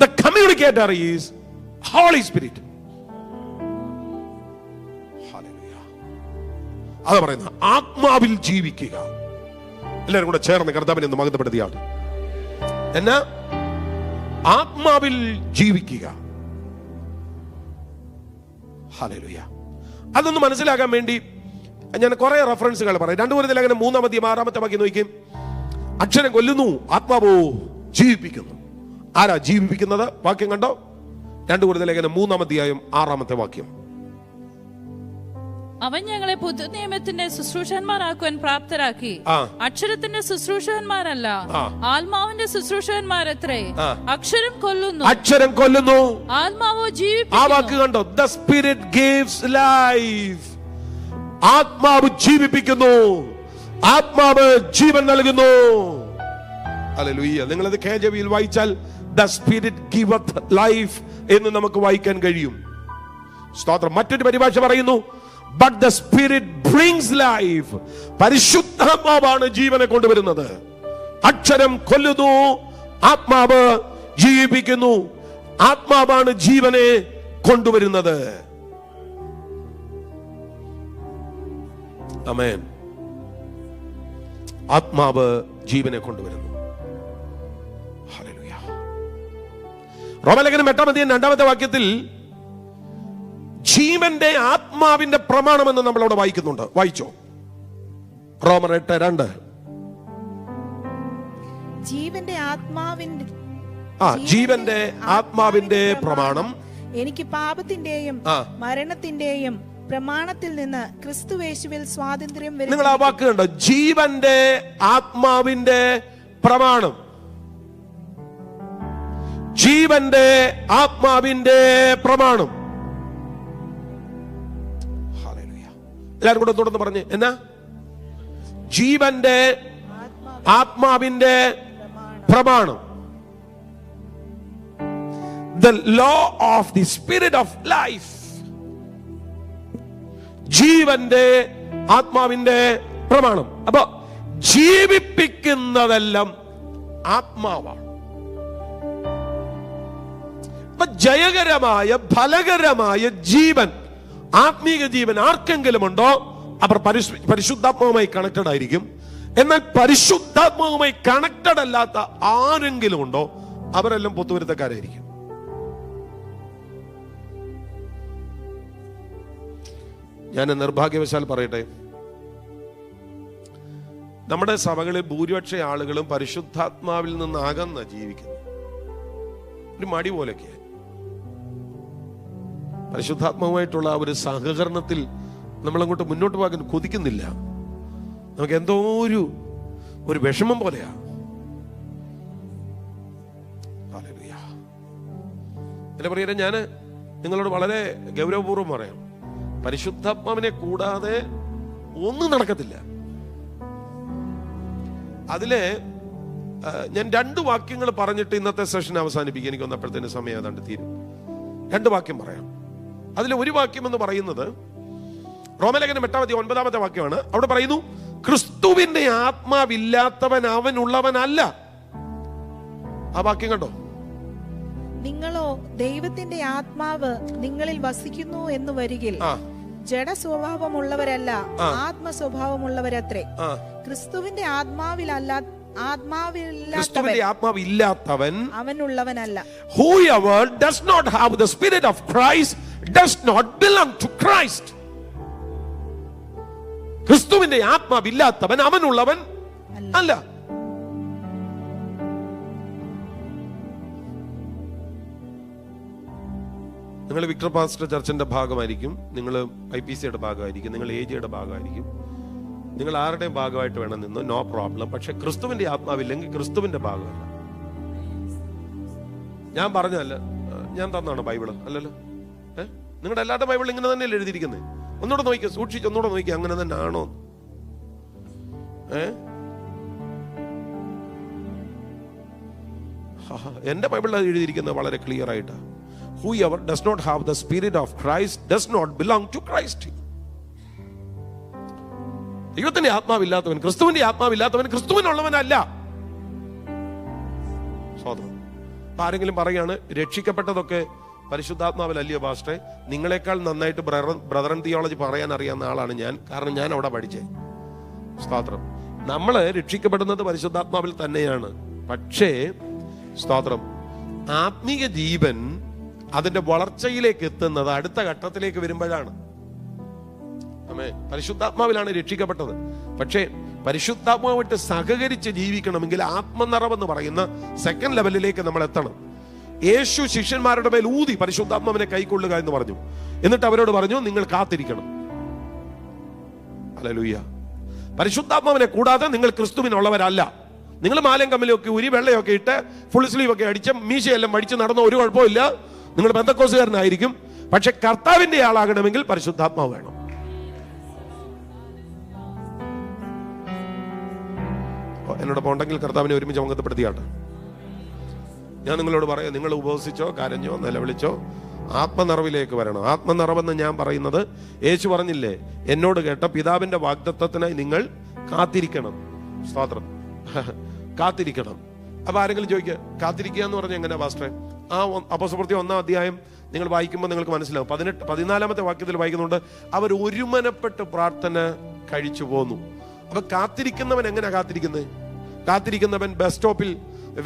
The communicator is Holy Spirit. Hallelujah. അത് പറയുന്ന ആത്മാവിൽ ജീവിക്കുക. എല്ലാവരും കൂടെ ചേർന്ന് കർത്താവിനെ ഒന്ന് മഹത്വപ്പെടുത്തിയാണ്. എന്നാ? ആത്മാവിൽ ജീവിക്കുക. ഹല്ലേലൂയ. അതൊന്ന് മനസ്സിലാക്കാൻ വേണ്ടി ഞാൻ കുറെ റെഫറൻസുകൾ പറയാം. 2 കൊരിന്ത്യർ ലേഖനം 3-6 വാക്യം നോക്കിയും, അക്ഷരം കൊല്ലുന്നു, ആത്മാവോ ജീവിപ്പിക്കുന്നു. ആരാ ജീവിപ്പിക്കുന്നത്? വാക്യം കണ്ടോ? 2 കൊരിന്ത്യർ ലേഖനം 3-6 വാക്യം. അവൻ ഞങ്ങളെ പുതുനിയമത്തിന്റെ ശുശ്രൂഷന്മാരാക്കുവാൻ പ്രാപ്തരാക്കി. അക്ഷരത്തിന്റെ ശുശ്രൂഷകന്മാരല്ല, ആത്മാവിന്റെ ശുശ്രൂഷകന്മാരത്രേ. അക്ഷരം കൊല്ലുന്നു, അക്ഷരം കൊല്ലുന്നു, ആത്മാവോ ജീവിപ്പിക്കുന്നു. ആ വാക്ക് കണ്ടോ? The Spirit gives life. ആത്മാവ് ജീവിപ്പിക്കുന്നു, ആത്മാവ് ജീവൻ നൽകുന്നു. ഹല്ലേലൂയ. നിങ്ങളത് KJVയിൽ വായിച്ചാൽ The Spirit giveth life എന്ന് നമുക്ക് വായിക്കാൻ കഴിയും. സ്തോത്രം. മറ്റൊരു പരിഭാഷ പറയുന്നു, but the Spirit brings life. പരിശുദ്ധാത്മാവാണ് ജീവനെ കൊണ്ടുവരുന്നത്. അക്ഷരം കൊല്ലുന്നു, ആത്മാവ് ജീവിപ്പിക്കുന്നു. ആത്മാവാണ് ജീവനെ കൊണ്ടുവരുന്നത്. ആമേൻ. ആത്മാവ് ജീവനെ കൊണ്ടുവരുന്നു. ഹല്ലേലൂയ. റോമലേഖനം 8-2 വാക്യത്തിൽ ജീവന്റെ ആത്മാവിന്റെ പ്രമാണമെന്ന് നമ്മൾ അവിടെ വായിക്കുന്നുണ്ട്. വായിച്ചോ? റോമർ 8:2. ജീവന്റെ ആത്മാവിന്റെ പ്രമാണം എനിക്ക് പാപത്തിന്റെയും മരണത്തിന്റെയും പ്രമാണത്തിൽ നിന്ന് ക്രിസ്തുയേശുവിൽ സ്വാതന്ത്ര്യം വരുത്തി. നിങ്ങൾ ആ വാക്ക് കണ്ടോ? ജീവന്റെ ആത്മാവിന്റെ പ്രമാണം. ജീവന്റെ ആത്മാവിന്റെ പ്രമാണം. എല്ലാവരും കൂടെ തുടർന്ന് പറഞ്ഞ്, എന്നാ? ജീവന്റെ ആത്മാവിന്റെ പ്രമാണം. The law of the spirit of life. ജീവന്റെ ആത്മാവിന്റെ പ്രമാണം. അപ്പൊ ജീവിപ്പിക്കുന്നതെല്ലാം ആത്മാവാണ്. അപ്പൊ ജയകരമായ ഫലകരമായ ജീവൻ, ആത്മീക ജീവൻ ആർക്കെങ്കിലും ഉണ്ടോ അവർ പരിശുദ്ധാത്മാവുമായി കണക്റ്റഡ് ആയിരിക്കും. എന്നാൽ പരിശുദ്ധാത്മാവുമായി കണക്റ്റഡ് അല്ലാത്ത ആരെങ്കിലും ഉണ്ടോ അവരെല്ലാം പൊത്തുവരുത്തക്കാരായിരിക്കും. ഞാൻ നിർഭാഗ്യവശാൽ പറയട്ടെ, നമ്മുടെ സഭകളിൽ ഭൂരിപക്ഷ ആളുകളും പരിശുദ്ധാത്മാവിൽ നിന്ന് അകന്ന ജീവിക്കുന്നു. ഒരു മടി പോലെയൊക്കെ. പരിശുദ്ധാത്മാവുമായിട്ടുള്ള ഒരു സഹകരണത്തിൽ നമ്മളങ്ങോട്ട് മുന്നോട്ട് പോകാൻ കൊതിക്കുന്നില്ല. നമുക്ക് എന്തോ ഒരു വിഷമം പോലെയാ. എന്നെ പറയട്ടെ, ഞാൻ നിങ്ങളോട് വളരെ ഗൗരവപൂർവ്വം പറയാം, പരിശുദ്ധാത്മാവിനെ കൂടാതെ ഒന്നും നടക്കത്തില്ല. അതില് ഞാൻ 2 വാക്യങ്ങൾ പറഞ്ഞിട്ട് ഇന്നത്തെ സെഷൻ അവസാനിപ്പിക്കുക. എനിക്ക് വന്നപ്പോഴത്തേന് സമയം ഏതാണ്ട് തീരും. 2 വാക്യം പറയാം. അതിൽ ഒരു വാക്യം എന്ന് പറയുന്നത് റോമലേഖനം 8-9 വാക്യമാണ്. അവിടെ പറയുന്നു, ക്രിസ്തുവിന്റെ ആത്മാവില്ലാത്തവൻ അവനുള്ളവനല്ല. ആ വാക്യം കണ്ടോ? നിങ്ങളോ ദൈവത്തിന്റെ ആത്മാവ് നിങ്ങളിൽ വസിക്കുന്നു എന്ന് വരികിൽ ജഡ സ്വഭാവമുള്ളവരല്ല, ആത്മസ്വഭാവമുള്ളവരത്രേ. ക്രിസ്തുവിന്റെ ആത്മാവില്ലാത്തവൻ അവനുള്ളവനല്ല. Whoever does not have the spirit of Christ does not belong to Christ. ക്രിസ്തുവിന്റെ ആത്മാവില്ലാത്തവൻ അവനുള്ളവൻ അല്ല. നിങ്ങൾ വിക്ടർ പാസ്റ്റർ ചർച്ചിന്റെ ഭാഗമായിരിക്കും, നിങ്ങൾ IPCയുടെ ഭാഗമായിരിക്കും, നിങ്ങൾ AGയുടെ ഭാഗമായിരിക്കും, നിങ്ങൾ ആരുടെയും ഭാഗമായിട്ട് വേണം നിന്ന്, നോ പ്രോബ്ലം. പക്ഷെ ക്രിസ്തുവിന്റെ ആത്മാവില്ലെങ്കിൽ ക്രിസ്തുവിന്റെ ഭാഗമല്ല. ഞാൻ പറഞ്ഞല്ല, ഞാൻ തന്നാണ് ബൈബിള് അല്ലല്ലോ. നിങ്ങളുടെ എല്ലാവരുടെ ബൈബിൾ ഇങ്ങനെ തന്നെയല്ലേ എഴുതിയിരിക്കുന്നത്? ഒന്നുകൂടെ നോക്കിയോ, സൂക്ഷിച്ച് ഒന്നുകൂടെ നോക്കിയോ, അങ്ങനെ തന്നെ ആണോ? എന്റെ ബൈബിളിൽ എഴുതിയിരിക്കുന്നത് വളരെ ക്ലിയർ ആയിട്ടാണ്. Whoever does not have the spirit of Christ does not belong to Christ. ദൈവത്തിന്റെ ആത്മാവില്ലാത്തവൻ, ക്രിസ്തുവിന്റെ ആത്മാവില്ലാത്തവൻ ക്രിസ്തുവിനുള്ളവനല്ല. സ്വതന്ത്രം. ആരെങ്കിലും പറയാണ് രക്ഷിക്കപ്പെട്ടതൊക്കെ പരിശുദ്ധാത്മാവിലല്ലയോ പാസ്റ്ററെ? നിങ്ങളെക്കാൾ നന്നായിട്ട് ബ്രദറൻ തിയോളജി പറയാൻ അറിയാവുന്ന ആളാണ് ഞാൻ, കാരണം ഞാൻ അവിടെ പഠിച്ചേ. സ്തോത്രം. നമ്മള് രക്ഷിക്കപ്പെടുന്നത് പരിശുദ്ധാത്മാവിൽ തന്നെയാണ്. പക്ഷേ സ്തോത്രം, ആത്മീയ ജീവൻ അതിന്റെ വളർച്ചയിലേക്ക് എത്തുന്നത് അടുത്ത ഘട്ടത്തിലേക്ക് വരുമ്പോഴാണ്. പരിശുദ്ധാത്മാവിലാണ് രക്ഷിക്കപ്പെട്ടത്. പക്ഷേ പരിശുദ്ധാത്മാവായിട്ട് സഹകരിച്ച് ജീവിക്കണമെങ്കിൽ ആത്മനിറവെന്ന് പറയുന്ന സെക്കൻഡ് ലെവലിലേക്ക് നമ്മൾ എത്തണം. യേശു ശിഷ്യന്മാരുടെ മേൽ ഊതി പരിശുദ്ധാത്മാവിനെ കൈക്കൊള്ളുക എന്ന് പറഞ്ഞു. എന്നിട്ട് അവരോട് പറഞ്ഞു, നിങ്ങൾ കാത്തിരിക്കണം. ഹല്ലേലൂയ. പരിശുദ്ധാത്മാവിനെ കൂടാതെ നിങ്ങൾ ക്രിസ്തുവിനുള്ളവരല്ല. നിങ്ങൾ മാലയും കമ്മലൊക്കെ ഉരി വെള്ളയൊക്കെ ഇട്ട് ഫുൾ സ്ലീവ് ഒക്കെ അടിച്ച് മീശയെല്ലാം അടിച്ച് നടന്ന ഒരു കുഴപ്പമില്ല, നിങ്ങൾ പെന്തക്കോസുകാരനായിരിക്കും. പക്ഷെ കർത്താവിന്റെ ആളാകണമെങ്കിൽ പരിശുദ്ധാത്മാവ് വേണം. എന്നോടൊപ്പം ഉണ്ടെങ്കിൽ കർത്താവിനെ ഒരുമിച്ച് മഹത്വപ്പെടുത്തിയാട്ടെ. ഞാൻ നിങ്ങളോട് പറയാം, നിങ്ങൾ ഉപവസിച്ചോ കരഞ്ഞോ നിലവിളിച്ചോ ആത്മനിറവിലേക്ക് വരണം. ആത്മനിറവെന്ന് ഞാൻ പറയുന്നത്, യേശു പറഞ്ഞില്ലേ, എന്നോട് കേട്ട പിതാവിന്റെ വാഗ്ദത്തത്തിനായി നിങ്ങൾ കാത്തിരിക്കണം. സ്തോത്രം. കാത്തിരിക്കണം. അപ്പൊ ആരെങ്കിലും ചോദിക്കുക, കാത്തിരിക്കുക എന്ന് പറഞ്ഞാൽ എങ്ങനെയാ പാസ്റ്ററെ? അപ്പോസ്തലപ്രവൃത്തി 1-ാം അധ്യായം നിങ്ങൾ വായിക്കുമ്പോൾ നിങ്ങൾക്ക് മനസ്സിലാവും. 14-ാമത്തെ വാക്യത്തിൽ വായിക്കുന്നുണ്ട്, അവർ ഒരുമനപ്പെട്ട് പ്രാർത്ഥന കഴിച്ചു പോന്നു. അപ്പൊ കാത്തിരിക്കുന്നവൻ എങ്ങനെയാ കാത്തിരിക്കുന്നത്? കാത്തിരിക്കുന്നവൻ ബസ് സ്റ്റോപ്പിൽ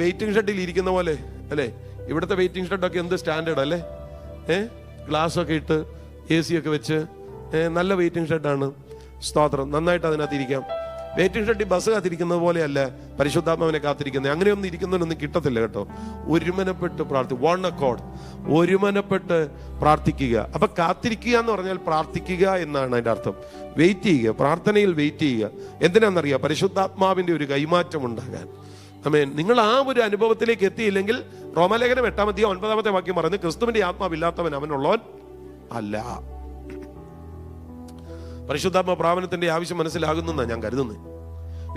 വെയിറ്റിംഗ് ഷെഡിൽ ഇരിക്കുന്ന പോലെ അല്ലേ? ഇവിടുത്തെ വെയിറ്റിംഗ് ഷെഡൊക്കെ എന്ത് സ്റ്റാൻഡേർഡ് അല്ലേ? ഗ്ലാസ് ഒക്കെ ഇട്ട് AC ഒക്കെ വെച്ച് നല്ല വെയിറ്റിംഗ് ഷെഡാണ്. സ്തോത്രം. നന്നായിട്ട് അതിനകത്ത് ഇരിക്കാം. വെയിറ്റിംഗ് ഷെഡിൽ ബസ് കാത്തിരിക്കുന്നത് പോലെയല്ല പരിശുദ്ധാത്മാവിനെ കാത്തിരിക്കുന്നത്. അങ്ങനെയൊന്നും ഇരിക്കുന്നതിനൊന്നും കിട്ടത്തില്ല കേട്ടോ. ഒരുമനപ്പെട്ട് വൺ അക്കോർഡ്, ഒരുമനപ്പെട്ട് പ്രാർത്ഥിക്കുക. അപ്പൊ കാത്തിരിക്കുക എന്ന് പറഞ്ഞാൽ പ്രാർത്ഥിക്കുക എന്നാണ് അതിന്റെ അർത്ഥം. വെയിറ്റ് ചെയ്യുക, പ്രാർത്ഥനയിൽ വെയിറ്റ് ചെയ്യുക. എന്തിനാണെന്നറിയാം? പരിശുദ്ധാത്മാവിന്റെ ഒരു കൈമാറ്റം ഉണ്ടാകാൻ. ആമേൻ. നിങ്ങൾ ആ ഒരു അനുഭവത്തിലേക്ക് എത്തിയില്ലെങ്കിൽ റോമാലേഖനം 8-ാം അധ്യായം 9-ാമത്തെ വാക്യം പറയുന്നത്, ക്രിസ്തുവിന്റെ ആത്മാവില്ലാത്തവൻ അവനുള്ളവൻ അല്ല. പരിശുദ്ധാത്മ പ്രാപനത്തിന്റെ ആവശ്യം മനസ്സിലാകുന്നെന്നാണ് ഞാൻ കരുതുന്നത്.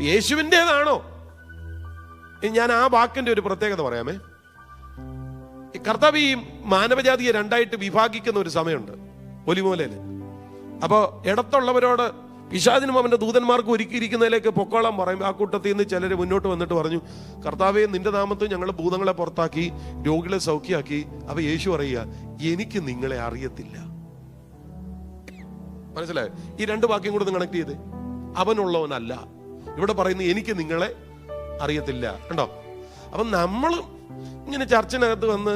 യേശുവിൻ്റെതാണോ? ഞാൻ ആ വാക്കിന്റെ ഒരു പ്രത്യേകത പറയാമേ. കർത്താവ് ഈ മാനവജാതിയെ രണ്ടായിട്ട് വിഭാഗിക്കുന്ന ഒരു സമയമുണ്ട് ഒലിമൂലയില്. അപ്പൊ ഇടത്തുള്ളവരോട് പിശാചിനും അവന്റെ ദൂതന്മാർക്ക് ഒരുക്കിയിരിക്കുന്നതിലേക്ക് പൊക്കോളാൻ പറയും. ആ കൂട്ടത്തിൽ നിന്ന് ചിലർ മുന്നോട്ട് വന്നിട്ട് പറഞ്ഞു, കർത്താവേ, നിന്റെ നാമത്തിൽ ഞങ്ങൾ ഭൂതങ്ങളെ പുറത്താക്കി രോഗികളെ സൗഖ്യമാക്കി. അപ്പൊ യേശു പറയുക, എനിക്ക് നിങ്ങളെ അറിയത്തില്ല. മനസ്സിലായോ? ഈ രണ്ട് വാക്യം കൂടെ ഒന്ന് കണക്ട് ചെയ്ത്, അവനുള്ളവനല്ല. ഇവിടെ പറയുന്നത് എനിക്ക് നിങ്ങളെ അറിയത്തില്ല. കണ്ടോ? അപ്പൊ നമ്മൾ ഇങ്ങനെ ചർച്ചിനകത്ത് വന്ന്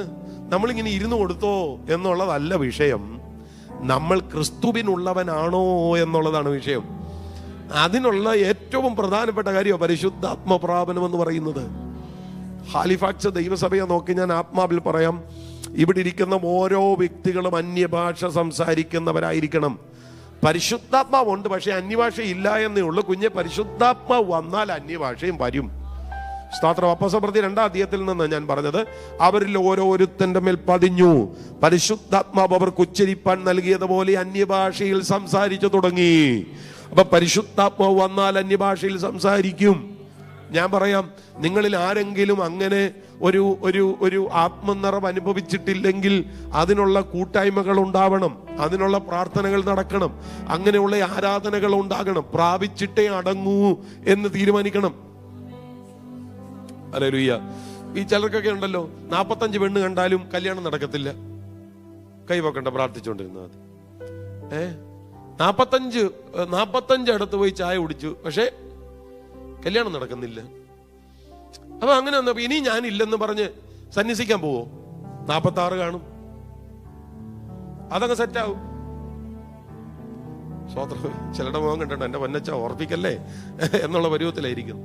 നമ്മളിങ്ങനെ ഇരുന്ന് കൊടുത്തോ എന്നുള്ളതല്ല വിഷയം. നമ്മൾ ക്രിസ്തുവിനുള്ളവനാണോ എന്നുള്ളതാണ് വിഷയം. അതിനുള്ള ഏറ്റവും പ്രധാനപ്പെട്ട കാര്യം പരിശുദ്ധാത്മപ്രാപനം എന്ന് പറയുന്നത്. ഹാലിഫാക്സ് ദൈവസഭയെ നോക്കി ഞാൻ ആത്മാവിൽ പറയാം, ഇവിടെ ഇരിക്കുന്ന ഓരോ വ്യക്തികളും അന്യഭാഷ സംസാരിക്കുന്നവരായിരിക്കണം. പരിശുദ്ധാത്മാവുണ്ട്, പക്ഷെ അന്യഭാഷ ഇല്ല എന്നേ ഉള്ളൂ. കുഞ്ഞെ, പരിശുദ്ധാത്മാവ് വന്നാൽ അന്യഭാഷയും വരും. സ്തോത്രം. അപ്പോസ്തലപ്രവൃത്തി 2-ാം അധ്യായത്തിൽ നിന്ന് ഞാൻ പറഞ്ഞത്, അവരിൽ ഓരോരുത്തന്റെ മേൽ പതിഞ്ഞു. പരിശുദ്ധാത്മാവ് അവർക്ക് ഉച്ചരിപ്പാൻ നൽകിയതുപോലെ അന്യഭാഷയിൽ സംസാരിച്ചു തുടങ്ങി. അപ്പൊ പരിശുദ്ധാത്മാവ് വന്നാൽ അന്യഭാഷയിൽ സംസാരിക്കും. ഞാൻ പറയാം, നിങ്ങളിൽ ആരെങ്കിലും അങ്ങനെ ഒരു ഒരു ഒരു ആത്മനിറവ് അനുഭവിച്ചിട്ടില്ലെങ്കിൽ അതിനുള്ള കൂട്ടായ്മകൾ ഉണ്ടാവണം, അതിനുള്ള പ്രാർത്ഥനകൾ നടക്കണം, അങ്ങനെയുള്ള ആരാധനകൾ ഉണ്ടാകണം. പ്രാപിച്ചിട്ടേ അടങ്ങൂ എന്ന് തീരുമാനിക്കണം. ഹല്ലേലൂയ. ഈ ചിലർക്കൊക്കെ ഉണ്ടല്ലോ, 45 പെണ്ണ് കണ്ടാലും കല്യാണം നടക്കത്തില്ല. കൈവക്കണ്ട, പ്രാർത്ഥിച്ചുകൊണ്ടിരുന്നത്. 45 അടുത്ത് പോയി ചായ കുടിച്ചു, പക്ഷെ കല്യാണം നടക്കുന്നില്ല. അപ്പൊ അങ്ങനെ വന്നപ്പോ ഇനി ഞാനില്ലെന്ന് പറഞ്ഞ് സന്യസിക്കാൻ പോവോ? 46 കാണും, അതങ്ങ് സെറ്റാവും. സ്വതന്ത്രം. ചിലരുടെ മുഖം കണ്ടിട്ട് എന്റെ പൊന്നച്ച ഓർപ്പിക്കല്ലേ എന്നുള്ള പരുവത്തിലായിരിക്കും.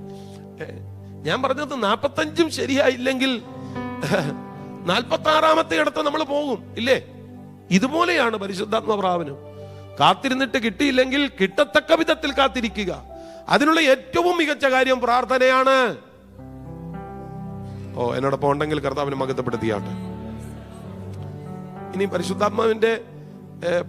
ഞാൻ പറഞ്ഞത് 45 ശരിയായില്ലെങ്കിൽ 46-ാമത്തെ ഇടത്ത് നമ്മൾ പോകും, ഇല്ലേ? ഇതുപോലെയാണ് പരിശുദ്ധാത്മ പ്രാപനം. കാത്തിരുന്നിട്ട് കിട്ടിയില്ലെങ്കിൽ കിട്ടത്തക്ക വിധത്തിൽ കാത്തിരിക്കുക. അതിനുള്ള ഏറ്റവും മികച്ച കാര്യം പ്രാർത്ഥനയാണ്. എന്നോടൊപ്പം ഉണ്ടെങ്കിൽ കർത്താവിനെ മഹത്വപ്പെടുത്തിയാട്ടെ. ഇനി പരിശുദ്ധാത്മാവിന്റെ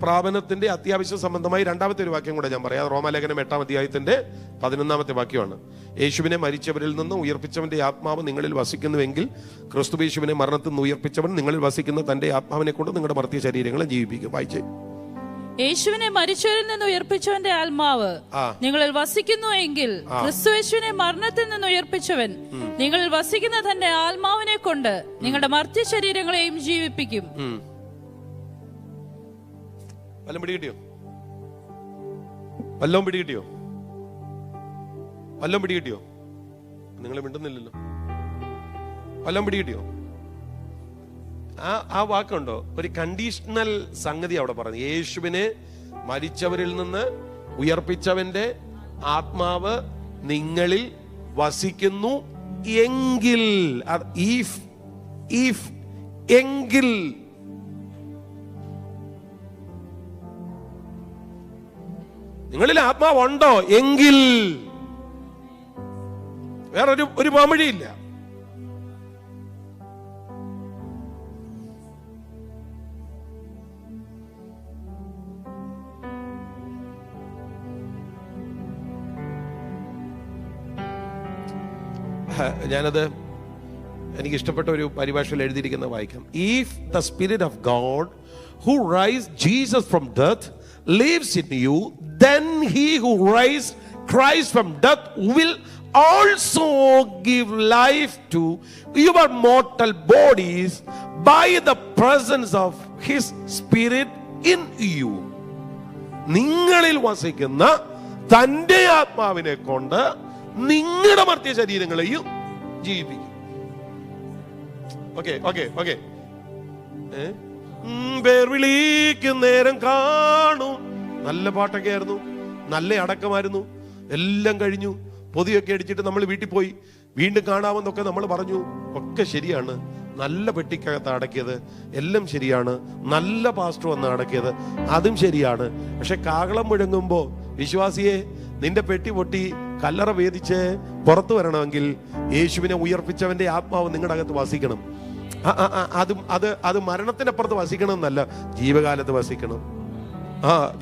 പ്രാപനത്തിന്റെ അത്യാവശ്യ സംബന്ധമായി രണ്ടാമത്തെ ഒരു വാക്യം കൂടെ ഞാൻ പറയാം. റോമാലേഖനം 8-ാം അധ്യായത്തിന്റെ 11-ാമത്തെ വാക്യമാണ്. യേശുവിനെ മരിച്ചവരിൽ നിന്ന് ഉയർപ്പിച്ചവന്റെ ആത്മാവ് നിങ്ങളിൽ വസിക്കുന്നുവെങ്കിൽ ക്രിസ്തു യേശുവിനെ മരണത്തിൽ നിന്ന് ഉയർപ്പിച്ചവൻ നിങ്ങളിൽ വസിക്കുന്ന തന്റെ ആത്മാവിനെ കൊണ്ട് നിങ്ങളുടെ മർത്യ ശരീരങ്ങളെ ജീവിപ്പിക്കും. വായിച്ചേ. യേശുവിനെ മരിച്ചവരിൽ നിന്ന് ഉയർപ്പിച്ചവന്റെ ആത്മാവ് നിങ്ങളിൽ വസിക്കുന്നു എങ്കിൽ ക്രിസ്തു യേശുവിനെ മരണത്തിൽ നിന്ന് ഉയർപ്പിച്ചവൻ നിങ്ങളിൽ വസിക്കുന്ന തന്റെ ആത്മാവിനെ കൊണ്ട് നിങ്ങളുടെ മർത്യ ശരീരങ്ങളെയും ജീവിപ്പിക്കും. വല്ലം പിടികിട്ടിയോ? വല്ലവും പിടികിട്ടിയോ? വല്ലം പിടികിട്ടിയോ? നിങ്ങൾ മിണ്ടുന്നില്ലല്ലോ. വല്ലം പിടികിട്ടിയോ? ആ വാക്കുണ്ടോ? ഒരു കണ്ടീഷണൽ സംഗതി അവിടെ പറഞ്ഞു. യേശുവിനെ മരിച്ചവരിൽ നിന്ന് ഉയർപ്പിച്ചവന്റെ ആത്മാവ് നിങ്ങളിൽ വസിക്കുന്നു എങ്കിൽ, എങ്കിൽ നിങ്ങളിൽ ആത്മാവുണ്ടോ എങ്കിൽ, വേറൊരു മാമഴിയില്ല. ഞാനത് എനിക്ക് ഇഷ്ടപ്പെട്ട ഒരു പരിഭാഷയിൽ എഴുതിയിരിക്കുന്ന വായിക്കാം. If the spirit of God who rise Jesus from death lives in you, then he who raised Christ from death will also give life to your mortal bodies by the presence of his spirit in you. നിങ്ങളിൽ വസിക്കുന്ന തന്റെ ആത്മാവിനെ കൊണ്ട് നിങ്ങളുടെ മർത്യ ശരീരങ്ങളെയും ജീവിപ്പിക്കും. Okay വിളിക്കും നേരം കാണും. നല്ല പാട്ടൊക്കെ ആയിരുന്നു, നല്ല അടക്കമായിരുന്നു, എല്ലാം കഴിഞ്ഞു. പൊതിയൊക്കെ അടിച്ചിട്ട് നമ്മൾ വീട്ടിൽ പോയി. വീണ്ടും കാണാമെന്നൊക്കെ നമ്മൾ പറഞ്ഞു. ഒക്കെ ശരിയാണ്. നല്ല പെട്ടിക്കകത്ത് അടക്കിയത് എല്ലാം ശരിയാണ്. നല്ല പാസ്റ്റർ വന്ന് അടക്കിയത് അതും ശരിയാണ്. പക്ഷെ കാഹളം മുഴങ്ങുമ്പോ വിശ്വാസിയെ, നിന്റെ പെട്ടി പൊട്ടി കല്ലറ വേദിച്ച് പുറത്തു വരണമെങ്കിൽ യേശുവിനെ ഉയർപ്പിച്ചവന്റെ ആത്മാവ് നിങ്ങളുടെ അകത്ത് വസിക്കണം. അത് മരണത്തിനപ്പുറത്ത് വസിക്കണം എന്നല്ല, ജീവകാലത്ത് വസിക്കണം.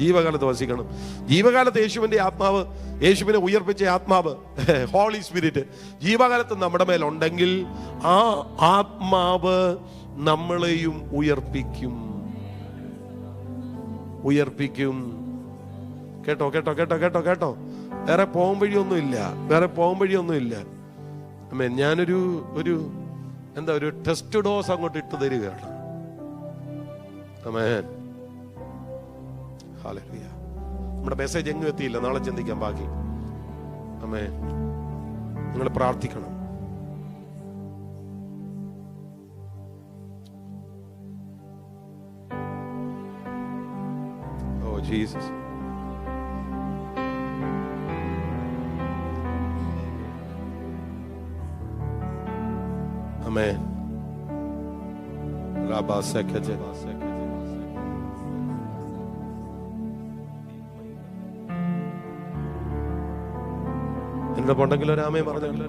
ജീവകാലത്ത് വസിക്കണം. ജീവകാലത്ത് യേശുവിന്റെ ആത്മാവ്, യേശുവിനെ ഉയർപ്പിച്ച ആത്മാവ്, ഹോളി സ്പിരിറ്റ് ജീവകാലത്ത് നമ്മുടെ മേലുണ്ടെങ്കിൽ ആ ആത്മാവ് നമ്മളെയും ഉയർപ്പിക്കും. കേട്ടോ. വേറെ പോകാൻ വഴിയൊന്നുമില്ല. ഞാനൊരു ഒരു ടെസ്റ്റ് ഡോസ് അങ്ങോട്ട് ഇട്ട് തരികയാണ്. ആമേൻ. ഹല്ലേലൂയ. നമ്മുടെ മെസ്സേജ് എങ്ങും എത്തിയില്ല, നാളെ ചിന്തിക്കാം ബാക്കി. ആമേൻ. നിങ്ങൾ പ്രാർത്ഥിക്കണം. Oh Jesus. Amen. Rabba sekete. എന്നോട് ഉണ്ടെങ്കിൽ ഒരാമേ പറഞ്ഞല്ലോ.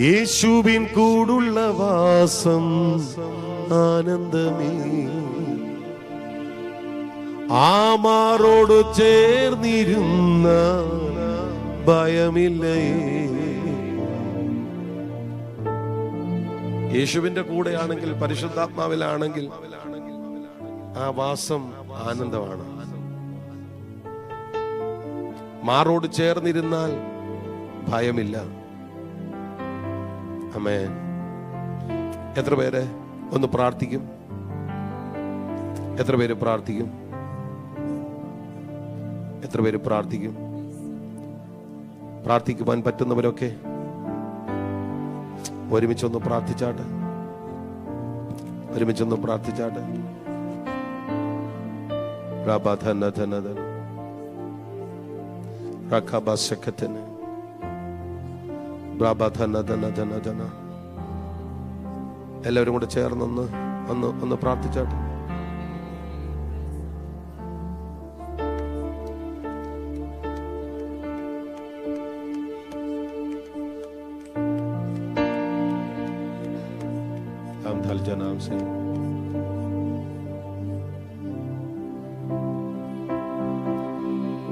യേശുവിൻ കൂടുള്ള വാസം ആനന്ദമേ, ആമാറോട് ചേർന്നിരുന്ന ഭയമില്ലേ. യേശുവിന്റെ കൂടെയാണെങ്കിൽ, പരിശുദ്ധാത്മാവിലാണെങ്കിൽ ആ വാസം ആനന്ദമാണ്. മാറോട് ചേർന്നിരുന്നാൽ ഭയമില്ല. ആമേൻ. എത്ര പേര് ഒന്ന് പ്രാർത്ഥിക്കും? എത്ര പേര് പ്രാർത്ഥിക്കും? എത്ര പേര് പ്രാർത്ഥിക്കും? പ്രാർത്ഥിക്കുവാൻ പറ്റുന്നവരൊക്കെ ഒരുമിച്ചൊന്ന് പ്രാർത്ഥിച്ചാട്ടെ. എല്ലാവരും കൂടെ ചേർന്നൊന്ന് ഒന്ന് പ്രാർത്ഥിച്ചാട്ടെ. नाम से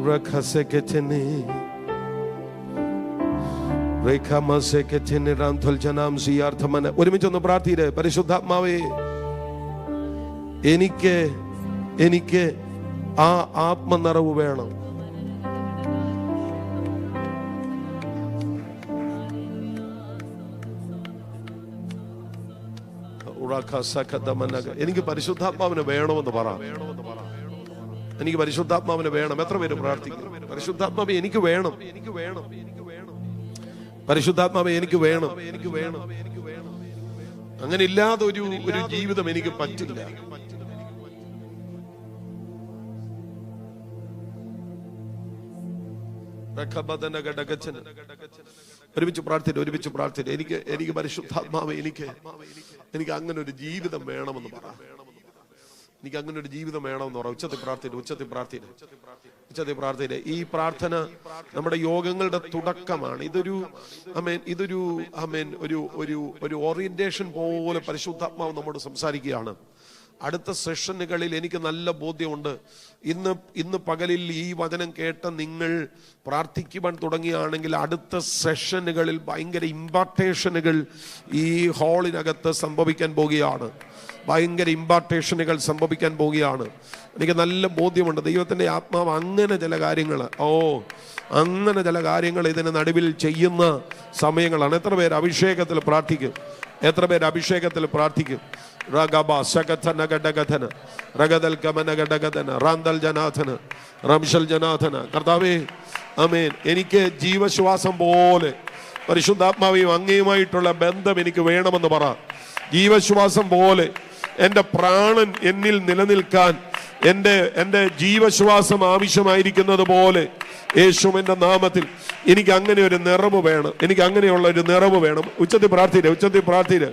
रखा से कहते रेखा से कहते रामथल जनाम से अर्थमन ഒരുമിച്ചൊന്ന് പ്രാർത്ഥിരെ. പരിശുദ്ധാത്മാവേ, എനിക്ക് ആ ആത്മനിറവ് വേണം. എനിക്ക് പരിശുദ്ധാത്മാവിനെ വേണമെന്ന് പറ. എനിക്ക് പരിശുദ്ധാത്മാവിനെ വേണം. എത്ര പേര് പ്രാർത്ഥിക്കും? പരിശുദ്ധാത്മാവെ എനിക്ക് വേണം, പരിശുദ്ധാത്മാവെ എനിക്ക് വേണം. അങ്ങനെ ഇല്ലാതെ ഒരു ജീവിതം എനിക്ക് പറ്റില്ല. ഒരുമിച്ച് പ്രാർത്ഥിച്ചിട്ട് എനിക്ക് പരിശുദ്ധാത്മാവെ എനിക്ക് അങ്ങനെ ഒരു ജീവിതം വേണമെന്ന് പറ. എനിക്ക് അങ്ങനെ ഒരു ജീവിതം വേണമെന്ന് പറ. ഉച്ചത്തിൽ പ്രാർത്ഥന. ഈ പ്രാർത്ഥന നമ്മുടെ യോഗങ്ങളുടെ തുടക്കമാണ്. ഒരു ഓറിയന്റേഷൻ പോലെ പരിശുദ്ധാത്മാവ് നമ്മോട് സംസാരിക്കുകയാണ്. അടുത്ത സെഷനുകളിൽ എനിക്ക് നല്ല ബോധ്യമുണ്ട്. ഇന്ന് പകലിൽ ഈ വചനം കേട്ട നിങ്ങൾ പ്രാർത്ഥിക്കുവാൻ തുടങ്ങിയാണെങ്കിൽ അടുത്ത സെഷനുകളിൽ ഭയങ്കര ഇമ്പാർട്ടേഷനുകൾ ഈ ഹാളിനകത്ത് സംഭവിക്കാൻ പോവുകയാണ്. ഭയങ്കര ഇമ്പാർട്ടേഷനുകൾ സംഭവിക്കാൻ പോവുകയാണ്. എനിക്ക് നല്ല ബോധ്യമുണ്ട്. ദൈവത്തിൻ്റെ ആത്മാവ് അങ്ങനെ ചില കാര്യങ്ങൾ ഇതിന് നടുവിൽ ചെയ്യുന്ന സമയങ്ങളാണ്. എത്ര പേര് അഭിഷേകത്തിൽ പ്രാർത്ഥിക്കും? കർത്താവേ, ആമേൻ. എനിക്ക് ജീവശ്വാസം പോലെ പരിശുദ്ധാത്മാവിയും അങ്ങയുമായിട്ടുള്ള ബന്ധം എനിക്ക് വേണമെന്ന് പറ. ജീവശ്വാസം പോലെ എൻ്റെ പ്രാണൻ എന്നിൽ നിലനിൽക്കാൻ എൻ്റെ ജീവശ്വാസം ആവശ്യമായിരിക്കുന്നത് പോലെ യേശുവിന്റെ നാമത്തിൽ എനിക്ക് അങ്ങനെ ഒരു നിറവ് വേണം. എനിക്ക് അങ്ങനെയുള്ള ഒരു നിറവ് വേണം. ഉച്ചത്തിൽ പ്രാർത്ഥിരെ.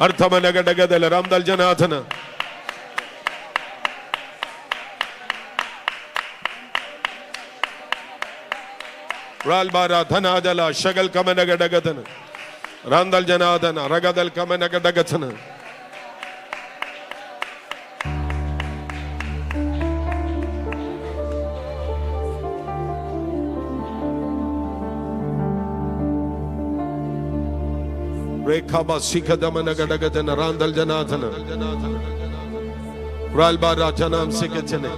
അർത്ഥമനഗടഗദല രാംദൽ ജനാഥന ധനാദല Shakal കമനഗടഗദന രാംദൽ ജനാഥന രഗദൽ കമനഗടഗഥന. Rekaba sikadamana gadagadana randal janadana ralbara janam siketene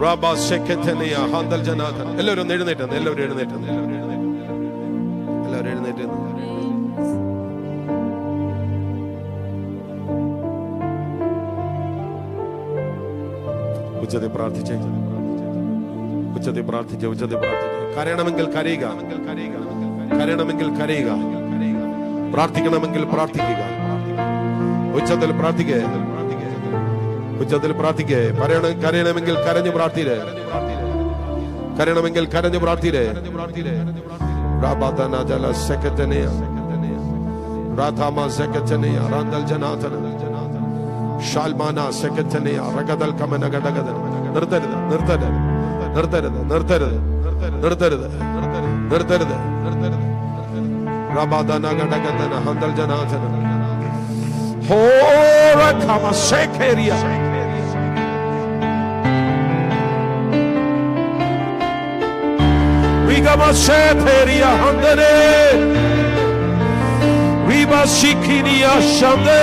raba siketene ya handal janadana. എല്ലാവരും എഴുന്നേറ്റ് ഉച്ചത്തിൽ പ്രാർത്ഥിച്ചേ. കരയണമെങ്കിൽ കരയുക, പ്രാർത്ഥിക്കണമെങ്കിൽ പ്രാർത്ഥിക്കുക. ഉച്ചത്തിൽ പ്രാർത്ഥിക്കേ. കരയണമെങ്കിൽ കരഞ്ഞു പ്രാർത്ഥിരേ. നിർത്തരുത്. Rabadana gadagadana handal janadana hora kama shekeria rigama shekeria handale riba shikinia shande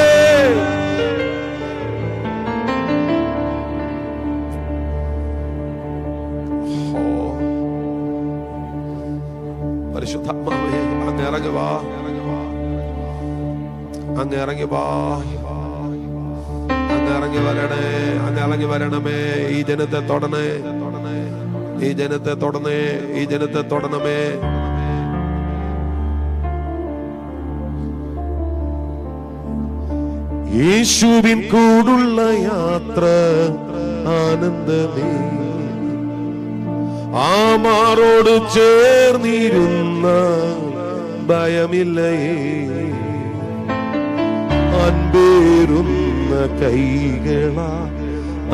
പരിശുദ്ധാത്മാവേ അങ്ങ് ഇറങ്ങി വരണമേ. ഈ ജനത്തെ തൊടണമേ. യേശുവിൻ കൂടുള്ള യാത്ര ആനന്ദമേ. ആ മാറോട് ചേർന്നിരുന്ന ഭയമില്ലയേ, അൻപേറുന്ന കൈകളാ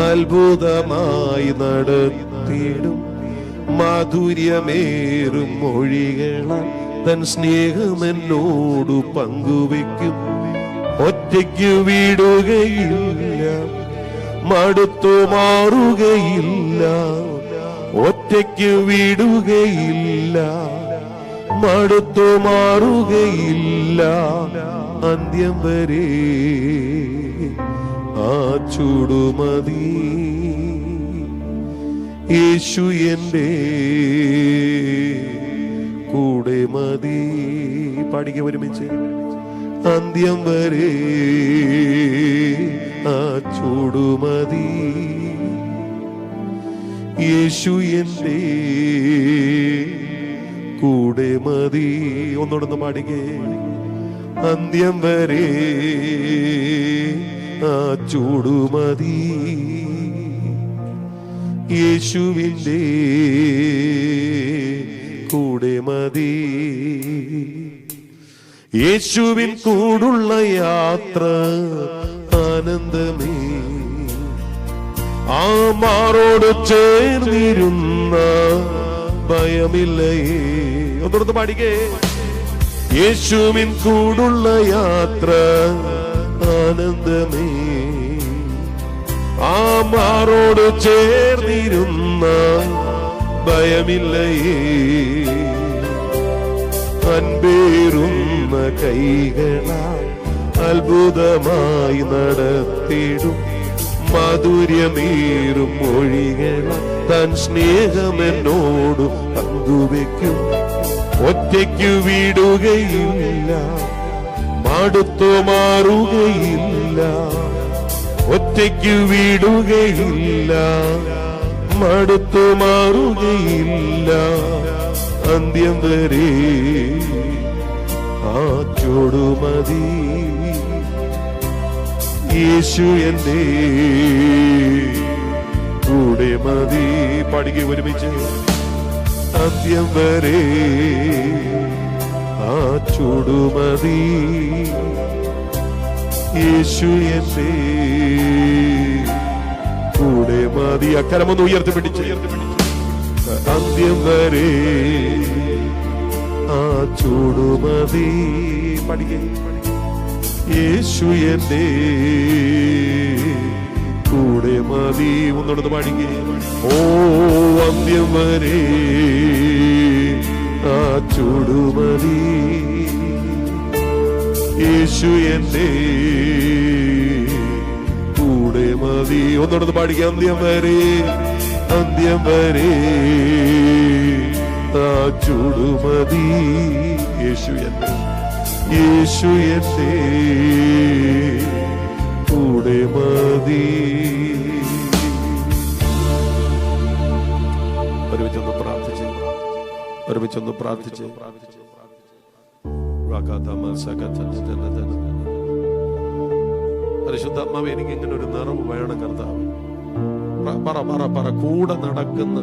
അത്ഭുതമായി നടത്തിയിടും, മാധുര്യമേറും മൊഴികളാൽ തൻ സ്നേഹമെന്നോടു പങ്കുവെക്കും. ഒറ്റയ്ക്ക് വിടുകയില്ല, മടുത്തു മാറുകയില്ല, ഒറ്റയ്ക്ക് വിടുകയില്ല, മടുത്തു മാറുകയില്ല, അന്ത്യം വരെ ആ ചൂടുമതി. യേശു എൻ്റെ കൂടെ മതി. പാടിക്ക ഒരുമിച്ച്. അന്ത്യം വരെ ആ ചൂടുമതി. യേശു എൻ്റെ കൂടെ മതി. ഒന്നോടൊന്ന് പാടിക്കേ. അന്ത്യം വരെ ആ ചൂടുമതി. യേശുവിൻ്റെ കൂടെ മതി. യേശുവിൻ കൂടുള്ള യാത്ര ആനന്ദമേ, ആ മാറോട് ചേർന്നിരുന്ന ഭയമില്ലയേ. ഒന്നോർത്ത് പാടിക്കേ. യേശുവിൻ കൂടുള്ള യാത്ര ആനന്ദമേ, ആ മാറോട് ചേർന്നിരുന്ന ഭയമില്ലയേ, അൻപേറുന്ന കൈകളാൽ അത്ഭുതമായി നടത്തിയിടും, മാധുര്യമേറും മൊഴികളാൽ തൻ സ്നേഹമെന്നോട് പങ്കുവെക്കും. ഒറ്റയ്ക്കു വിടുകയില്ല, മടുത്തു മാറുകയില്ല, ഒറ്റയ്ക്കു വിടുകയില്ല, മടുത്തു മാറുകയില്ല, അന്ത്യം വരെ ആ ചൂടുമതി. യേശു എൻ്റെ കൂടെ മതി. പാടിക്കുക ഒരുമിച്ച്. അന്ത്യം വരെ ആ ചൂടുമതി. യേശു എൻ്റെ കൂടെ മതി. അക്കരമൊന്ന് ഉയർത്തിപ്പിടിച്ച്. അന്ത്യം വരെ ആ ചൂടുമതി. പഠിക്കേ. യേശു എൻ്റെ കൂടെ മതി. ഒന്നോടൊന്ന് പാടിക്കേ. ഓ അന്ത്യം വരെ ആ ചൂടുമതി. യേശു എൻ്റെ കൂടെ മതി. ഒന്നോടൊന്ന് പാടിക്കേ. അന്ത്യം വരെ, അന്ത്യം വരെ ആ ചൂടുമതി. യേശു എൻ്റെ, യേശു എൻ്റെ കൂടെ മതി. ഒരുമിച്ചൊന്ന് പ്രാർത്ഥിച്ച്, ഒരുമിച്ചൊന്ന് പ്രാർത്ഥിച്ച്. പരിശുദ്ധാത്മാവേ, എനിക്ക് ഇങ്ങനെ ഒരു നിറവ് വേണം കർത്താവ്. പറ പറ പറ. കൂടെ നടക്കുന്ന,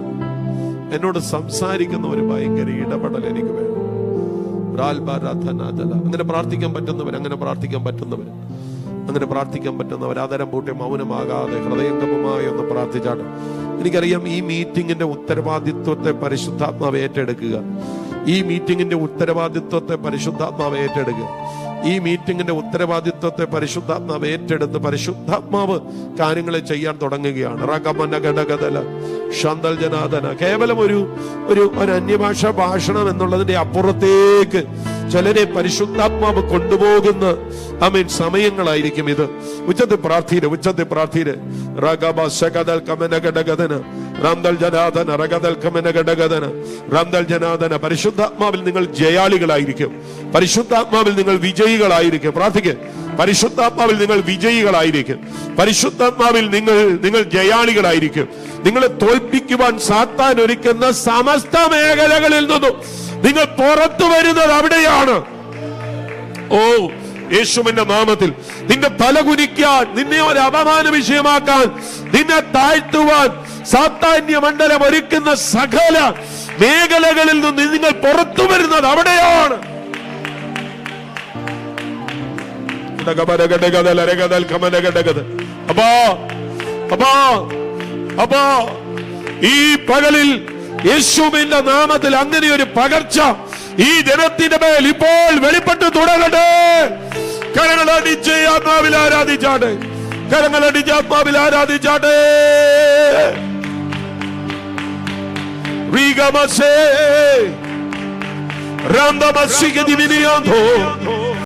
എന്നോട് സംസാരിക്കുന്ന ഒരു ഭയങ്കര ഇടപെടൽ എനിക്ക് വേണം. അങ്ങനെ പ്രാർത്ഥിക്കാൻ പറ്റുന്നവർ, അങ്ങനെ പ്രാർത്ഥിക്കാൻ പറ്റുന്നവർ, അങ്ങനെ പ്രാർത്ഥിക്കാൻ പറ്റുന്നവർ ആദരം പൂട്ടി മൗനമാകാതെ ഹൃദയംഗമമായി ഒന്ന് പ്രാർത്ഥിച്ചാണ്. എനിക്കറിയാം ഈ മീറ്റിംഗിന്റെ ഉത്തരവാദിത്വത്തെ പരിശുദ്ധാത്മാവ് ഏറ്റെടുക്കുക. ഈ മീറ്റിംഗിന്റെ ഉത്തരവാദിത്വത്തെ പരിശുദ്ധാത്മാവ് ഏറ്റെടുക്കുക. ഈ മീറ്റിംഗിന്റെ ഉത്തരവാദിത്വത്തെ പരിശുദ്ധാത്മാവ് ഏറ്റെടുത്ത് പരിശുദ്ധാത്മാവ് കാര്യങ്ങളെ ചെയ്യാൻ തുടങ്ങുകയാണ്. കേവലം ഒരു അന്യഭാഷ ഭാഷണം എന്നുള്ളതിന്റെ അപ്പുറത്തേക്ക് ചിലരെ പരിശുദ്ധാത്മാവ് കൊണ്ടുപോകുന്ന സമയങ്ങളായിരിക്കും ഇത്. ഉച്ചത്തിൽ പ്രാർത്ഥീര്, ഉച്ചത്തിൽ പ്രാർത്ഥീര്. പരിശുദ്ധാത്മാവിൽ നിങ്ങൾ ജയാളികളായിരിക്കും. പരിശുദ്ധാത്മാവിൽ നിങ്ങൾ വിജയികളായിരിക്കും. പ്രാർത്ഥിക്കുക. പരിശുദ്ധാത്മാവിൽ നിങ്ങൾ വിജയികളായിരിക്കും. പരിശുദ്ധാത്മാവിൽ നിങ്ങൾ ജയാളികളായിരിക്കും. നിങ്ങളെ തോൽപ്പിക്കുവാൻ സാത്താൻ ഒരുക്കുന്ന സമസ്ത മേഖലകളിൽ നിന്നും നിങ്ങൾ പുറത്തു വരുന്നത് അവിടെയാണ്. ഓ യേശുവിന്റെ നാമത്തിൽ നിന്റെ തല കുനിക്കാൻ, നിന്നെ ഒരു അപമാന വിഷയമാക്കാൻ, നിന്നെ താഴ്ത്തുവാൻ സാത്താന്യ മണ്ഡലം ഒരുക്കുന്ന സകല മേഖലകളിൽ നിന്ന് നിങ്ങൾ പുറത്തു വരുന്നത് അവിടെയാണ്. അപ്പോ ഈ പകലിൽ യേശുവിന്റെ നാമത്തിൽ അങ്ങനെ ഒരു പകർച്ച ഈ ജനത്തിന്റെ മേൽ ഇപ്പോൾ വെളിപ്പെട്ട് തുടങ്ങട്ടെ. കരങ്ങളടിച്ച് ആത്മാവിൽ ആരാധിച്ചാട്ടെ, കരങ്ങളടിച്ച് ആത്മാവിൽ ആരാധിച്ചാട്ടെ. റീഗമസേ രാംദമസിക ദിവിനിയാന്തോ